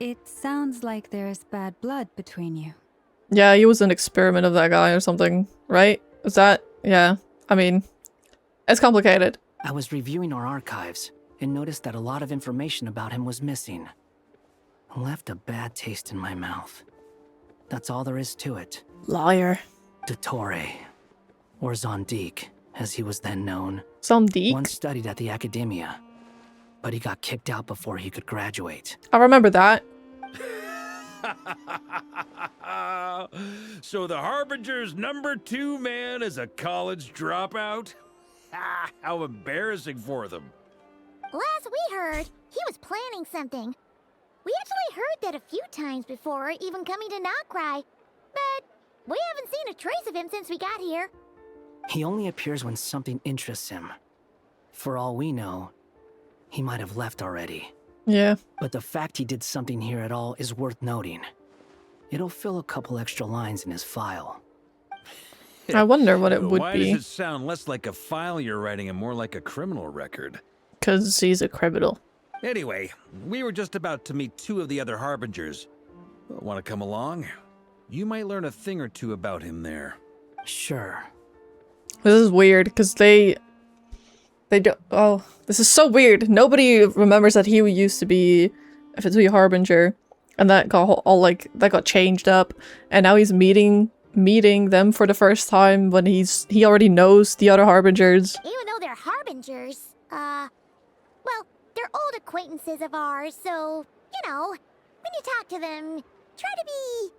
it sounds like there's bad blood between you. Yeah, he was an experiment of that guy or something, right? Is that? Yeah. I mean, it's complicated. I was reviewing our archives and noticed that a lot of information about him was missing. Left a bad taste in my mouth. That's all there is to it. Liar. Dottore, or Zondik, as he was then known. Zondik? Once studied at the academia, but he got kicked out before he could graduate. I remember that. So the Harbinger's #2 man is a college dropout? How embarrassing for them. Last we heard, he was planning something. We actually heard that a few times before, even coming to NOD-KRAI. But we haven't seen a trace of him since we got here. He only appears when something interests him. For all we know, he might have left already. Yeah. But the fact he did something here at all is worth noting. It'll fill a couple extra lines in his file. I wonder what it would Why be. does it sound less like a file you're writing and more like a criminal record? Because he's a criminal. Anyway, we were just about to meet 2 of the other Harbingers. Want to come along? You might learn a thing or two about him there. Sure. This is weird, because they don't... Oh, this is so weird. Nobody remembers that he used to be a Fatui Harbinger, and that got that got changed up, and now he's meeting them for the first time when he already knows the other Harbingers. Even though they're Harbingers, well, they're old acquaintances of ours, so, you know, when you talk to them, try to be...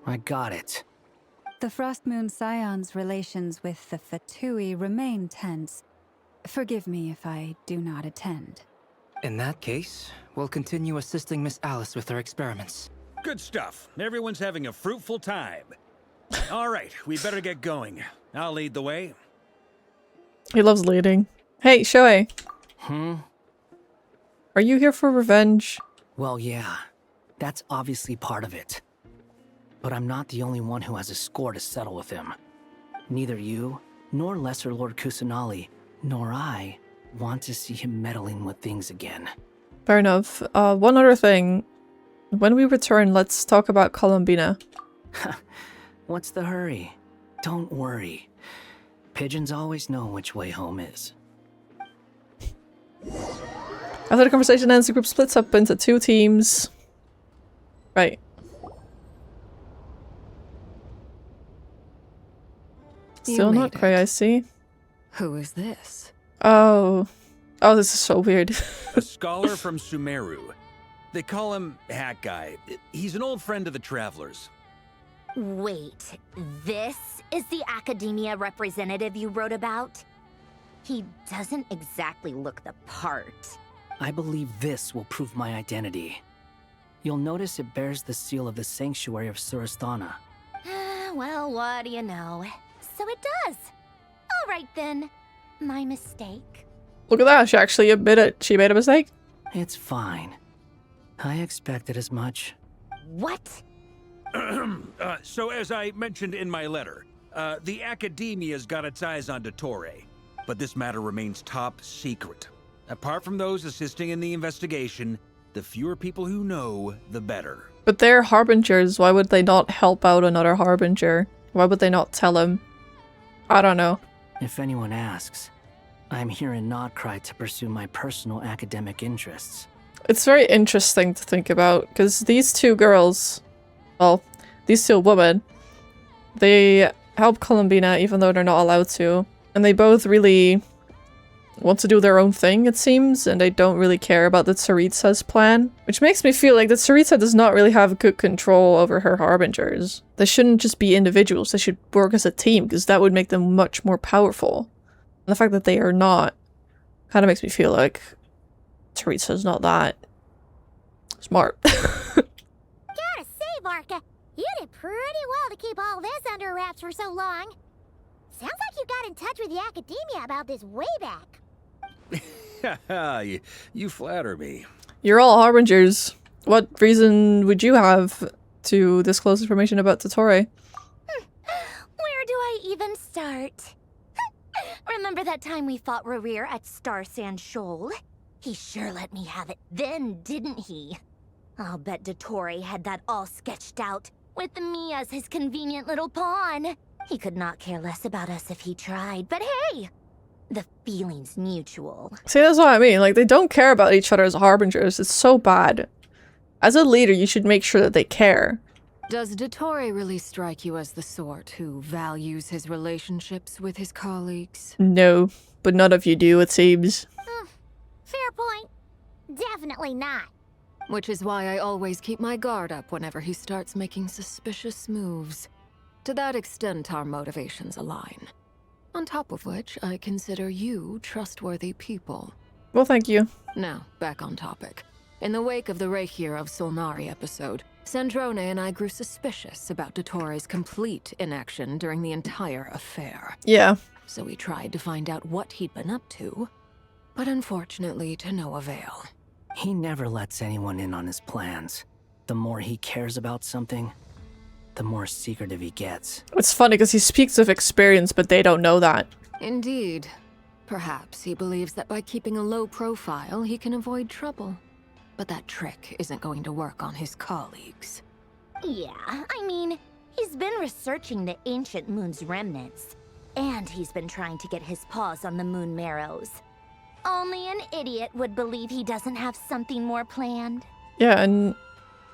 I got it. The Frost Moon Scions' relations with the Fatui remain tense. Forgive me if I do not attend. In that case, we'll continue assisting Miss Alice with her experiments. Good stuff. Everyone's having a fruitful time. All right, we better get going. I'll lead the way. He loves leading. Hey, Shoei. Are you here for revenge? Well, yeah. That's obviously part of it. But I'm not the only one who has a score to settle with him. Neither you, nor Lesser Lord Kusanali, nor I want to see him meddling with things again. Fair enough. One other thing. When we return, let's talk about Columbina. What's the hurry? Don't worry. Pigeons always know which way home is. After the conversation ends, the group splits up into 2 teams. Right. Still not NOD-KRAI, I see. Who is this? Oh. Oh, this is so weird. A scholar from Sumeru. They call him Hat Guy. He's an old friend of the Travelers. Wait, this is the academia representative you wrote about? He doesn't exactly look the part. I believe this will prove my identity. You'll notice it bears the seal of the Sanctuary of Surasthana. Well, what do you know? So it does. All right then. My mistake. Look at that. She actually admitted she made a mistake. It's fine. I expected as much. What? So as I mentioned in my letter, the academia's got its eyes on Dottore, but this matter remains top secret. Apart from those assisting in the investigation, the fewer people who know, the better. But they're harbingers. Why would they not help out another harbinger? Why would they not tell him? I don't know. If anyone asks, I'm here in NOD-KRAI to pursue my personal academic interests. It's very interesting to think about, because these two girls, well, these two women, they help Columbina even though they're not allowed to. And they both really want to do their own thing, it seems, and they don't really care about the Tsaritsa's plan. Which makes me feel like the Tsaritsa does not really have good control over her harbingers. They shouldn't just be individuals, they should work as a team, because that would make them much more powerful. And the fact that they are not kind of makes me feel like Tsaritsa's not that smart. Gotta say, Varka, you did pretty well to keep all this under wraps for so long. Sounds like you got in touch with the academia about this way back. you flatter me. You're all harbingers. What reason would you have to disclose information about Dottore? Where do I even start? Remember that time we fought Rerir at Star Sand Shoal? He sure let me have it then, didn't he? I'll bet Dottore had that all sketched out, with me as his convenient little pawn. He could not care less about us if he tried, but hey! The feeling's mutual. See, that's what I mean. Like, they don't care about each other as harbingers. It's so bad. As a leader, you should make sure that they care. Does Dottore really strike you as the sort who values his relationships with his colleagues? No, but none of you do, it seems. Fair point. Definitely not. Which is why I always keep my guard up whenever he starts making suspicious moves. To that extent, our motivations align. On top of which, I consider you trustworthy people. Well, thank you. Now, back on topic. In the wake of the Reikir of Solnari episode, Sandrone and I grew suspicious about Dottore's complete inaction during the entire affair. Yeah. So we tried to find out what he'd been up to, but unfortunately to no avail. He never lets anyone in on his plans. The more he cares about something, the more secretive he gets. It's funny because he speaks of experience, but they don't know that. Indeed. Perhaps he believes that by keeping a low profile, he can avoid trouble. But that trick isn't going to work on his colleagues. Yeah, I mean, he's been researching the ancient moon's remnants. And he's been trying to get his paws on the moon marrows. Only an idiot would believe he doesn't have something more planned. Yeah, and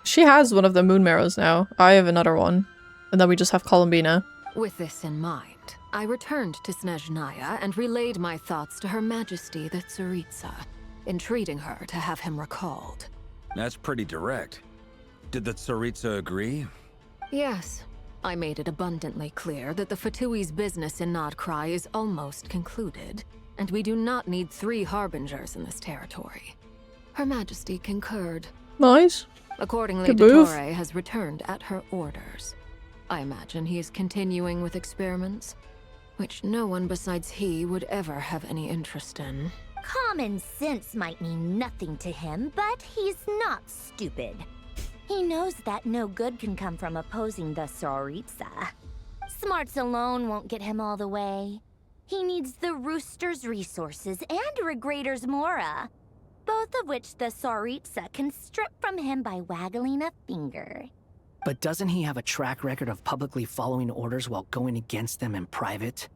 she has one of the moon marrows now. I have another one. And then we just have Columbina. With this in mind, I returned to Snezhnaya and relayed my thoughts to Her Majesty the Tsaritsa, entreating her to have him recalled. That's pretty direct. Did the Tsaritsa agree? Yes. I made it abundantly clear that the Fatui's business in NOD-KRAI is almost concluded, and we do not need 3 harbingers in this territory. Her Majesty concurred. Nice. Accordingly, Good move. Dottore has returned at her orders. I imagine he is continuing with experiments, which no one besides he would ever have any interest in. Common sense might mean nothing to him, but he's not stupid. He knows that no good can come from opposing the Tsaritsa. Smarts alone won't get him all the way. He needs the Rooster's resources and Regrator's Mora, both of which the Tsaritsa can strip from him by waggling a finger. But doesn't he have a track record of publicly following orders while going against them in private?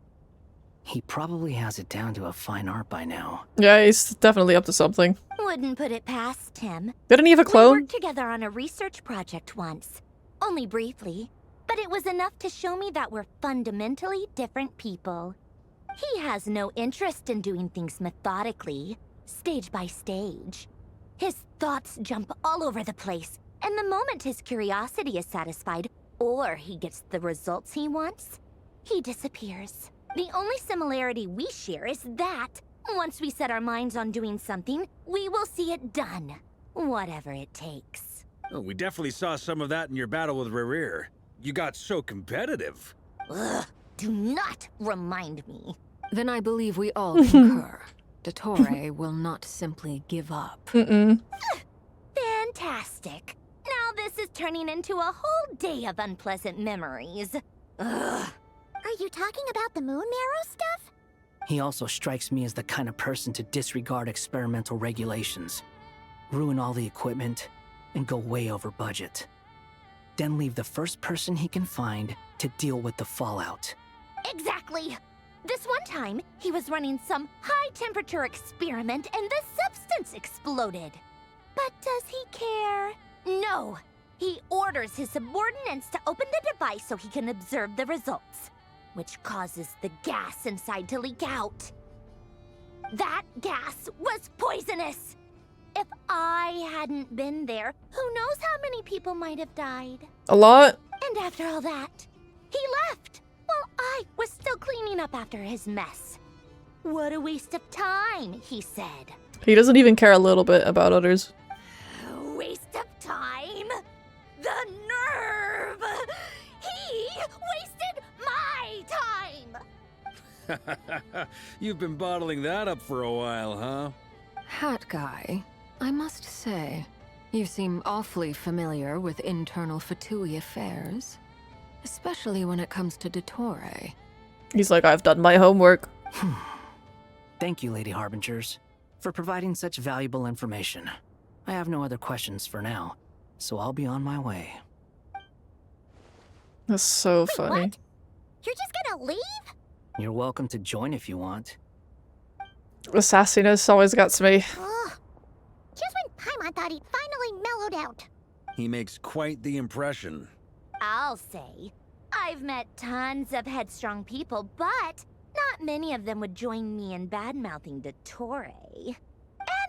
He probably has it down to a fine art by now. Yeah, he's definitely up to something. Wouldn't put it past him. Didn't he have a clone? We worked together on a research project once. Only briefly. But it was enough to show me that we're fundamentally different people. He has no interest in doing things methodically, stage by stage. His thoughts jump all over the place, and the moment his curiosity is satisfied, or he gets the results he wants, he disappears. The only similarity we share is that, once we set our minds on doing something, we will see it done, whatever it takes. Oh, we definitely saw some of that in your battle with Rerir. You got so competitive. Ugh, do not remind me. Then I believe we all concur. Dottore will not simply give up. Mm-mm. Fantastic. Now All this is turning into a whole day of unpleasant memories. Ugh. Are you talking about the moon marrow stuff? He also strikes me as the kind of person to disregard experimental regulations, ruin all the equipment, and go way over budget. Then leave the first person he can find to deal with the fallout. Exactly! This one time, he was running some high-temperature experiment and the substance exploded. But does he care? No! He orders his subordinates to open the device so he can observe the results, which causes the gas inside to leak out. That gas was poisonous! If I hadn't been there, who knows how many people might have died? A lot? And after all that, he left while I was still cleaning up after his mess. What a waste of time, he said. He doesn't even care a little bit about others. Waste of time? The nerve! He wasted my time! You've been bottling that up for a while, huh? Hat guy, I must say, you seem awfully familiar with internal Fatui affairs. Especially when it comes to Dottore. He's like, I've done my homework. Thank you, Lady Harbingers, for providing such valuable information. I have no other questions for now, so I'll be on my way. That's so funny. What? You're just gonna leave? You're welcome to join if you want. The sassiness always gets me. Ugh. Just when Paimon thought he'd finally mellowed out. He makes quite the impression. I'll say, I've met tons of headstrong people, but not many of them would join me in bad-mouthing Dottore.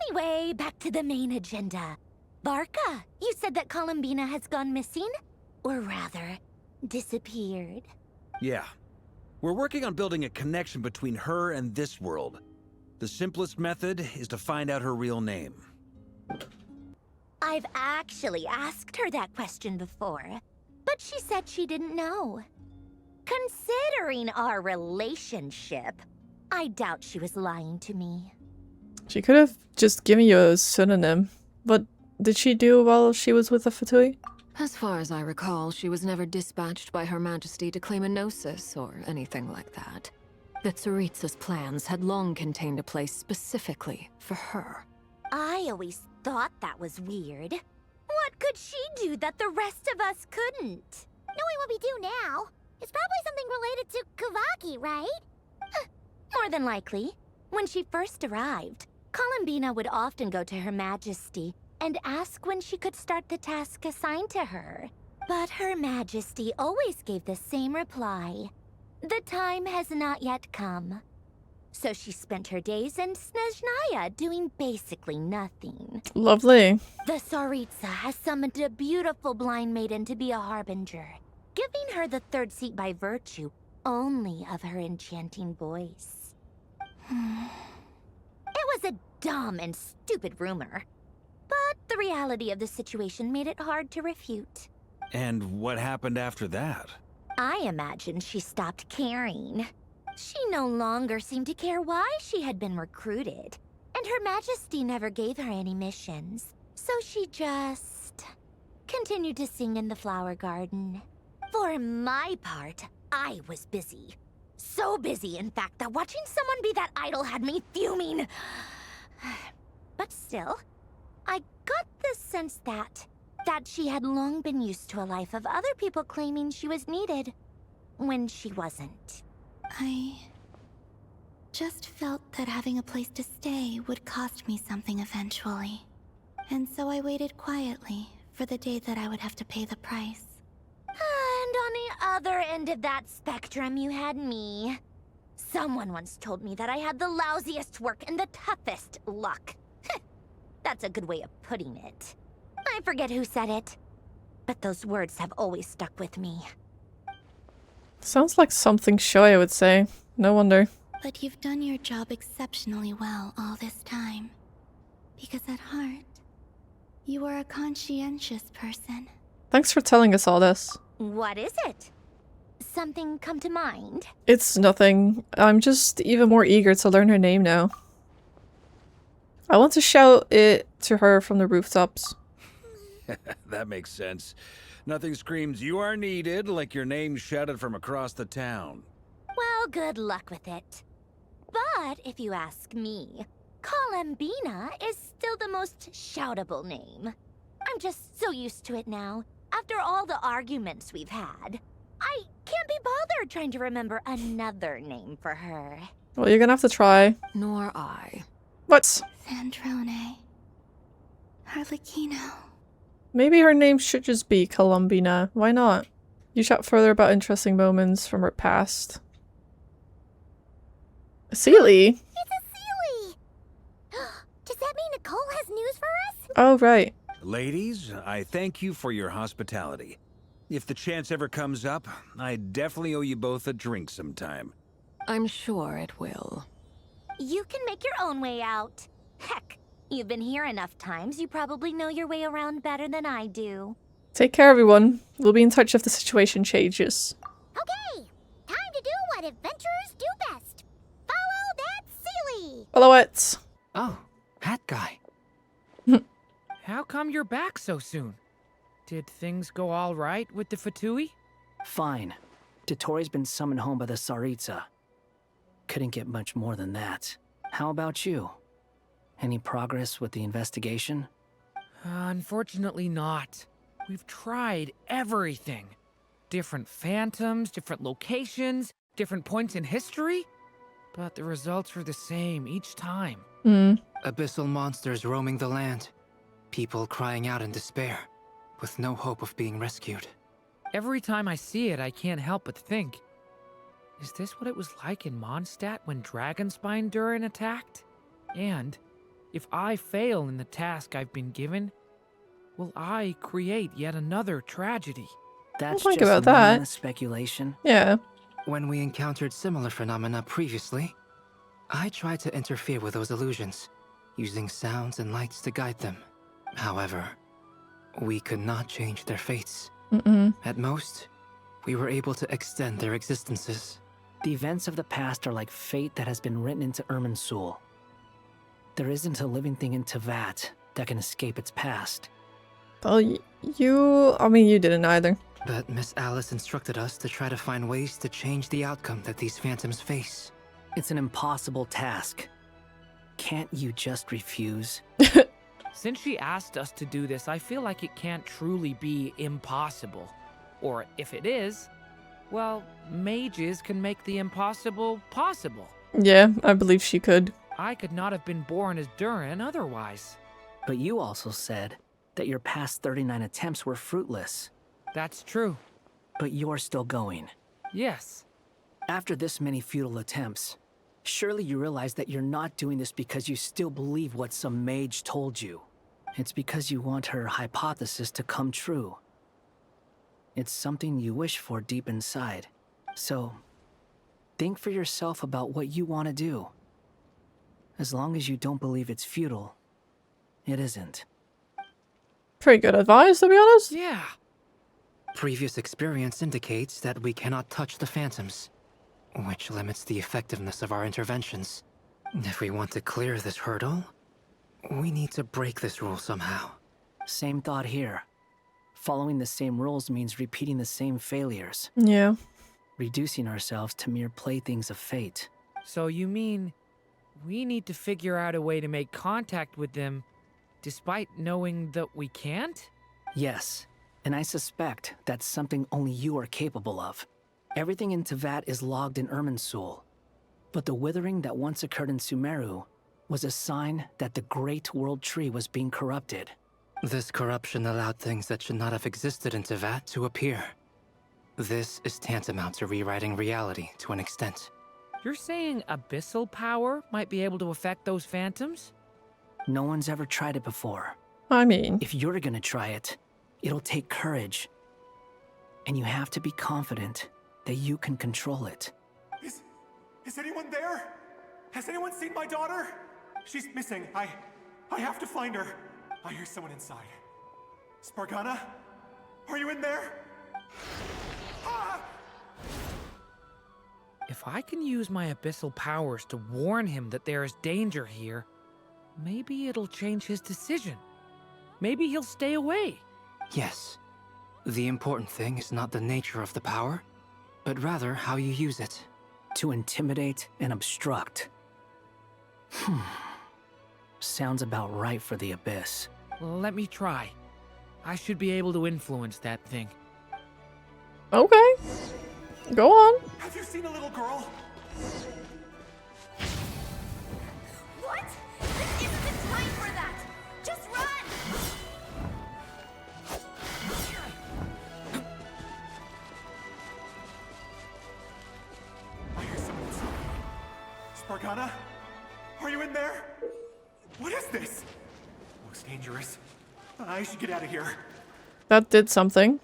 Anyway, back to the main agenda. Barca, you said that Columbina has gone missing? Or rather, disappeared. Yeah. We're working on building a connection between her and this world. The simplest method is to find out her real name. I've actually asked her that question before, but she said she didn't know. Considering our relationship, I doubt she was lying to me. She could have just given you a pseudonym. But did she do while she was with the Fatui? As far as I recall, she was never dispatched by Her Majesty to claim a gnosis or anything like that. The Tsaritsa's plans had long contained a place specifically for her. I always thought that was weird. What could she do that the rest of us couldn't? Knowing what we do now, it's probably something related to Kavaki, right? More than likely. When she first arrived, Columbina would often go to Her Majesty and ask when she could start the task assigned to her. But Her Majesty always gave the same reply. The time has not yet come. So she spent her days in Snezhnaya doing basically nothing. Lovely. The Tsaritsa has summoned a beautiful blind maiden to be a harbinger, giving her the third seat by virtue only of her enchanting voice. It was a dumb and stupid rumor, but the reality of the situation made it hard to refute. And what happened after that? I imagine she stopped caring. She no longer seemed to care why she had been recruited, and Her Majesty never gave her any missions, so she just continued to sing in the flower garden. For my part, I was busy. So busy, in fact, that watching someone be that idol had me fuming. But still, I got the sense that she had long been used to a life of other people claiming she was needed when she wasn't. I just felt that having a place to stay would cost me something eventually. And so I waited quietly for the day that I would have to pay the price. And on the other end of that spectrum, you had me. Someone once told me that I had the lousiest work and the toughest luck. That's a good way of putting it. I forget who said it, but those words have always stuck with me. Sounds like something Shoya would say. No wonder. But you've done your job exceptionally well all this time. Because at heart, you are a conscientious person. Thanks for telling us all this. What is it? Something come to mind? It's nothing. I'm just even more eager to learn her name now. I want to shout it to her from the rooftops. That makes sense. Nothing screams you are needed like your name shouted from across the town. Well, good luck with it. But if you ask me, Columbina is still the most shoutable name. I'm just so used to it now. After all the arguments we've had, I can't be bothered trying to remember another name for her. Well, you're gonna have to try. Nor I. What? Sandrone. Harlequino. Maybe her name should just be Columbina. Why not? You chat further about interesting moments from her past. Sealy? It's a Sealy! Does that mean Nicole has news for us? Oh, right. Ladies, I thank you for your hospitality. If the chance ever comes up, I definitely owe you both a drink sometime. I'm sure it will. You can make your own way out. Heck, you've been here enough times, you probably know your way around better than I do. Take care, everyone. We'll be in touch if the situation changes. Okay, time to do what adventurers do best. Follow that Sealy! Follow it. Oh, hat guy. How come you're back so soon? Did things go all right with the Fatui? Fine. Dotori's been summoned home by the Tsaritsa. Couldn't get much more than that. How about you? Any progress with the investigation? Unfortunately not. We've tried everything. Different phantoms, different locations, different points in history. But the results were the same each time. Abyssal monsters roaming the land. People crying out in despair, with no hope of being rescued. Every time I see it, I can't help but think, is this what it was like in Mondstadt when Dragonspine Durin attacked? And if I fail in the task I've been given, will I create yet another tragedy? That's think just about that. meaningless speculation. Yeah. When we encountered similar phenomena previously, I tried to interfere with those illusions, using sounds and lights to guide them. However, we could not change their fates. At most, we were able to extend their existences. The events of the past are like fate that has been written into Irminsul. There isn't a living thing in Teyvat that can escape its past. Well, you didn't either. But Miss Alice instructed us to try to find ways to change the outcome that these phantoms face. It's an impossible task. Can't you just refuse? Since she asked us to do this, I feel like it can't truly be impossible. Or if it is, well, mages can make the impossible possible. Yeah, I believe she could. I could not have been born as Durin otherwise. But you also said that your past 39 attempts were fruitless. That's true. But you're still going. Yes. After this many futile attempts, surely you realize that you're not doing this because you still believe what some mage told you. It's because you want her hypothesis to come true. It's something you wish for deep inside. So, think for yourself about what you want to do. As long as you don't believe it's futile, it isn't. Pretty good advice, to be honest. Yeah. Previous experience indicates that we cannot touch the phantoms, which limits the effectiveness of our interventions. If we want to clear this hurdle, we need to break this rule somehow. Same thought here. Following the same rules means repeating the same failures. Yeah. Reducing ourselves to mere playthings of fate. So you mean we need to figure out a way to make contact with them despite knowing that we can't? Yes, and I suspect that's something only you are capable of. Everything in Teyvat is logged in Irminsul, but the withering that once occurred in Sumeru was a sign that the Great World Tree was being corrupted. This corruption allowed things that should not have existed in Teyvat to appear. This is tantamount to rewriting reality to an extent. You're saying abyssal power might be able to affect those phantoms? No one's ever tried it before. I mean, if you're gonna try it, it'll take courage. And you have to be confident that you can control it. Is anyone there? Has anyone seen my daughter? She's missing. I have to find her. I hear someone inside. Spargana? Are you in there? Ah! If I can use my abyssal powers to warn him that there is danger here, maybe it'll change his decision. Maybe he'll stay away. Yes. The important thing is not the nature of the power, but rather how you use it. To intimidate and obstruct. Sounds about right for the Abyss. Let me try. I should be able to influence that thing. Okay. Go on. Have you seen a little girl? What? This isn't the time for that! Just run! I hear someone inside. Spargana? Are you in there? What is this? Looks dangerous. I should get out of here. That did something.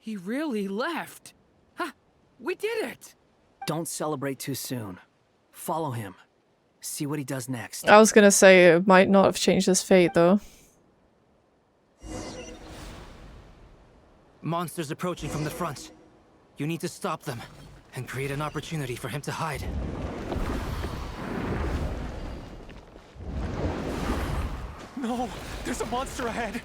He really left. Ha! We did it! Don't celebrate too soon. Follow him. See what he does next. I was gonna say it might not have changed his fate though. Monsters approaching from the front. You need to stop them and create an opportunity for him to hide. No, there's a monster ahead.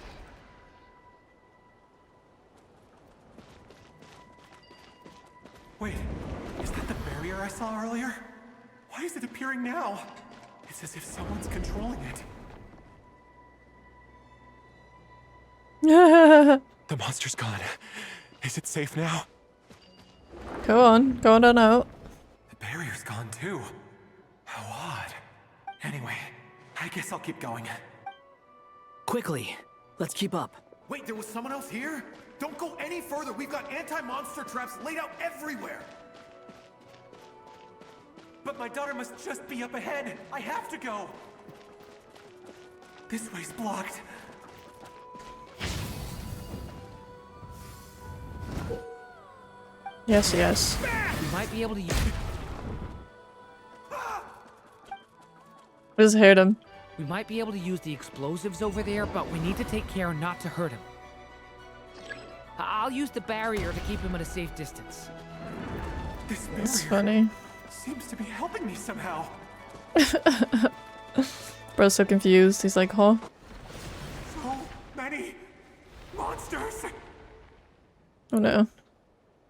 Wait, is that the barrier I saw earlier? Why is it appearing now? It's as if someone's controlling it. The monster's gone. Is it safe now? Go on down out. The barrier's gone too. How odd. Anyway, I guess I'll keep going. Quickly, let's keep up. Wait, there was someone else here? Don't go any further. We've got anti-monster traps laid out everywhere. But my daughter must just be up ahead. I have to go. This way's blocked. Yes. We might be able to use... Just hit him. We might be able to use the explosives over there, but we need to take care not to hurt him. I'll use the barrier to keep him at a safe distance. This That's barrier funny. seems to be helping me somehow. Bro's so confused. He's like, huh? So many monsters. Oh no.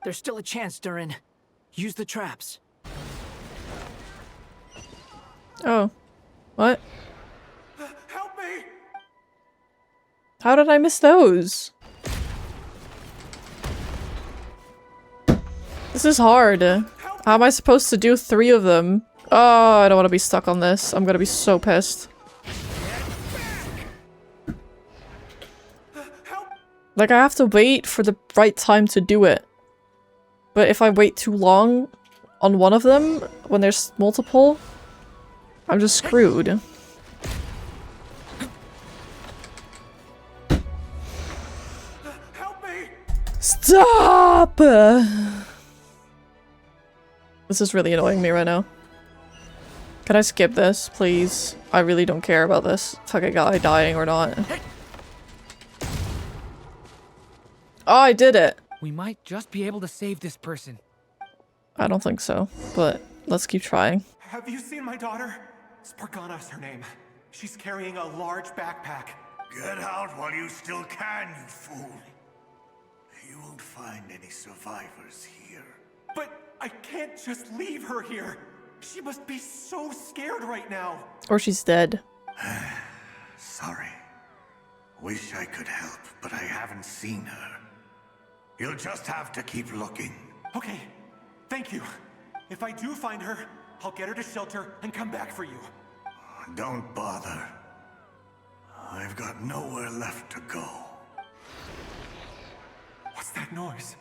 There's still a chance, Durin. Use the traps. Oh. What? Help me! How did I miss those? This is hard. How am I supposed to do 3 of them? Oh, I don't want to be stuck on this. I'm gonna be so pissed. Like, I have to wait for the right time to do it. But if I wait too long on one of them, when there's multiple, I'm just screwed. Stop! This is really annoying me right now. Can I skip this, please? I really don't care about this fucking guy dying or not. Oh, I did it! We might just be able to save this person. I don't think so, but let's keep trying. Have you seen my daughter? Spargana's her name. She's carrying a large backpack. Get out while you still can, you fool. You won't find any survivors here. But I can't just leave her here. She must be so scared right now. Or she's dead. Sorry. Wish I could help, but I haven't seen her. You'll just have to keep looking. Okay, thank you. If I do find her, I'll get her to shelter and come back for you. Don't bother. I've got nowhere left to go. What's that noise?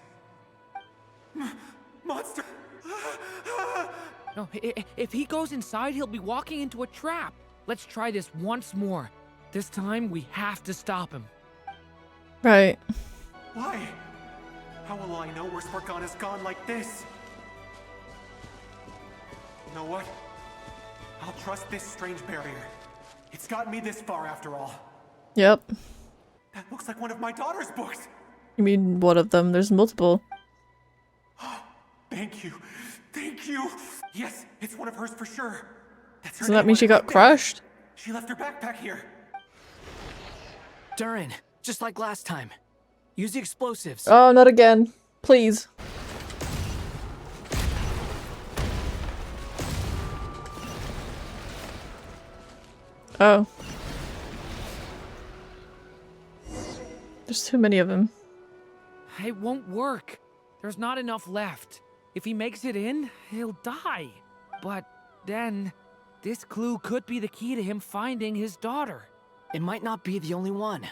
Monster! No, if he goes inside, he'll be walking into a trap. Let's try this once more. This time, we have to stop him. Right. Why? How will I know where Spargana's gone like this? You know what? I'll trust this strange barrier. It's gotten me this far after all. Yep. That looks like one of my daughter's books. You mean one of them? There's multiple. Thank you. Thank you. Yes, it's one of hers for sure. That's her Doesn't that name mean on she it got right there. crushed? She left her backpack here. Durin, Just like last time. Use the explosives. Oh, not again. Please. Oh. There's too many of them. It won't work. There's not enough left. If he makes it in, he'll die. But then, this clue could be the key to him finding his daughter. It might not be the only one.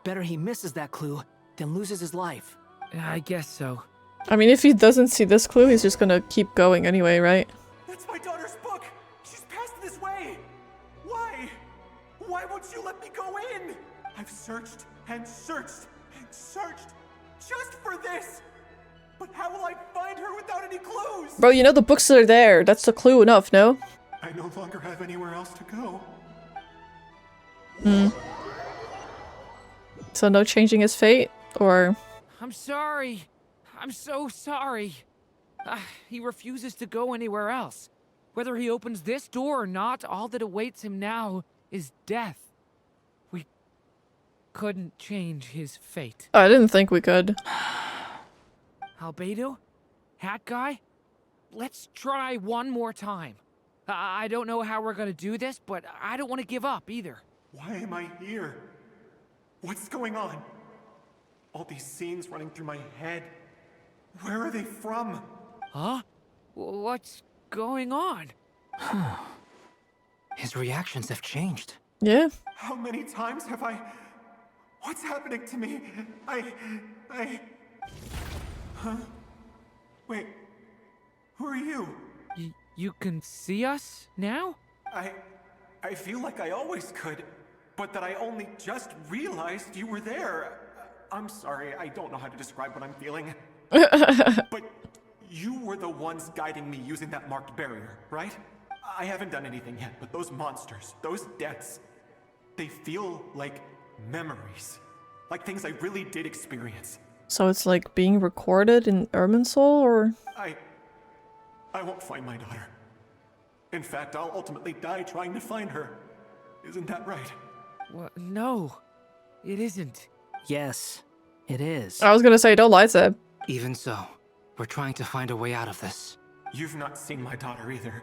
Better he misses that clue than loses his life. I guess so. I mean, if he doesn't see this clue, he's just gonna keep going anyway, right? That's my daughter's book! She's passed this way! Why? Why won't you let me go in? I've searched and searched and searched just for this! But how will I find her without any clues? Bro, you know the books are there. That's the clue enough, no? I no longer have anywhere else to go. Hmm. So no changing his fate? Or... I'm sorry. I'm so sorry. He refuses to go anywhere else. Whether he opens this door or not, all that awaits him now is death. We couldn't change his fate. I didn't think we could. Albedo? Hat guy? Let's try one more time. I don't know how we're gonna do this, but I don't want to give up either. Why am I here? What's going on? All these scenes running through my head. Where are they from? Huh? What's going on? His reactions have changed. Yeah. How many times have I... What's happening to me? Huh? Wait. Who are you? You can see us now? I feel like I always could, but that I only just realized you were there. I'm sorry, I don't know how to describe what I'm feeling. But you were the ones guiding me using that marked barrier, right? I haven't done anything yet, but those monsters, those deaths, they feel like memories. Like things I really did experience. So it's like being recorded in Irminsul, or...? I won't find my daughter. In fact, I'll ultimately die trying to find her. Isn't that right? Well, no, it isn't. Yes, it is. I was gonna say, don't lie, Seb. Even so, we're trying to find a way out of this. You've not seen my daughter either,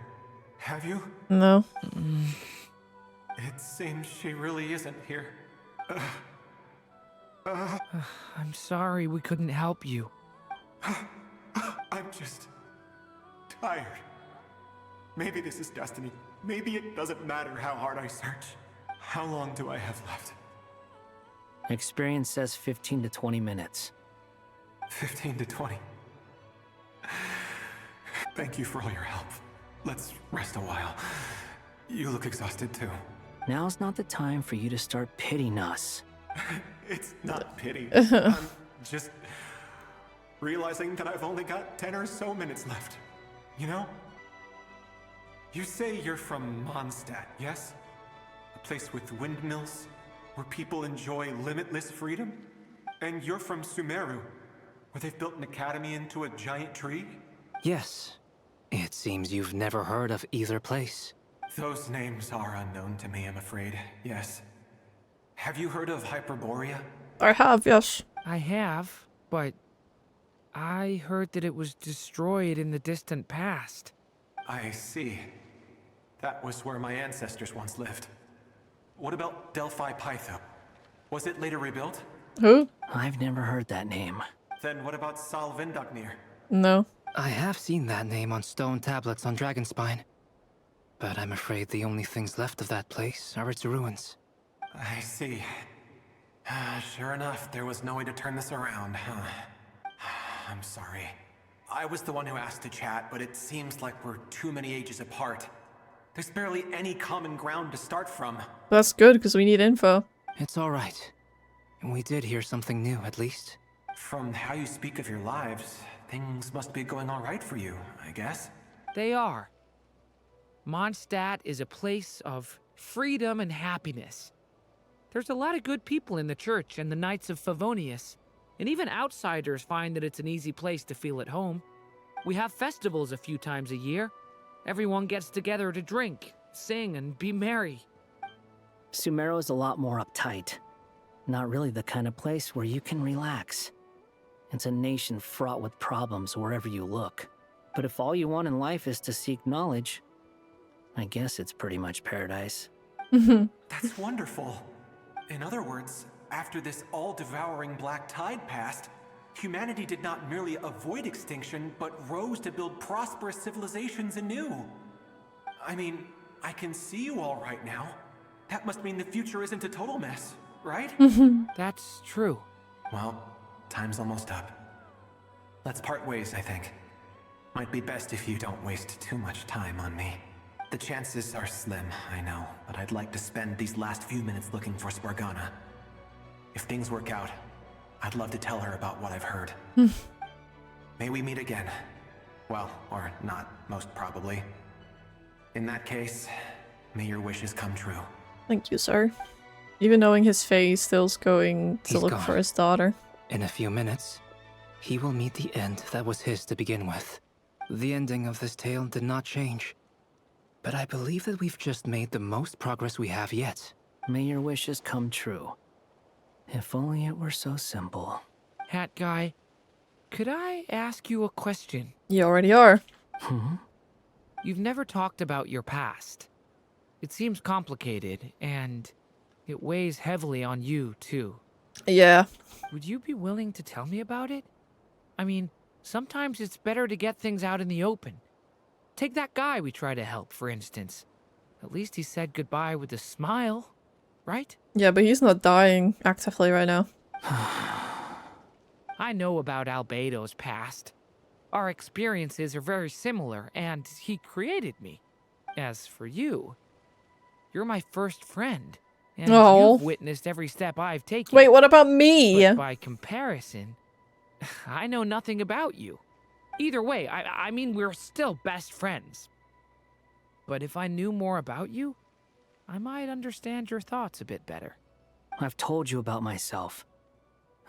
have you? No. It seems she really isn't here. I'm sorry we couldn't help you. I'm just... tired. Maybe this is destiny. Maybe it doesn't matter how hard I search. How long do I have left? Experience says 15 to 20 minutes. 15 to 20. Thank you for all your help. Let's rest a while. You look exhausted too. Now's not the time for you to start pitying us. It's not pity. I'm just realizing that I've only got 10 or so minutes left. You know? You say you're from Mondstadt, yes? A place with windmills, where people enjoy limitless freedom? And you're from Sumeru, where they've built an academy into a giant tree? Yes. It seems you've never heard of either place. Those names are unknown to me, I'm afraid, yes. Have you heard of Hyperborea? I have, yes. I have, but I heard that it was destroyed in the distant past. I see. That was where my ancestors once lived. What about Delphi Pytho? Was it later rebuilt? Who? I've never heard that name. Then what about Sal Vindagnir? No. I have seen that name on stone tablets on Dragonspine. But I'm afraid the only things left of that place are its ruins. I see. Sure enough, there was no way to turn this around, huh? I'm sorry. I was the one who asked to chat, but it seems like we're too many ages apart. There's barely any common ground to start from. That's good, because we need info. It's alright. We did hear something new, at least. From how you speak of your lives, things must be going alright for you, I guess. They are. Mondstadt is a place of freedom and happiness. There's a lot of good people in the church and the Knights of Favonius, and even outsiders find that it's an easy place to feel at home. We have festivals a few times a year. Everyone gets together to drink, sing, and be merry. Sumeru is a lot more uptight. Not really the kind of place where you can relax. It's a nation fraught with problems wherever you look. But if all you want in life is to seek knowledge, I guess it's pretty much paradise. That's wonderful. In other words, after this all-devouring black tide passed, humanity did not merely avoid extinction, but rose to build prosperous civilizations anew. I mean, I can see you all right now. That must mean the future isn't a total mess, right? That's true. Well, time's almost up. Let's part ways, I think. Might be best if you don't waste too much time on me. The chances are slim, I know, but I'd like to spend these last few minutes looking for Spargana. If things work out, I'd love to tell her about what I've heard. May we meet again. Well, or not, most probably. In that case, may your wishes come true. Thank you, sir. Even knowing his face, still's going to He's look gone. for his daughter. In a few minutes, he will meet the end that was his to begin with. The ending of this tale did not change. But I believe that we've just made the most progress we have yet. May your wishes come true. If only it were so simple. Hat guy, could I ask you a question? You already are. You've never talked about your past. It seems complicated, and it weighs heavily on you, too. Yeah. Would you be willing to tell me about it? I mean, sometimes it's better to get things out in the open. Take that guy we try to help, for instance. At least he said goodbye with a smile, right? Yeah, but he's not dying actively right now. I know about Albedo's past. Our experiences are very similar, and he created me. As for you, you're my first friend, and you've witnessed every step I've taken. Wait, what about me? But by comparison, I know nothing about you. Either way, I mean, we're still best friends. But if I knew more about you, I might understand your thoughts a bit better. I've told you about myself.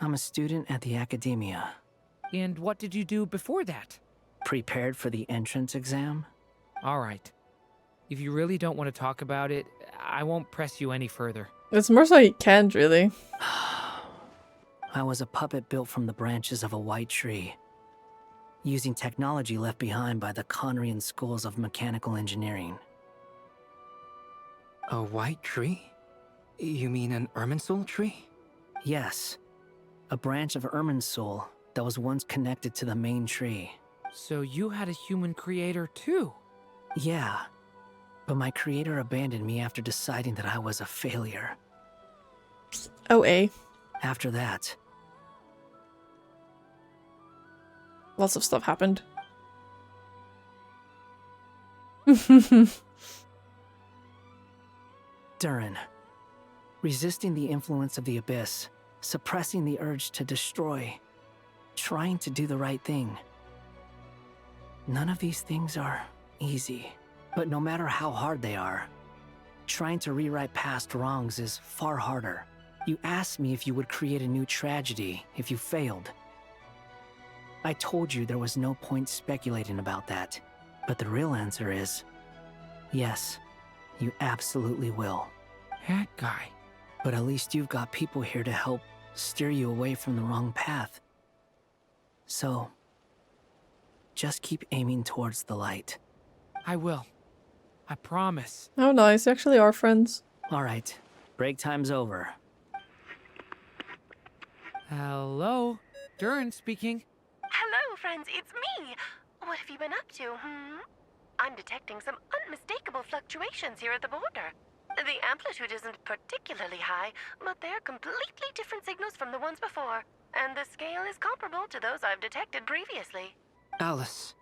I'm a student at the academia. And what did you do before that? Prepared for the entrance exam? All right. If you really don't want to talk about it, I won't press you any further. It's more so he can't, really. I was a puppet built from the branches of a white tree, using technology left behind by the Conrian schools of mechanical engineering. A white tree? You mean an Irminsul tree? Yes. A branch of Irminsul that was once connected to the main tree. So you had a human creator too? Yeah. But my creator abandoned me after deciding that I was a failure. OA. After that, lots of stuff happened. Durin. Resisting the influence of the abyss, suppressing the urge to destroy, trying to do the right thing. None of these things are easy, but no matter how hard they are, trying to rewrite past wrongs is far harder. You asked me if you would create a new tragedy if you failed. I told you there was no point speculating about that, but the real answer is, yes, you absolutely will. That guy. But at least you've got people here to help steer you away from the wrong path. So, just keep aiming towards the light. I will. I promise. Oh, nice. They actually are friends. All right. Break time's over. Hello? Durin speaking. Hello, friends, it's me. What have you been up to, I'm detecting some unmistakable fluctuations here at the border. The amplitude isn't particularly high, but they're completely different signals from the ones before, and the scale is comparable to those I've detected previously. Alice,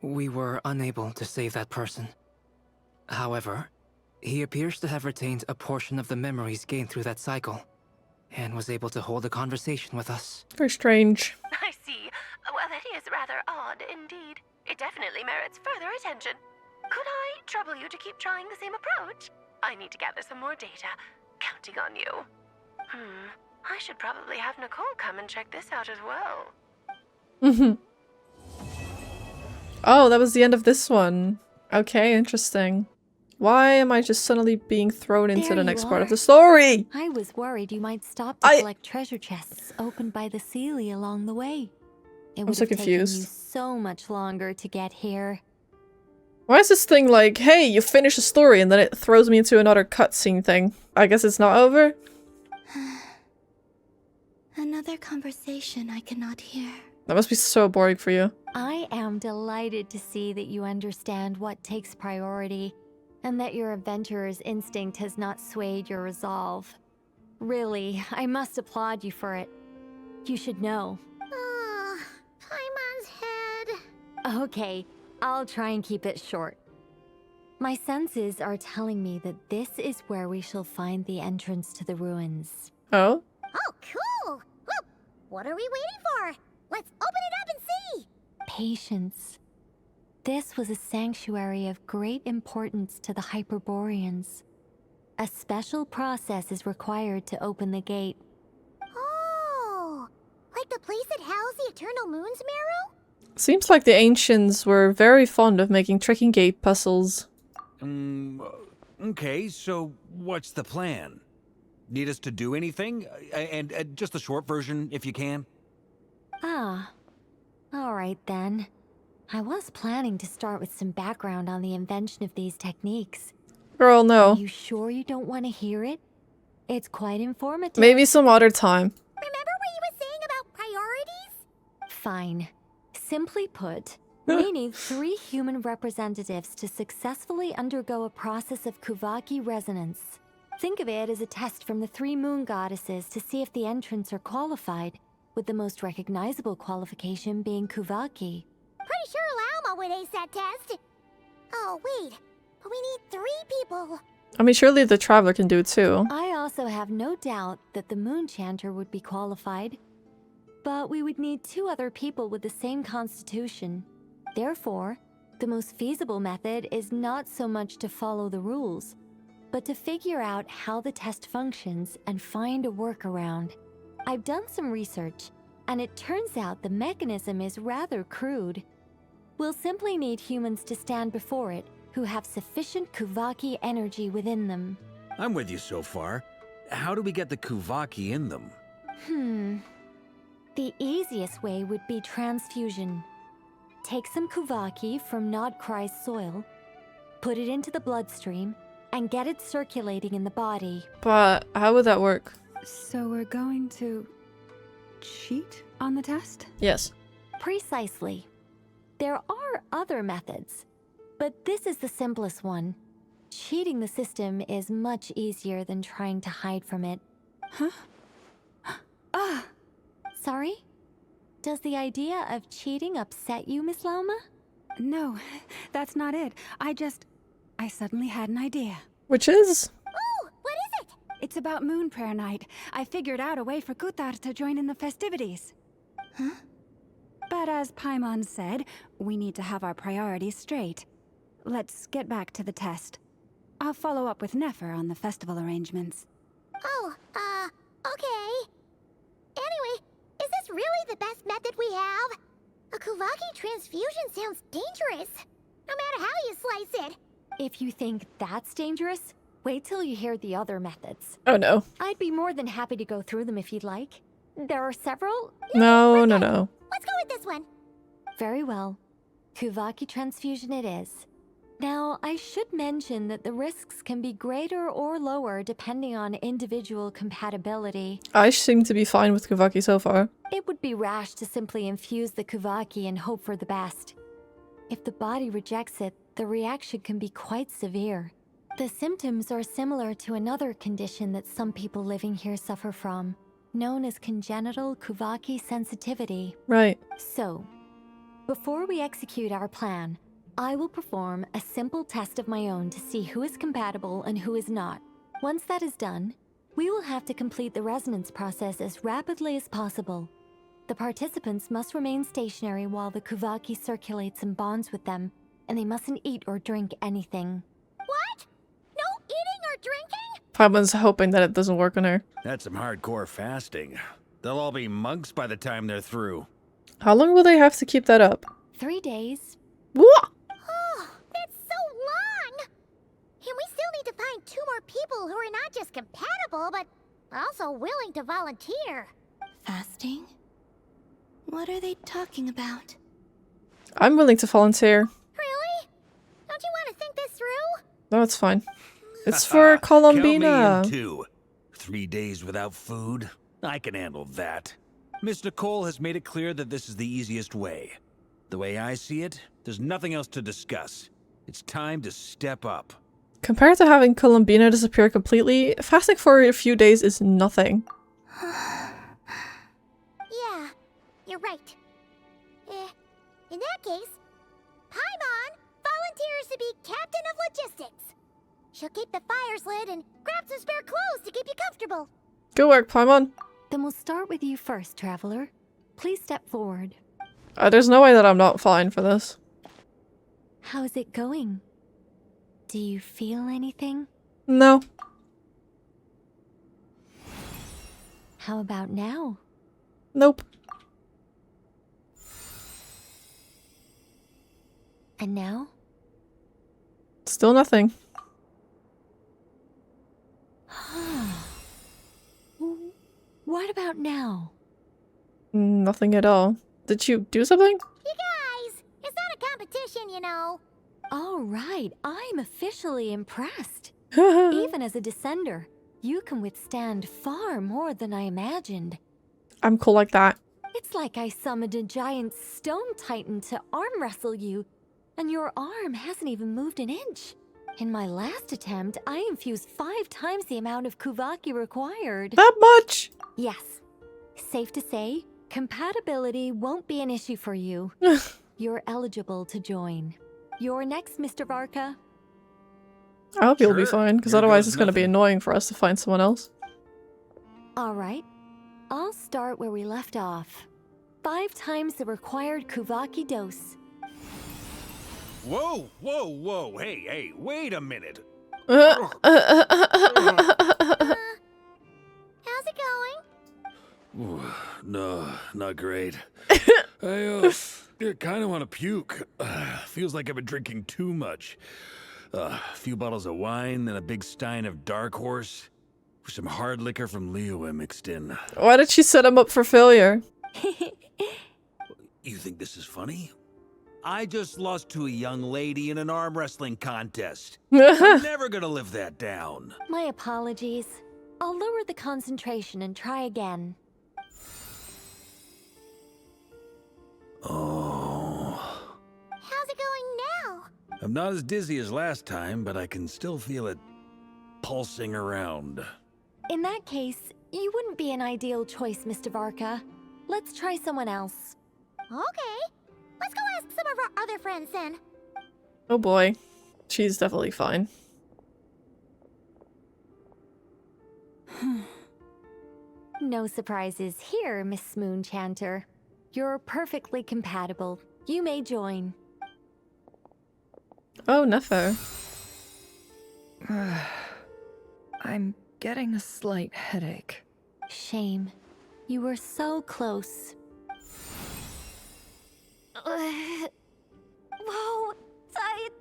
we were unable to save that person. However, he appears to have retained a portion of the memories gained through that cycle, and was able to hold a conversation with us. Very strange. I see. Well, that is rather odd indeed. It definitely merits further attention. Could I trouble you to keep trying the same approach? I need to gather some more data. Counting on you. I should probably have Nicole come and check this out as well. Oh, that was the end of this one. Okay, interesting. Why am I just suddenly being thrown into There the you next part of are. the story? I was worried you might stop to collect treasure chests opened by the Seelie along the way. It I'm would so have taken you confused. so much longer to get here. Why is this thing like, hey, you finish a story, and then it throws me into another cutscene thing? I guess it's not over? Another conversation I cannot hear. That must be so boring for you. I am delighted to see that you understand what takes priority, and that your adventurer's instinct has not swayed your resolve. Really, I must applaud you for it. You should know. Paimon's head. Okay, I'll try and keep it short. My senses are telling me that this is where we shall find the entrance to the ruins. Oh? Oh, cool! Well, what are we waiting for? Let's open it up and see! Patience. This was a sanctuary of great importance to the Hyperboreans. A special process is required to open the gate. Oh, like the place that housed the Eternal Moon's Marrow? Seems like the ancients were very fond of making tricking gate puzzles. Okay, so what's the plan? Need us to do anything? And just the short version, if you can. Ah, all right then. I was planning to start with some background on the invention of these techniques. Girl, no. Are you sure you don't want to hear it? It's quite informative. Maybe some other time. Remember what you were saying about priorities? Fine. Simply put, we need 3 human representatives to successfully undergo a process of Kuvaki resonance. Think of it as a test from the 3 moon goddesses to see if the entrants are qualified, with the most recognizable qualification being Kuvaki. Pretty sure Lauma would ace that test. Oh, wait. But we need 3 people. I mean, surely the Traveler can do it too. I also have no doubt that the Moon Chanter would be qualified. But we would need 2 other people with the same constitution. Therefore, the most feasible method is not so much to follow the rules, but to figure out how the test functions and find a workaround. I've done some research, and it turns out the mechanism is rather crude. We'll simply need humans to stand before it who have sufficient Kuvaki energy within them. I'm with you so far. How do we get the Kuvaki in them? The easiest way would be transfusion. Take some Kuvaki from NOD-KRAI's soil, put it into the bloodstream, and get it circulating in the body. But how would that work? So we're going to cheat on the test? Yes. Precisely. There are other methods, but this is the simplest one. Cheating the system is much easier than trying to hide from it. Huh? Sorry? Does the idea of cheating upset you, Miss Lauma? No, that's not it. I suddenly had an idea. Which is? Oh, what is it? It's about Moon Prayer Night. I figured out a way for Kuthar to join in the festivities. Huh? But as Paimon said, we need to have our priorities straight. Let's get back to the test. I'll follow up with Nefer on the festival arrangements. Oh, okay. Anyway, is this really the best method we have? A Kuvaki transfusion sounds dangerous, no matter how you slice it. If you think that's dangerous, wait till you hear the other methods. Oh no. I'd be more than happy to go through them if you'd like. There are several. No. Let's go with this one. Very well. Kuvaki transfusion it is. Now, I should mention that the risks can be greater or lower depending on individual compatibility. I seem to be fine with Kuvaki so far. It would be rash to simply infuse the Kuvaki and hope for the best. If the body rejects it, the reaction can be quite severe. The symptoms are similar to another condition that some people living here suffer from, known as congenital Kuvaki sensitivity. Right. So, before we execute our plan, I will perform a simple test of my own to see who is compatible and who is not. Once that is done, we will have to complete the resonance process as rapidly as possible. The participants must remain stationary while the Kuvaki circulates and bonds with them, and they mustn't eat or drink anything. What? No eating or drinking? Paimon's hoping that it doesn't work on her. That's some hardcore fasting. They'll all be monks by the time they're through. How long will they have to keep that up? 3 days. What? Oh, that's so long! You people who are not just compatible, but also willing to volunteer. Fasting? What are they talking about? I'm willing to volunteer. Really? Don't you want to think this through? No, it's fine. It's for Columbina. Count me in too. 3 days without food? I can handle that. Miss Nicole has made it clear that this is the easiest way. The way I see it, there's nothing else to discuss. It's time to step up. Compared to having Columbina disappear completely, fasting for a few days is nothing. Yeah, you're right. In that case, Paimon volunteers to be captain of logistics. She'll keep the fires lit and grab some spare clothes to keep you comfortable. Good work, Paimon. Then we'll start with you first, Traveler. Please step forward. There's no way that I'm not fine for this. How's it going? Do you feel anything? No. How about now? Nope. And now? Still nothing. What about now? Nothing at all. Did you do something? You guys, it's not a competition, you know. All right, I'm officially impressed. Even as a descender, you can withstand far more than I imagined. I'm cool like that. It's like I summoned a giant stone titan to arm wrestle you, and your arm hasn't even moved an inch. In my last attempt, I infused 5 times the amount of Kuvaki required. That much? Yes. Safe to say, compatibility won't be an issue for you. You're eligible to join. You're next, Mr. Varka. I hope you'll be fine, because Here otherwise goes it's going to be nothing. annoying for us to find someone else. All right. I'll start where we left off. 5 times the required Kuvaki dose. Whoa, whoa, whoa. Hey, wait a minute. How's it going? Ooh, no, not great. I kind of want to puke. Feels like I've been drinking too much. A few bottles of wine, then a big stein of Dark Horse. With some hard liquor from Liyue mixed in. Why did she set him up for failure? You think this is funny? I just lost to a young lady in an arm wrestling contest. I'm never gonna live that down. My apologies. I'll lower the concentration and try again. Oh. How's it going now? I'm not as dizzy as last time, but I can still feel it pulsing around. In that case, you wouldn't be an ideal choice, Mr. Varka. Let's try someone else. Okay. Let's go ask some of our other friends then. Oh boy. She's definitely fine. No surprises here, Miss Moonchanter. You're perfectly compatible. You may join. Oh, Nefer. I'm getting a slight headache. Shame. You were so close. Whoa, I'm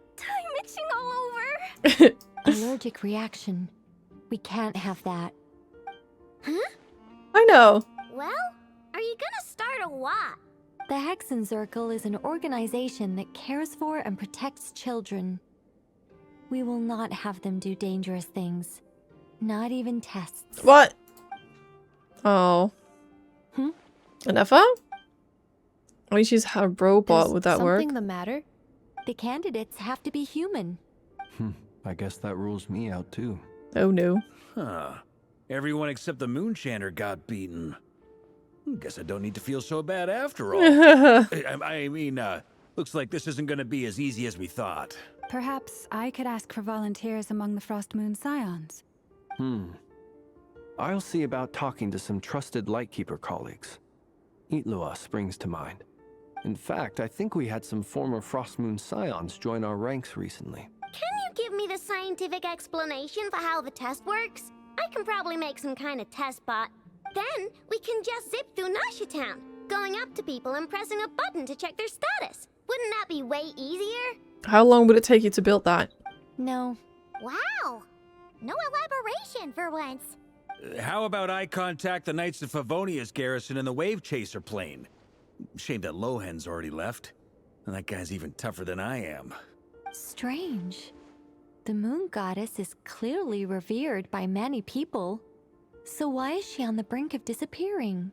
itching all over. Allergic reaction. We can't have that. Huh? I know. Well, are you gonna start a what? The Hexenzirkel is an organization that cares for and protects children. We will not have them do dangerous things. Not even tests. What? Oh. Nefer? I mean, she's a robot. Would that work? Something the matter? The candidates have to be human. I guess that rules me out too. Oh no. Huh. Everyone except the Moonchanter got beaten. Guess I don't need to feel so bad after all. I mean, looks like this isn't gonna be as easy as we thought. Perhaps I could ask for volunteers among the Frost Moon Scions. I'll see about talking to some trusted Lightkeeper colleagues. Itlua springs to mind. In fact, I think we had some former Frost Moon Scions join our ranks recently. Can you give me the scientific explanation for how the test works? I can probably make some kind of test bot. Then we can just zip through Nasha Town, going up to people and pressing a button to check their status. Wouldn't that be way easier? How long would it take you to build that? No. Wow! No elaboration for once. How about I contact the Knights of Favonia's garrison in the Wave Chaser plane? Shame that Lohan's already left. And that guy's even tougher than I am. Strange. The moon goddess is clearly revered by many people. So why is she on the brink of disappearing?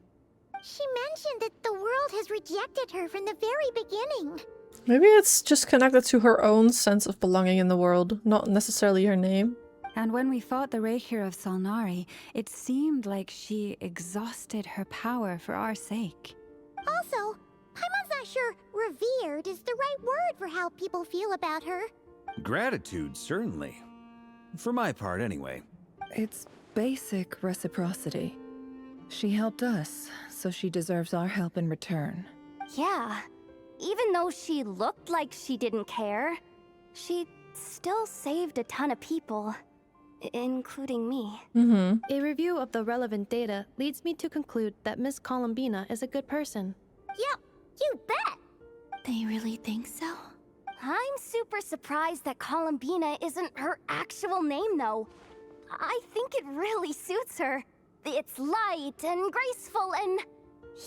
She mentioned that the world has rejected her from the very beginning. Maybe it's just connected to her own sense of belonging in the world, not necessarily her name. And when we fought the Reikir of Salnari, it seemed like she exhausted her power for our sake. Also, Paimon's not sure revered is the right word for how people feel about her. Gratitude, certainly. For my part, anyway. It's basic reciprocity. She helped us, so she deserves our help in return. Yeah. Even though she looked like she didn't care, she still saved a ton of people, including me. A review of the relevant data leads me to conclude that Miss Columbina is a good person. Yep, you bet! They really think so? I'm super surprised that Columbina isn't her actual name, though. I think it really suits her. It's light and graceful and...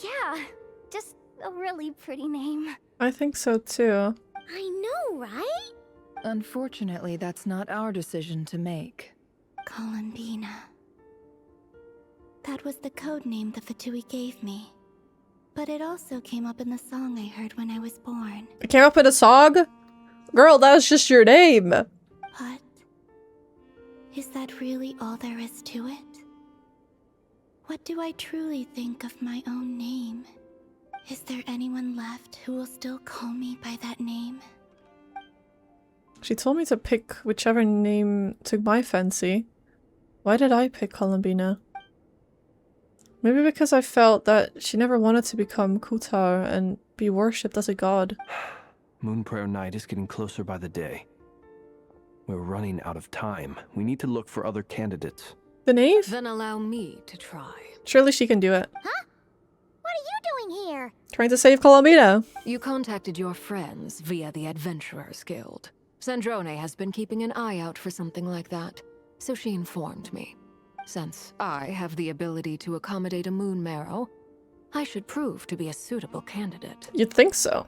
yeah, just a really pretty name. I think so too. I know, right? Unfortunately, that's not our decision to make. Columbina. That was the code name the Fatui gave me. But it also came up in the song I heard when I was born. It came up in a song? Girl, that was just your name. But is that really all there is to it? What do I truly think of my own name? Is there anyone left who will still call me by that name? She told me to pick whichever name took my fancy. Why did I pick Columbina? Maybe because I felt that she never wanted to become Kutar and be worshipped as a god. Moon Prayer Night is getting closer by the day. We're running out of time. We need to look for other candidates. The knave? Then allow me to try. Surely she can do it. Huh? What are you doing here? Trying to save Columbina. You contacted your friends via the Adventurers Guild. Sandrone has been keeping an eye out for something like that, so she informed me. Since I have the ability to accommodate a moon marrow, I should prove to be a suitable candidate. You'd think so.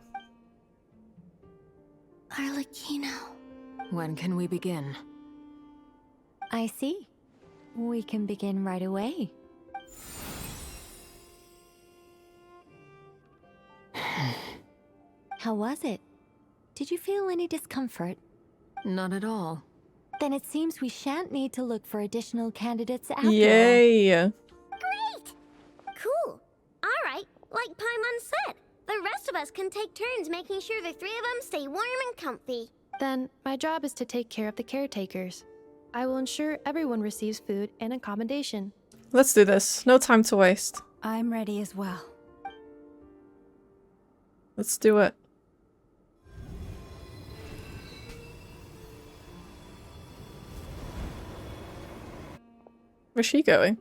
Arlecchino. When can we begin? I see. We can begin right away. How was it? Did you feel any discomfort? Not at all. Then it seems we shan't need to look for additional candidates after Yay! Great! Cool. Alright, like Paimon said, the rest of us can take turns making sure the three of them stay warm and comfy. Then, my job is to take care of the caretakers. I will ensure everyone receives food and accommodation. Let's do this. No time to waste. I'm ready as well. Let's do it. Where's she going?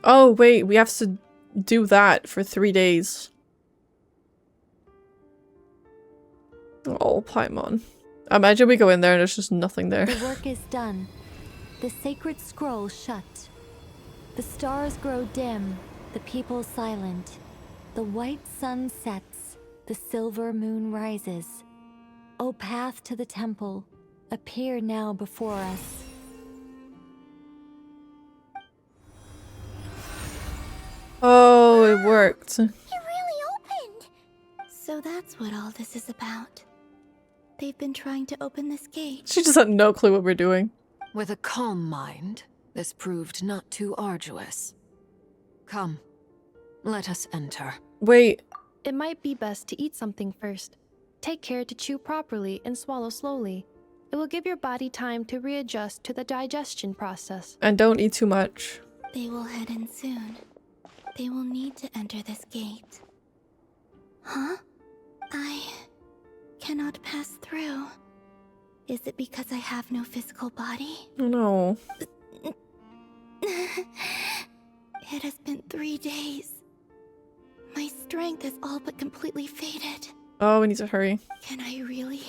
Oh, wait, we have to do that for 3 days. Oh, Paimon. Imagine we go in there and there's just nothing there. The work is done. The sacred scroll shut. The stars grow dim, the people silent. The white sun sets, the silver moon rises. O path to the temple, appear now before us. Oh, it worked. It really opened! So that's what all this is about. They've been trying to open this gate. She just had no clue what we're doing. With a calm mind, this proved not too arduous. Come, let us enter. Wait. It might be best to eat something first. Take care to chew properly and swallow slowly. It will give your body time to readjust to the digestion process. And don't eat too much. They will head in soon. They will need to enter this gate. Huh? I cannot pass through. Is it because I have no physical body? Oh no. It has been 3 days. My strength is all but completely faded. Oh, we need to hurry. Can I really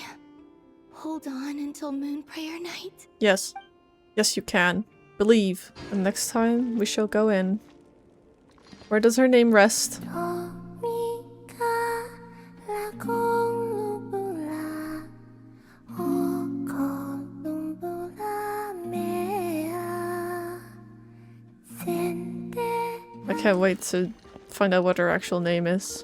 hold on until Moon Prayer Night? Yes. Yes, you can. Believe. And next time, we shall go in. Where does her name rest? I can't wait to find out what her actual name is.